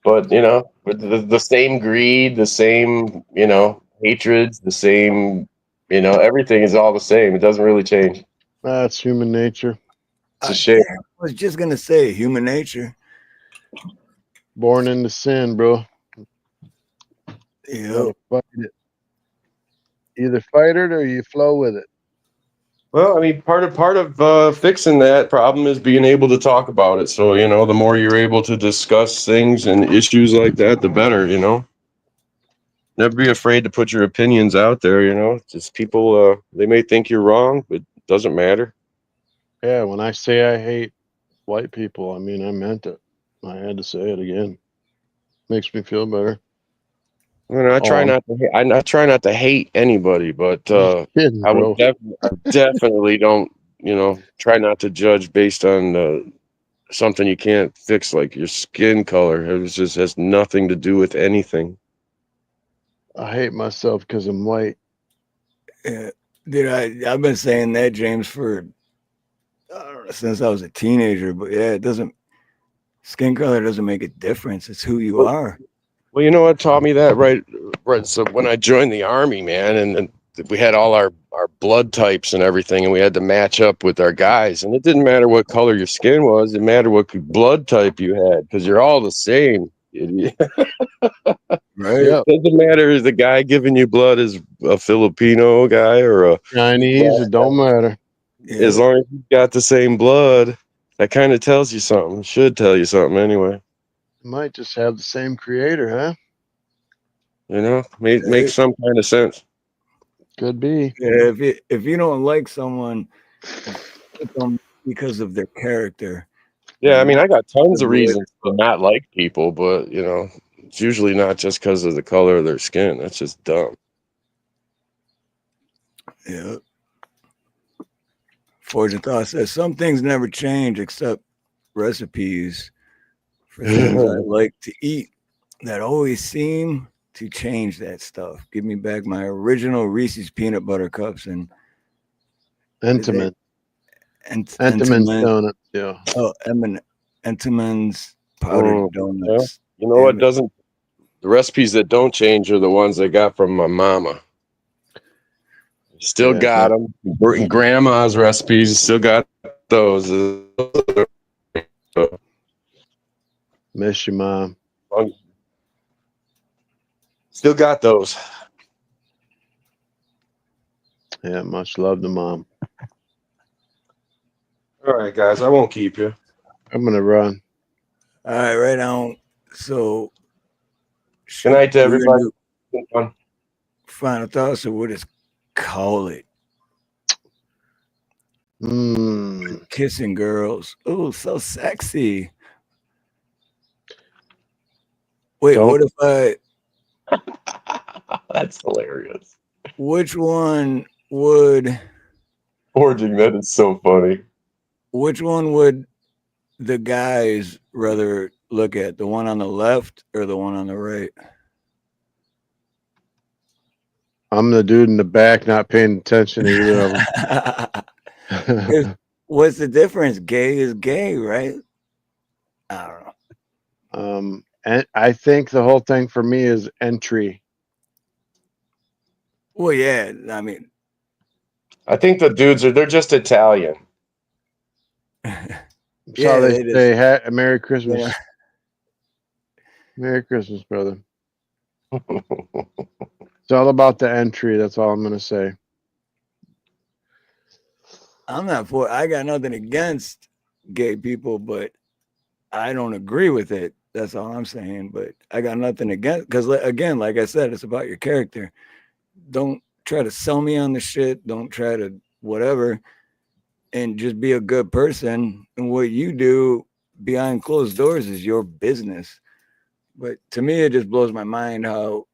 But with the same greed, the same hatreds, the same everything is all the same. It doesn't really change. That's human nature. It's a shame. Yeah, I was just gonna say human nature. Born into sin, bro. Yeah. Gotta fight it. Either fight it or you flow with it. Well, I mean, part of fixing that problem is being able to talk about it. So the more you're able to discuss things and issues like that, the better. Never be afraid to put your opinions out there. Just people, they may think you're wrong, but it doesn't matter. Yeah, when I say I hate white people, I mean I meant it. I had to say it again. Makes me feel better. I try not to. I try not to hate anybody, but Kidding, I bro. definitely don't. Try not to judge based on something you can't fix, like your skin color. It just has nothing to do with anything. I hate myself because I'm white. Yeah. Dude, I've been saying that, James, for I don't know, since I was a teenager. But yeah, it doesn't. Skin color doesn't make a difference. It's who you are. Well, you know what taught me that, right? So when I joined the army, man, and we had all our blood types and everything, and we had to match up with our guys, and it didn't matter what color your skin was; it mattered what blood type you had, because you're all the same. Idiot. Right? Yep. Doesn't matter if the guy giving you blood is a Filipino guy or a Chinese, it don't matter. as Yeah. long as you got the same blood, that kind of tells you something. It should tell you something anyway. Might just have the same creator, huh? You know, make some kind of sense. Could be. Yeah, if you don't like someone, like them because of their character. Yeah, I mean, I got tons of The way reasons to not like people, but you know, it's usually not just because of the color of their skin. That's just dumb. Yeah. Fortune Thought says some things never change except recipes for things I like to eat that always seem to change that stuff. Give me back my original Reese's peanut butter cups and Entenmann. Entenmann's Entenmann. donuts. Yeah. Oh, Entenmann's powdered donuts. You know Damn what it. doesn't? The recipes that don't change are the ones I got from my mama. Still Yeah, got them. Grandma's recipes, still got those. Miss you, Mom. Still got those. Yeah, much love to Mom. All right, guys, I won't keep you. I'm gonna run. All right, right on. So, Good night to we're gonna everybody. do final thoughts, so we'll just call it Kissing Girls. Oh, so sexy. Wait, Don't- what if That's hilarious. which one would Forging, that is so funny. which one would the guys rather look at? The one on the left or the one on the right? I'm the dude in the back not paying attention to either of them. What's the difference? Gay is gay, right? I don't know. And I think the whole thing for me is entry. Well, yeah, I mean, I think the dudes they're just Italian. That's Yeah, how they they say Merry you Christmas. know, Merry Christmas, brother. It's all about the entry. That's all I'm gonna say. I'm not for. I got nothing against gay people, but I don't agree with it. That's all I'm saying. But I got nothing against because again, like I said, it's about your character. Don't try to sell me on the shit. Don't try to whatever, and just be a good person. And what you do behind closed doors is your business. But to me, it just blows my mind how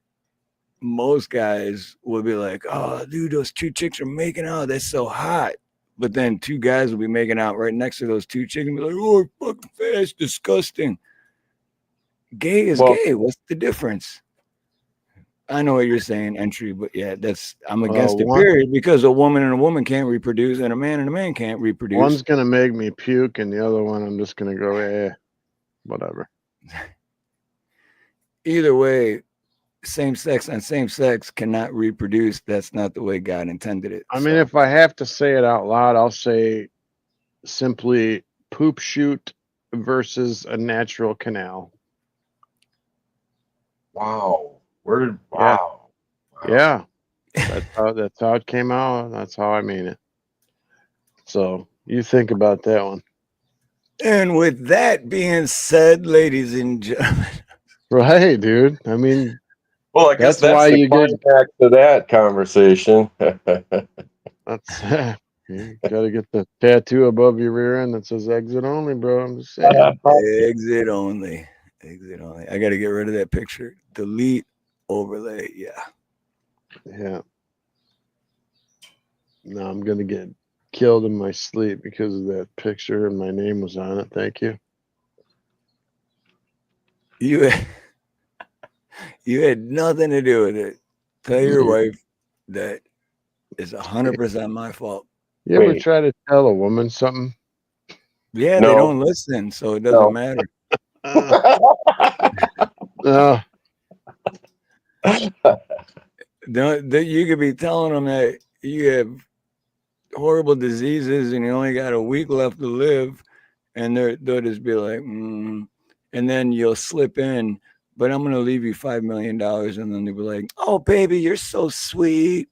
most guys will be like, "Oh, dude, those two chicks are making out. That's so hot." But then two guys will be making out right next to those two chicks and be like, "Oh, fucking fast, disgusting." Gay is gay. What's the difference? I know what you're saying, entry, but yeah, I'm against it, period, because a woman and a woman can't reproduce and a man can't reproduce. One's gonna make me puke, and the other one I'm just gonna go, whatever. Either way, same sex and same sex cannot reproduce. That's not the way God intended it. I mean, if I have to say it out loud, I'll say simply poop shoot versus a natural canal. Wow. Wow. Yeah. That's how it came out. That's how I mean it. So you think about that one. And with that being said, ladies and gentlemen. Right, dude. I mean, well, I guess that's why the you get back to that conversation. that's you gotta get the tattoo above your rear end that says exit only, bro. I'm just saying. Exit only. Exit only. I gotta get rid of that picture. Delete overlay. Yeah. Yeah. No, I'm gonna get killed in my sleep because of that picture and my name was on it. Thank you. You had nothing to do with it. Tell your wife that it's 100% my fault. You ever try to tell a woman something? Yeah, they don't listen, so it doesn't matter. That you could be telling them that you have horrible diseases and you only got a week left to live, and they'll just be like, and then you'll slip in, but I'm gonna leave you $5 million, and then they'll be like, "Oh, baby, you're so sweet."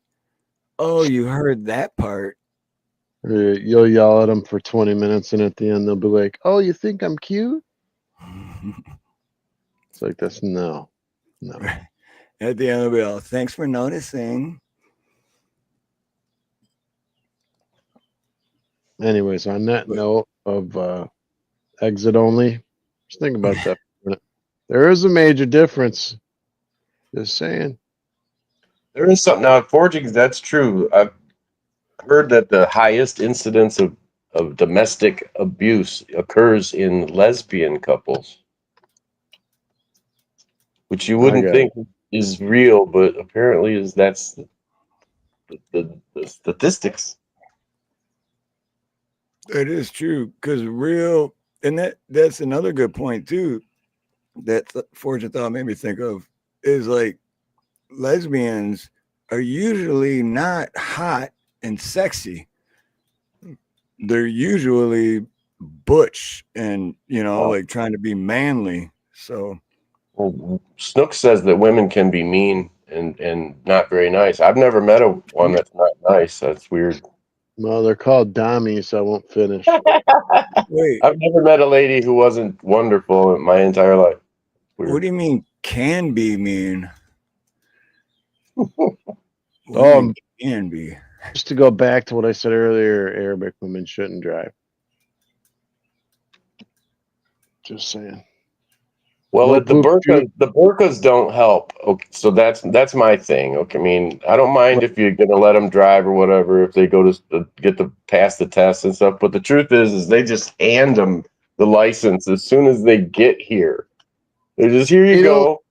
Oh, you heard that part. You'll yell at them for 20 minutes, and at the end they'll be like, "Oh, you think I'm cute?" It's like this. No. At the end, they'll be all, "Thanks for noticing." Anyways, on that note of exit only, just think about that for a minute. There is a major difference. Just saying. There is something now at forgings. That's true. I've heard that the highest incidence of domestic abuse occurs in lesbian couples, which you wouldn't think is real, but apparently that's the statistics. It is true, because real, and that's another good point too. That Fortune thought made me think of is like lesbians are usually not hot and sexy. They're usually butch and like trying to be manly. So Well, Snook says that women can be mean and not very nice. I've never met one that's not nice. That's weird. Well, they're called dummies, so I won't finish. wait, I've never met a lady who wasn't wonderful in my entire life. Weird. what do you mean can be mean? Can be. Just to go back to what I said earlier, Arabic women shouldn't drive. Just saying. Well, the burqas don't help. Okay, so that's my thing. Okay, I mean, I don't mind if you're gonna let them drive or whatever if they go to get to pass the test and stuff. But the truth is they just hand them the license as soon as they get here. They're just here you go.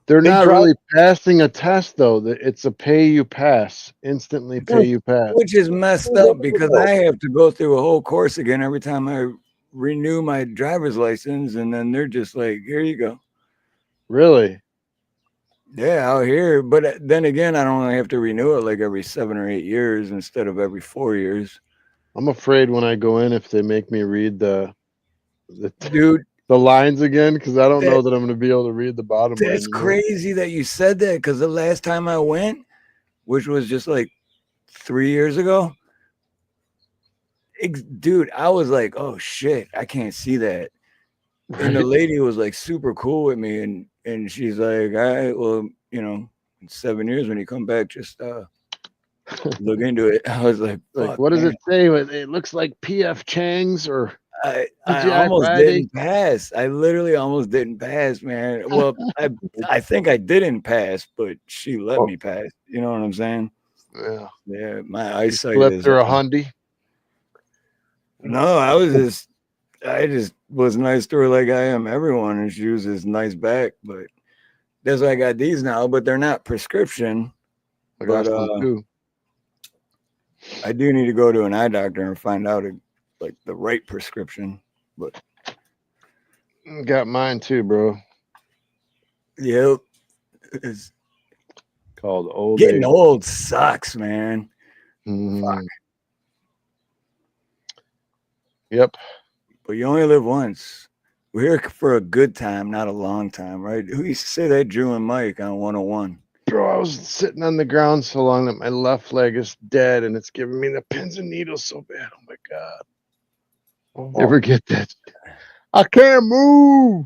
They're not really passing a test though. It's a pay you pass, instantly pay you pass. Which is messed up because I have to go through a whole course again every time I renew my driver's license, and then they're just like, "Here you go." Really? Yeah, out here. But then again, I don't have to renew it like every 7 or 8 years instead of every 4 years. I'm afraid when I go in, if they make me read the lines again, because I don't know that I'm going to be able to read the bottom. That's crazy that you said that, because the last time I went, which was just like 3 years ago, dude, I was like, "Oh shit, I can't see that." Right. And the lady was like super cool with me, and she's like, "All right, well, in 7 years when you come back, just look into it." I was like, "What does it say? It looks like PF Chang's or." I almost didn't pass. I literally almost didn't pass, man. Well, I think I didn't pass, but she let me pass. You know what I'm saying? Yeah. Yeah, my eyesight is. Her a Hyundai? No, I just was nice to her like I am everyone, and she was just nice back. But that's why I got these now. But they're not prescription. I got some too. I do need to go to an eye doctor and find out like the right prescription. But got mine too, bro. Yep. It's called old. Getting old sucks, man. Fuck. Yep. But you only live once. We're here for a good time, not a long time, right? Who used to say that? Drew and Mike on 101. Bro, I was sitting on the ground so long that my left leg is dead, and it's giving me the pins and needles so bad. Oh my god! Never get that. I can't move.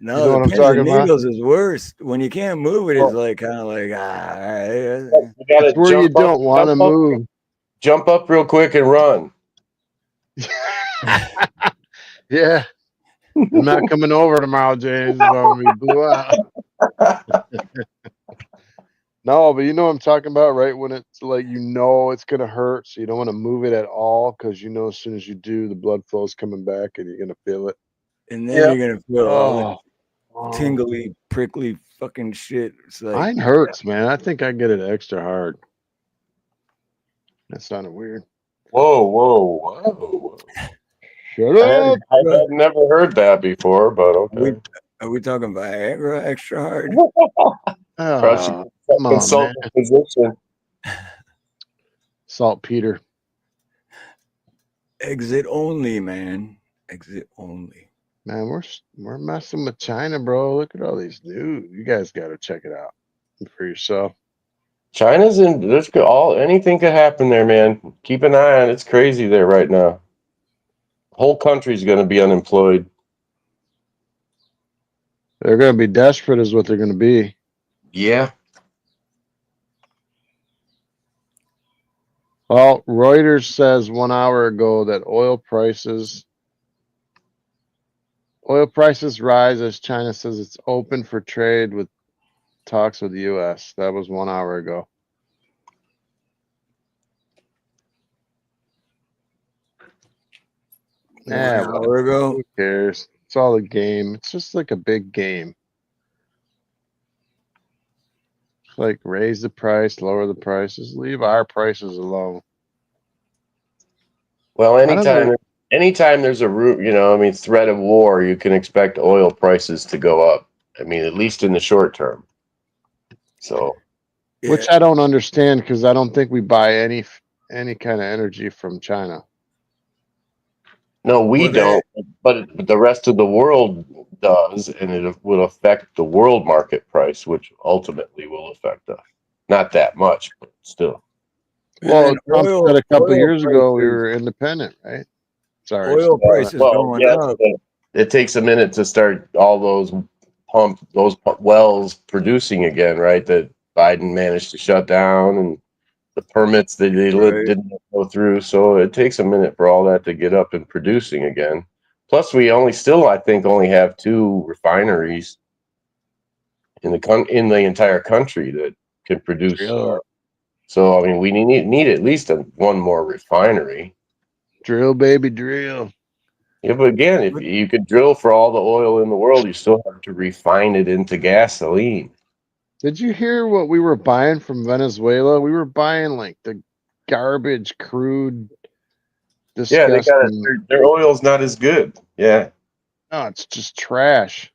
No, you know the pins and needles is worse. When you can't move it, it's like kind of like It's where you don't want to move. Jump up real quick and run. Yeah. I'm not coming over tomorrow, James. If I'm gonna be blew out. No, but you know what I'm talking about, right? When it's like it's gonna hurt, so you don't want to move it at all, because as soon as you do, the blood flow's coming back and you're gonna feel it. And then you're gonna feel all tingly, prickly fucking shit. It's like mine hurts, man. I think I get it extra hard. That sounded weird. Whoa. Shut up. I've never heard that before, but okay. Are we talking Viagra extra hard? Oh, come on, man. Position. Saltpeter. Exit only, man. Exit only. Man, we're messing with China, bro. Look at all these news. You guys got to check it out for yourself. China's in. There's anything could happen there, man. Keep an eye on it. It's crazy there right now. Whole country's going to be unemployed. They're going to be desperate, is what they're going to be. Yeah. Well, Reuters says 1 hour ago that oil prices rise as China says it's open for trade with talks with the U.S. That was 1 hour ago. Yeah, 1 hour ago. Who cares? It's all a game. It's just like a big game. It's like raise the price, lower the prices, leave our prices alone. Well, anytime there's a threat of war, you can expect oil prices to go up. I mean, at least in the short term. So, Yeah. Which I don't understand because I don't think we buy any kind of energy from China. no, we don't, but the rest of the world does, and it will affect the world market price, which ultimately will affect us. Not that much, but still. Well, Trump said a couple of years ago we were independent, right? Sorry. Oil prices going up. It takes a minute to start all those wells producing again, right? That Biden managed to shut down, and the permits that they didn't go through. So it takes a minute for all that to get up and producing again. Plus, we I think, only have 2 refineries in the entire country that can produce. So I mean, we need at least one more refinery. Drill, baby, drill. Yeah, but again, if you could drill for all the oil in the world, you still have to refine it into gasoline. Did you hear what we were buying from Venezuela? We were buying like the garbage crude. Disgusting. Yeah, they got their oil's not as good. Yeah. No, it's just trash.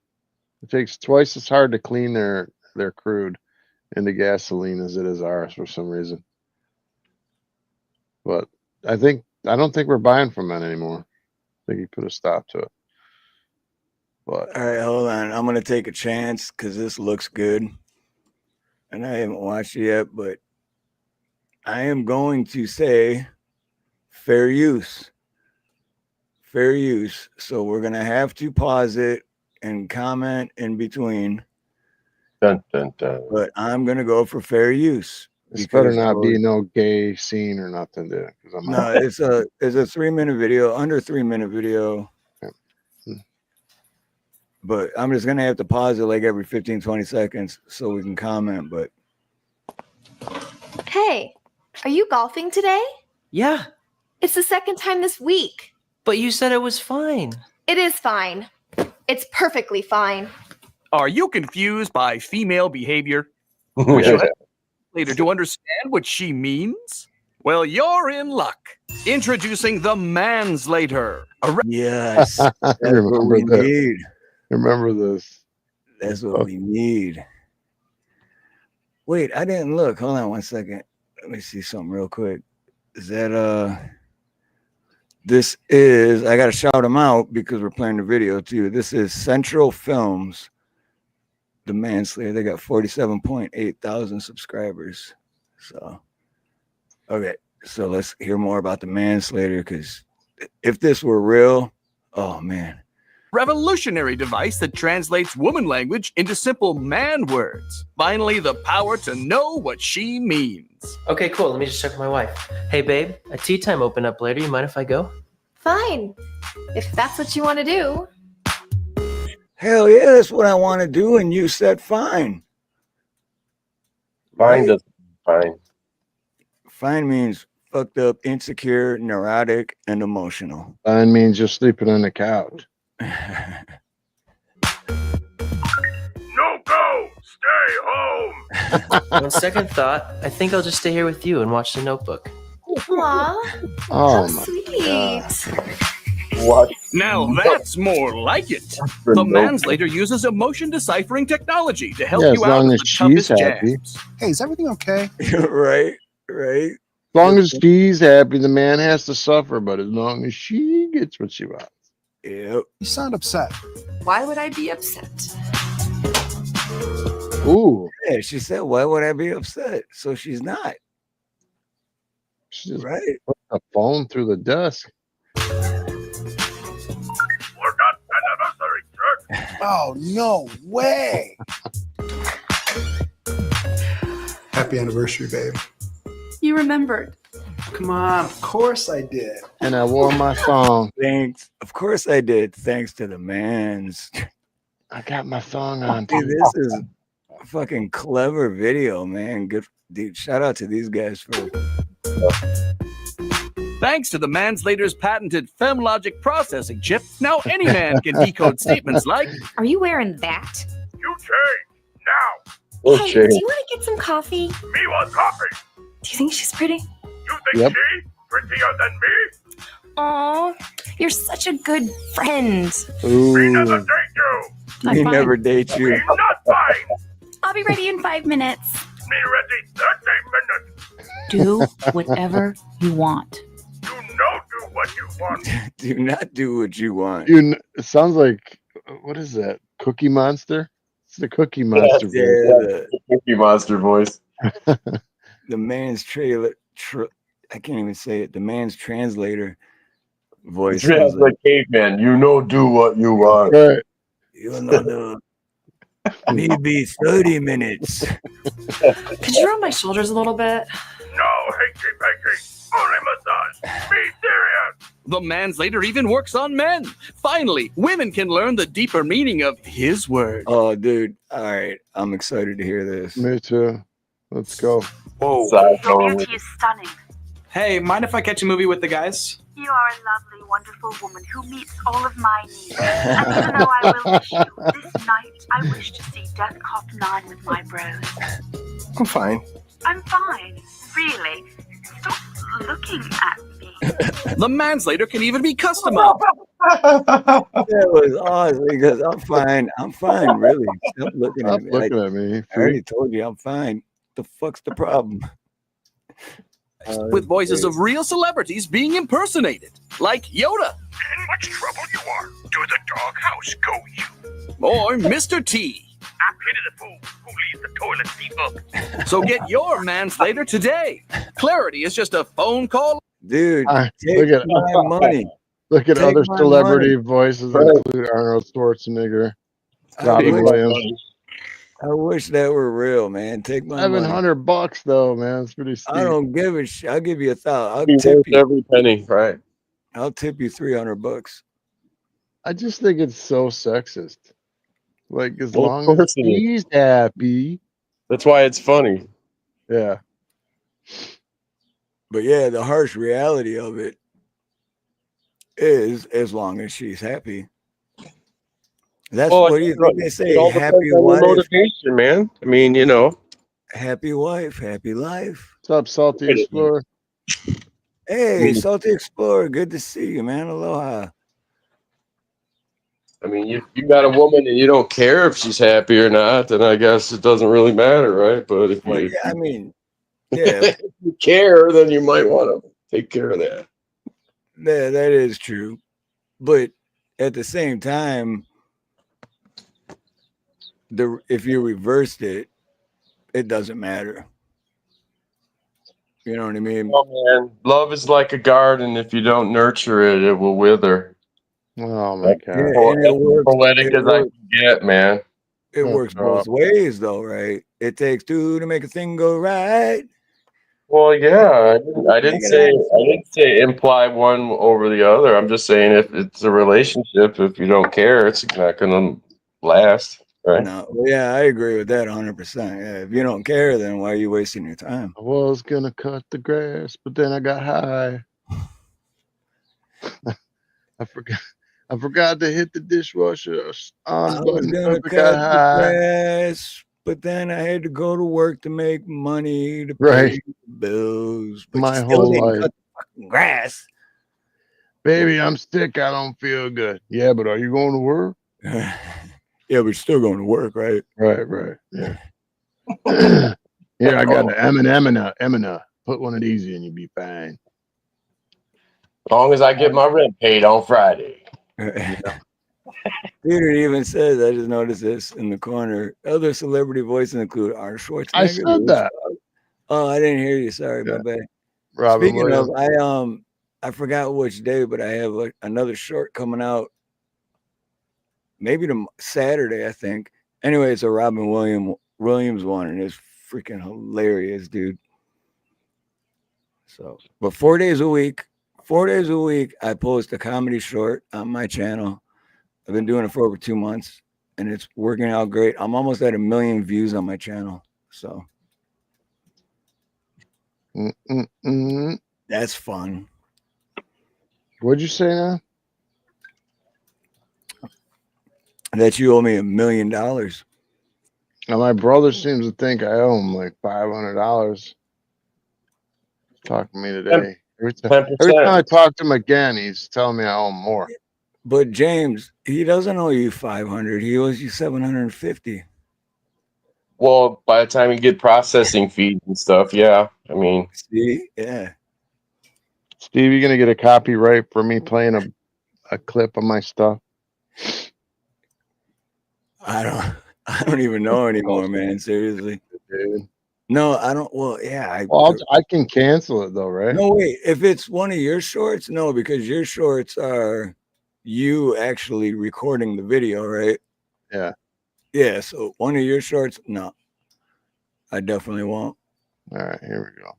It takes twice as hard to clean their crude into gasoline as it is ours for some reason. But I don't think we're buying from them anymore. I think he put a stop to it. But all right, hold on. I'm gonna take a chance because this looks good. And I haven't watched it yet, but I am going to say fair use. Fair use. So we're going to have to pause it and comment in between. Dun, dun, dun. But I'm going to go for fair use. This better not be no gay scene or nothing, dude. No, it's a 3-minute video, under 3-minute video. Yeah. But I'm just going to have to pause it like every 15, 20 seconds so we can comment. But hey, are you golfing today? Yeah, It's the second time this week. but you said it was fine. It is fine. It's perfectly fine. Are you confused by female behavior? Wish you had later to understand what she means? Well, you're in luck. Introducing the Manslater. yes, that's what we need. Remember this. That's what we need. Wait, I didn't look. Hold on 1 second. Let me see something real quick. Is that this is, I gotta shout them out because we're playing the video too. This is Central Films, the Manslayer. They got 47.8 thousand subscribers. So okay, so let's hear more about the Manslayer, because if this were real, oh man. Revolutionary device that translates woman language into simple man words. Finally, the power to know what she means. Okay, cool. Let me just check with my wife. Hey, babe, a tea time open up later. You mind if I go? Fine. If that's what you want to do. Hell yeah, that's what I want to do. And you said fine. Fine doesn't fine. Fine means fucked up, insecure, neurotic, and emotional. Fine means you're sleeping on the couch. No go! Stay home! On second thought, I think I'll just stay here with you and watch The Notebook. Aw, Oh how my sweet. God. What? Now that's more like it. The manslater uses emotion deciphering technology to help Yeah, as you out long of as the she's toughest happy. jams. Hey, is everything okay? Right, right. As long as she's happy, the man has to suffer. But as long as she gets what she wants. Yep. You sound upset. Why would I be upset? Ooh, Yeah, she said, "Why would I be upset?" So she's not. she just Right. put the phone through the desk. Forgot anniversary shirt. Oh, no way. Happy anniversary, babe. You remembered. Come on, of course I did. And I wore my thong. Thanks. Of course I did. Thanks to the mans. I got my thong on. Dude, this is a fucking clever video, man. Good, dude. Shout out to these guys for. Thanks to the manslater's patented FemLogic processing chip, now any man can decode statements like, Are you wearing that? You change now. Oh, Hey, shit. do you want to get some coffee? Me want coffee. Do you think she's pretty? You think Yep. she prettier than me? Aw, you're such a good friend. Me never Ooh, date you. We fine. never date Me you. not fine. I'll be ready in 5 minutes. Me ready 30 minutes. Do whatever you want. You know do what you want. Do not do what you want. it sounds like what is that? Cookie Monster? It's the Cookie Monster. Yeah, voice. the, Cookie Monster voice. the man's trailer. I can't even say it. The man's translator voice. It's sounds like caveman. You know, do what you want. Right. You know, maybe 30 minutes. Could you rub my shoulders a little bit? No, hanky panky. Only massage. Be serious. the manslater even works on men. Finally, women can learn the deeper meaning of his word. Oh, dude. All right. I'm excited to hear this. Me too. Let's go. Whoa. Your beauty is stunning. Hey, mind if I catch a movie with the guys? You are a lovely, wonderful woman who meets all of my needs. And even though I will miss you, this night I wish to see Death Cop 9 with my bros. I'm fine. I'm fine, really. Stop looking at me. The manslater can even be customized. That was awesome because I'm fine. I'm fine, really. Stop looking Stop at me. looking at me. I already told you I'm fine. The fuck's the problem? With voices of real celebrities being impersonated, like Yoda. In much trouble you are. To the doghouse go you. Or Mr. T. I pity the fool who leaves the toilet seat up. So get your manslater today. Clarity is just a phone call. Dude, Look take at my money. look at Take other my celebrity money. voices Right. include Arnold Schwarzenegger, I Robin wish, Williams. I wish that were real, man. Take my money. $700 though, man. It's pretty steep. I don't give a shit. I'll give you $1,000. I'll Be tip worth you. every penny, right? I'll tip you $300. I just think it's so sexist. Like as Well, of long as course it is. he's happy. That's why it's funny. Yeah. But yeah, the harsh reality of it is as long as she's happy. That's Well, what do you think they say? It all Happy depends on your wife, motivation, man. I mean, you know. happy wife, happy life. What's up, Salty Explorer? Hey, Salty Explorer, good to see you, man. Aloha. I mean, you got a woman and you don't care if she's happy or not, then I guess it doesn't really matter, right? But if Well, you, yeah, I mean, yeah, if you care, then you might want to take care of that. that is true. But at the same time, if you reversed it, it doesn't matter. You know what I mean? Oh, man, love is like a garden. If you don't nurture it, it will wither. Oh my god. Yeah, and it works. Poetic It as I works. can get, man. It Oh, works both God. ways, though, right? It takes two to make a thing go right. Well, yeah, I didn't say imply one over the other. I'm just saying if it's a relationship, if you don't care, it's not going to last, right? No, well, yeah, I agree with that 100%. Yeah, if you don't care, then why are you wasting your time? I was gonna cut the grass, but then I got high. I forgot to hit the dishwasher on I the was button. gonna I cut got the high. grass, but then I had to go to work to make money to Right. pay the bills. But My you still whole didn't life. cut the fucking grass. Baby, I'm sick. I don't feel good. Yeah, but are you going to work? Yeah, we're still going to work, right? Right. Yeah. Here, I got an Emina. Put one of these in, you'll be fine. As long as I get my rent paid on Friday. Peter even says, I just noticed this in the corner. Other celebrity voices include Arnold Schwarzenegger. I said that. Oh, I didn't hear you. Sorry, Yeah. my bad. Robin Speaking Williams. of, I forgot which day, but I have another short coming out. Maybe Saturday, I think. Anyway, it's a Robin Williams one, and it's freaking hilarious, dude. So, but 4 days a week, I post a comedy short on my channel. I've been doing it for over 2 months, and it's working out great. I'm almost at 1 million views on my channel. So that's fun. What'd you say now? That you owe me $1 million. Now my brother seems to think I owe him like $500. Talking to me today. Every time I talk to him again, he's telling me I owe him more. But James, he doesn't owe you 500. He owes you 750. Well, by the time you get processing fees and stuff, yeah. I mean, see, yeah. Steve, you gonna get a copyright for me playing a clip of my stuff? I don't even know anymore, man. Seriously. Dude. No, I don't. Well, yeah. I can cancel it though, right? No, wait. If it's one of your shorts, no, because your shorts are you actually recording the video, right? Yeah. Yeah. So one of your shorts, no, I definitely won't. All right, here we go.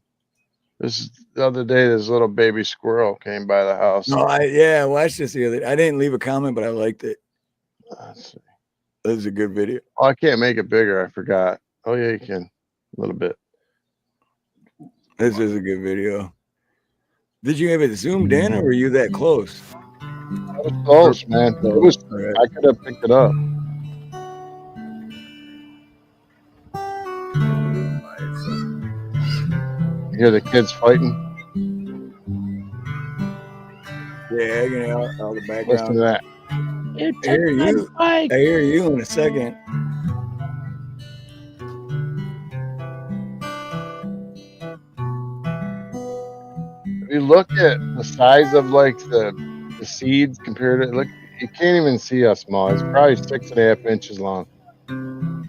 This is the other day. This little baby squirrel came by the house. No, I watched this the other day. I didn't leave a comment, but I liked it. Let's see. This is a good video. Oh, I can't make it bigger. I forgot. Oh yeah, you can. A little bit. This is a good video. Did you have it zoomed in, or were you that close? I was close, man. It was. Right. I could have picked it up. You hear the kids fighting? Yeah, I can hear all the background. Listen to that. I hear you in a second. If you look at the size of like the seeds compared to look, you can't even see how small. It's probably 6.5 inches long.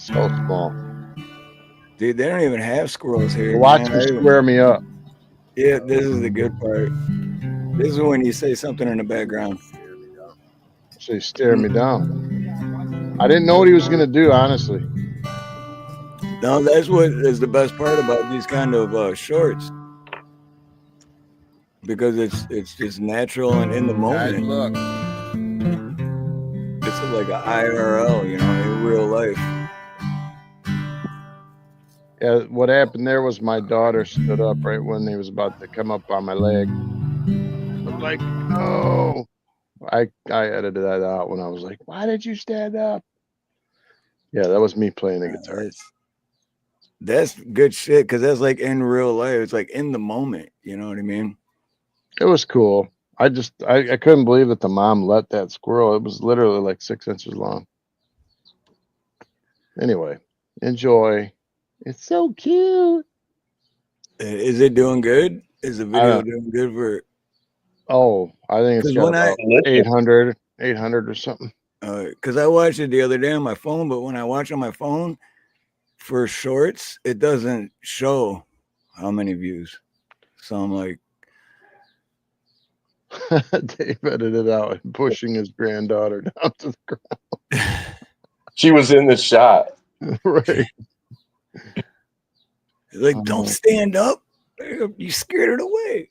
So small. Dude, they don't even have squirrels here. Watch them square me up. Yeah, this is the good part. This is when you say something in the background. So he's staring me down. I didn't know what he was gonna do, honestly. No, that's what is the best part about these kind of shorts, because it's just natural and in the moment. Look. It's like a IRL, you know, in real life. Yeah, what happened there was my daughter stood up right when he was about to come up on my leg. I'm like, oh. I edited that out when I was like, why did you stand up? Yeah, that was me playing the guitar. That's good shit, because that's like in real life. It's like in the moment. You know what I mean? It was cool. I couldn't believe that the mom let that squirrel. It was literally like 6 inches long. Anyway, enjoy. It's so cute. Is it doing good? Is the video doing good for? Oh, I think it's got about 800 or something. Because I watched it the other day on my phone, but when I watch on my phone for shorts, it doesn't show how many views. So I'm like, Dave edited out and pushing his granddaughter down to the ground. She was in the shot. Right. Like, don't stand up. You scared it away.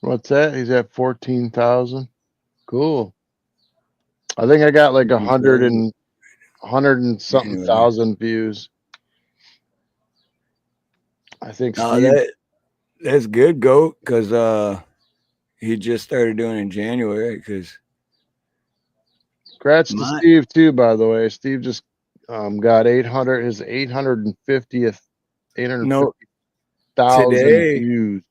What's that? He's at 14,000. Cool. I think I got like 100 and something thousand views. I think that's good, Goat, because he just started doing it in January. Because congrats to Steve too, by the way. Steve just got 800 his 850th 850,000 views.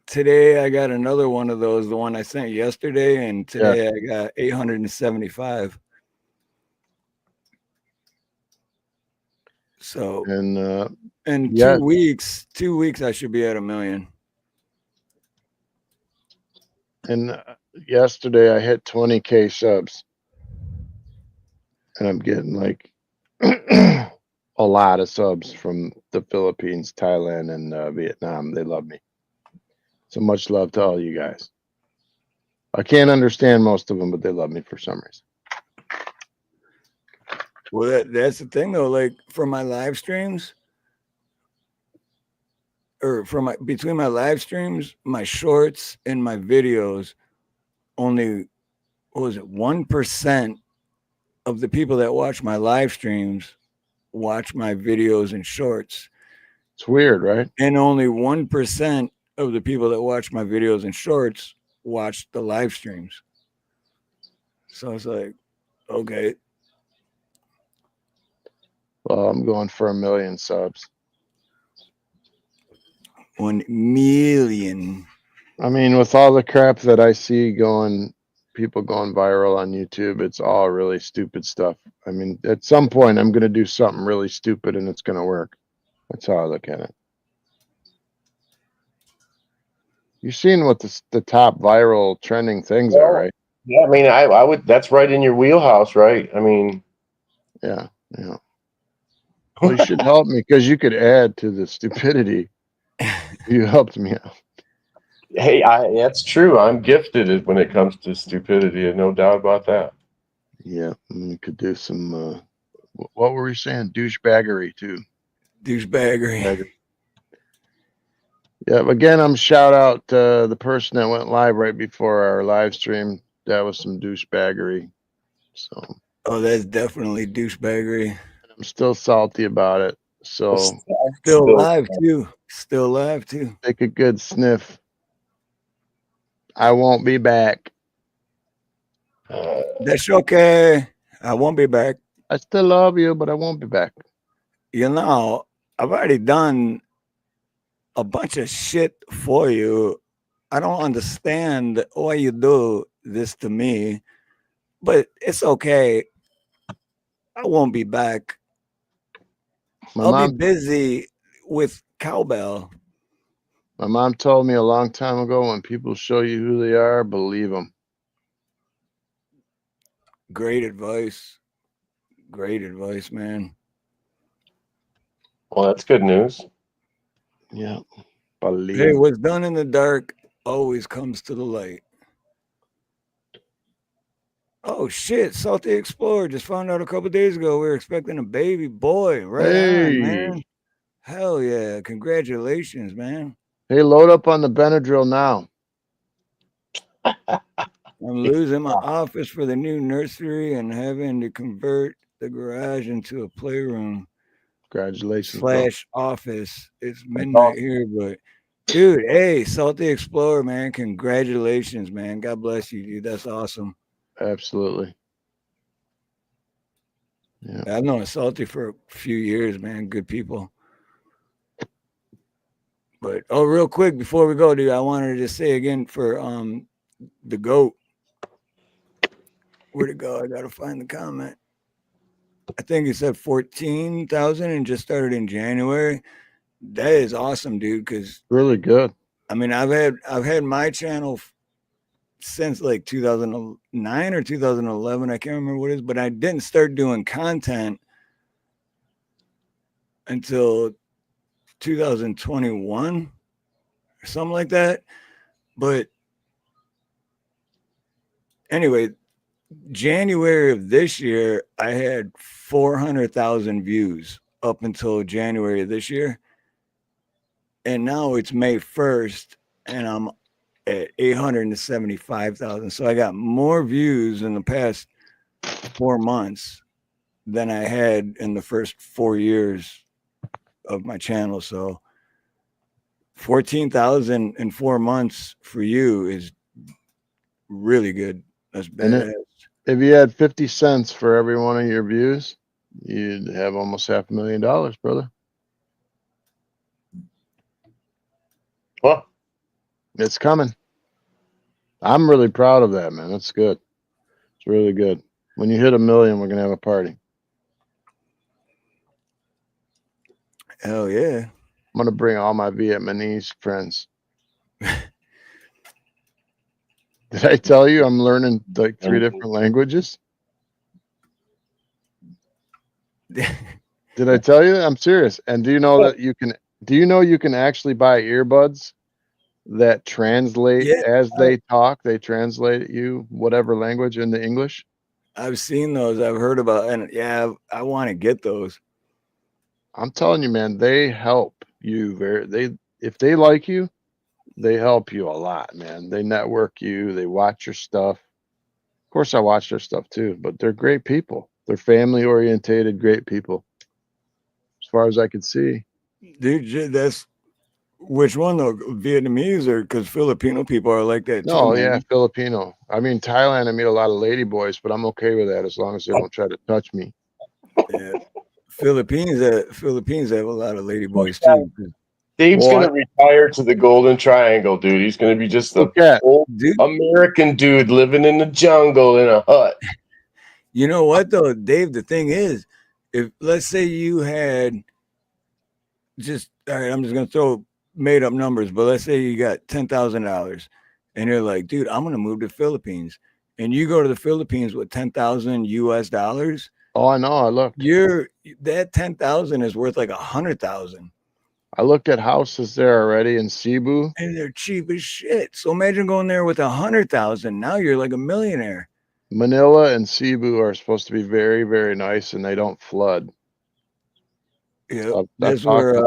today I got another one of those, the one I sent yesterday, and today I got 875. So in 2 weeks I should be at 1 million. And yesterday I hit 20K subs, and I'm getting like a lot of subs from the Philippines, Thailand, and Vietnam. They love me. So much love to all you guys. I can't understand most of them, but they love me for some reason. Well, that's the thing though. Like for my live streams, or between my live streams, my shorts, and my videos, only 1% of the people that watch my live streams watch my videos and shorts. It's weird, right? And only 1% of the people that watch my videos and shorts watch the live streams. So it's like, okay. Well, I'm going for 1 million subs. 1 million. I mean, with all the crap that I see people going viral on YouTube, it's all really stupid stuff. I mean, at some point, I'm going to do something really stupid and it's going to work. That's how I look at it. You've seen what the top viral trending things are, right? Yeah, I mean, I would. That's right in your wheelhouse, right? I mean, yeah. Well, you should help me because you could add to the stupidity. You helped me out. Hey, that's true. I'm gifted when it comes to stupidity, no doubt about that. Yeah, we could do some. What were we saying? Douchebaggery too. Douchebaggery. Yeah. Again, I'm shout out the person that went live right before our live stream. That was some douchebaggery. So. Oh, that's definitely douchebaggery. I'm still salty about it. So still alive too. Still alive too. Take a good sniff. I won't be back. That's okay. I won't be back. I still love you, but I won't be back. You know, I've already done a bunch of shit for you. I don't understand why you do this to me, but it's okay. I won't be back. I'll be busy with cowbell. My mom told me a long time ago, when people show you who they are, believe them. Great advice. Great advice, man. Well, that's good news. Yeah. Hey, what's done in the dark always comes to the light. Oh shit, Salty Explorer just found out a couple days ago we were expecting a baby boy. Right on, man. Hell yeah. Congratulations, man. Hey, load up on the Benadryl now. I'm losing my office for the new nursery and having to convert the garage into a playroom. Congratulations, / office. It's midnight here, but dude, hey, Salty Explorer, man. Congratulations, man. God bless you, dude. That's awesome. Absolutely. Yeah. I've known Salty for a few years, man. Good people. But real quick before we go, dude, I wanted to say again for the GOAT. Where'd it go? I gotta find the comment. I think it said 14,000 and just started in January. That is awesome, dude. Because really good. I mean, I've had my channel since like 2009 or 2011. I can't remember what it is, but I didn't start doing content until 2021 or something like that. But anyway, January of this year, I had 400,000 views up until January of this year. And now it's May 1st and I'm at 875,000. So I got more views in the past 4 months than I had in the first 4 years of my channel. So 14,000 in 4 months for you is really good. That's badass. If you had 50 cents for every one of your views, you'd have almost $500,000, brother. Well, It's coming. I'm really proud of that, man. That's good. It's really good. When you hit 1 million, we're gonna have a party. Hell yeah. I'm gonna bring all my Vietnamese friends. Did I tell you I'm learning like 3 different languages? Did I tell you that? I'm serious. And do you know that you can? Do you know you can actually buy earbuds that translate as they talk? They translate you whatever language into English. I've seen those. I've heard about, and yeah, I want to get those. I'm telling you, man, they help you if they like you, they help you a lot, man. They network you, they watch your stuff. Of course, I watch their stuff too, but they're great people. They're family orientated, great people. As far as I can see. Dude, that's which one though? Vietnamese or because Filipino people are like that too? No, man. yeah, Filipino. I mean, Thailand, I meet a lot of lady boys, but I'm okay with that as long as they don't try to touch me. Yeah. Philippines have a lot of lady boys too. Dave's gonna retire to the Golden Triangle, dude. He's gonna be just a old American dude living in the jungle in a hut. You know what though, Dave? The thing is, if let's say you had just all right, I'm just gonna throw made up numbers, but let's say you got $10,000 and you're like, dude, I'm gonna move to Philippines, and you go to the Philippines with $10,000 US. Oh, I know. I looked. That 10,000 is worth like 100,000. I looked at houses there already in Cebu, and they're cheap as shit. So imagine going there with 100,000. Now you're like a millionaire. Manila and Cebu are supposed to be very, very nice, and they don't flood. Yeah, that's where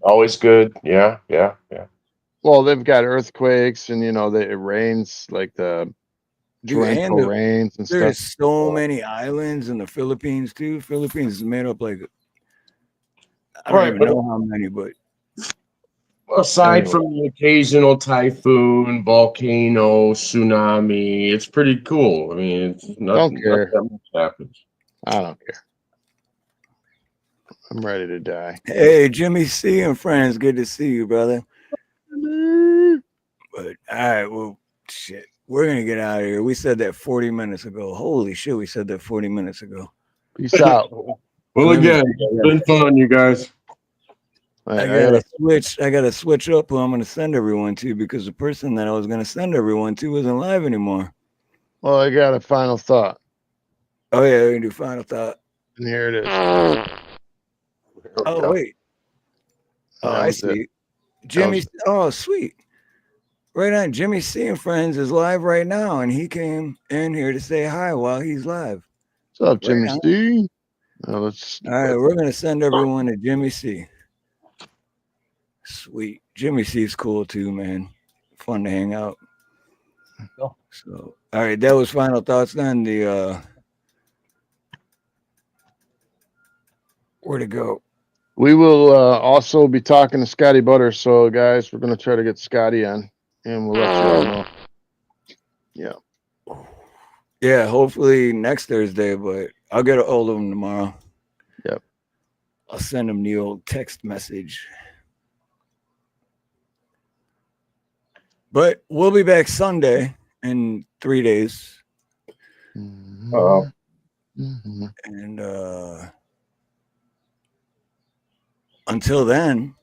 always good. Yeah. Well, they've got earthquakes, and it rains like the torrential rains and there's stuff. so many islands in the Philippines too. Philippines is made up like I don't even know how many, but aside from the occasional typhoon, volcano, tsunami, it's pretty cool. I mean, it's nothing, Don't care. Nothing much happens. I don't care. I'm ready to die. Hey, Jimmy C and friends, good to see you, brother. But all right, well, shit, we're gonna get out of here. We said that 40 minutes ago. Holy shit, we said that 40 minutes ago. Peace out. Well, again, it's been fun, you guys. I gotta switch up who I'm gonna send everyone to, because the person that I was gonna send everyone to isn't live anymore. Well, I got a final thought. Oh yeah, we can do final thought. And here it is. Oh wait. Oh, I see. Jimmy. Oh, sweet. Right on. Jimmy C and friends is live right now, and he came in here to say hi while he's live. What's up, Jimmy C? All right, we're gonna send everyone to Jimmy C. Sweet. Jimmy C's cool too, man. Fun to hang out. So, all right, that was final thoughts. Then where to go? We will also be talking to Scotty Butter. So, guys, we're going to try to get Scotty on, and we'll let you all know. Yeah. Yeah, hopefully next Thursday, but I'll get a hold of him tomorrow. Yep. I'll send him the old text message. But we'll be back Sunday in 3 days. Mm-hmm. And until then,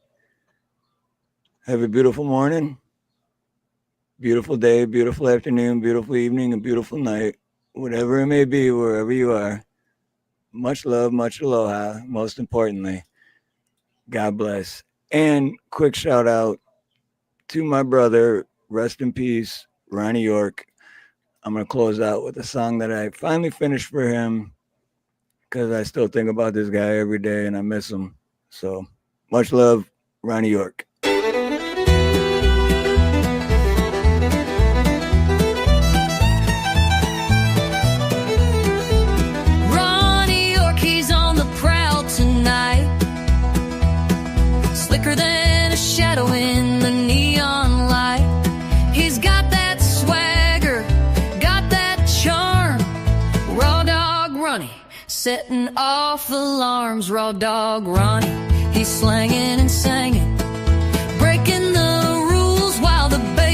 have a beautiful morning, beautiful day, beautiful afternoon, beautiful evening, and beautiful night, whatever it may be, wherever you are. Much love, much aloha. Most importantly, God bless. And quick shout out to my brother, rest in peace, Ronnie York. I'm going to close out with a song that I finally finished for him, because I still think about this guy every day and I miss him. So much love, Ronnie York. Ronnie York, he's on the prowl tonight. Slicker than a shadow in the neon light. He's got that swagger, got that charm. Raw dog Ronnie, setting off alarms. Raw dog Ronnie, he's slanging and singing, breaking the rules while the bass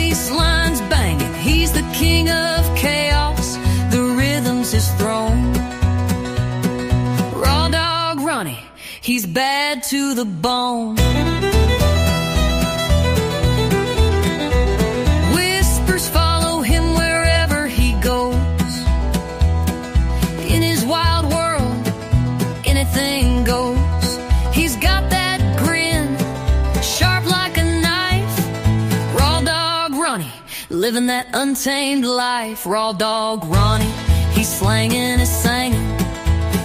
Ronnie, he's bad to the bone. Whispers follow him wherever he goes. In his wild world, anything goes. He's got that grin, sharp like a knife. Raw dog Ronnie, living that untamed life. Raw dog Ronnie, he's slanging his singing,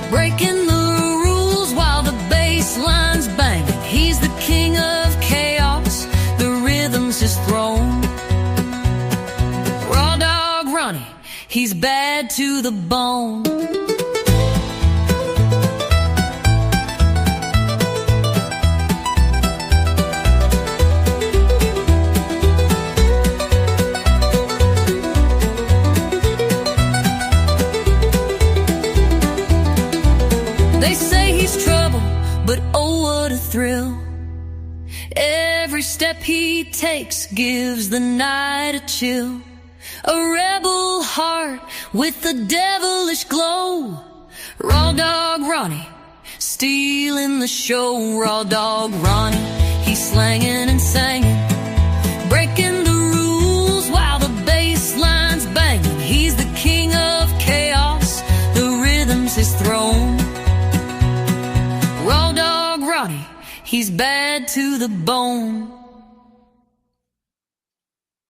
breaking the rules while the bass line's banging. He's the king of chaos, the rhythm's his throne. Raw dog Ronnie, he's bad to the bone. They say he's trouble, but oh what a thrill. Every step he takes gives the night a chill. A rebel heart with a devilish glow. Raw dog Ronnie, stealing the show. Raw dog Ronnie, he's slanging and singing, breaking the rules while the bass line's banging. He's the king of chaos, the rhythm's his throne. Raw dog Ronnie, he's bad to the bone.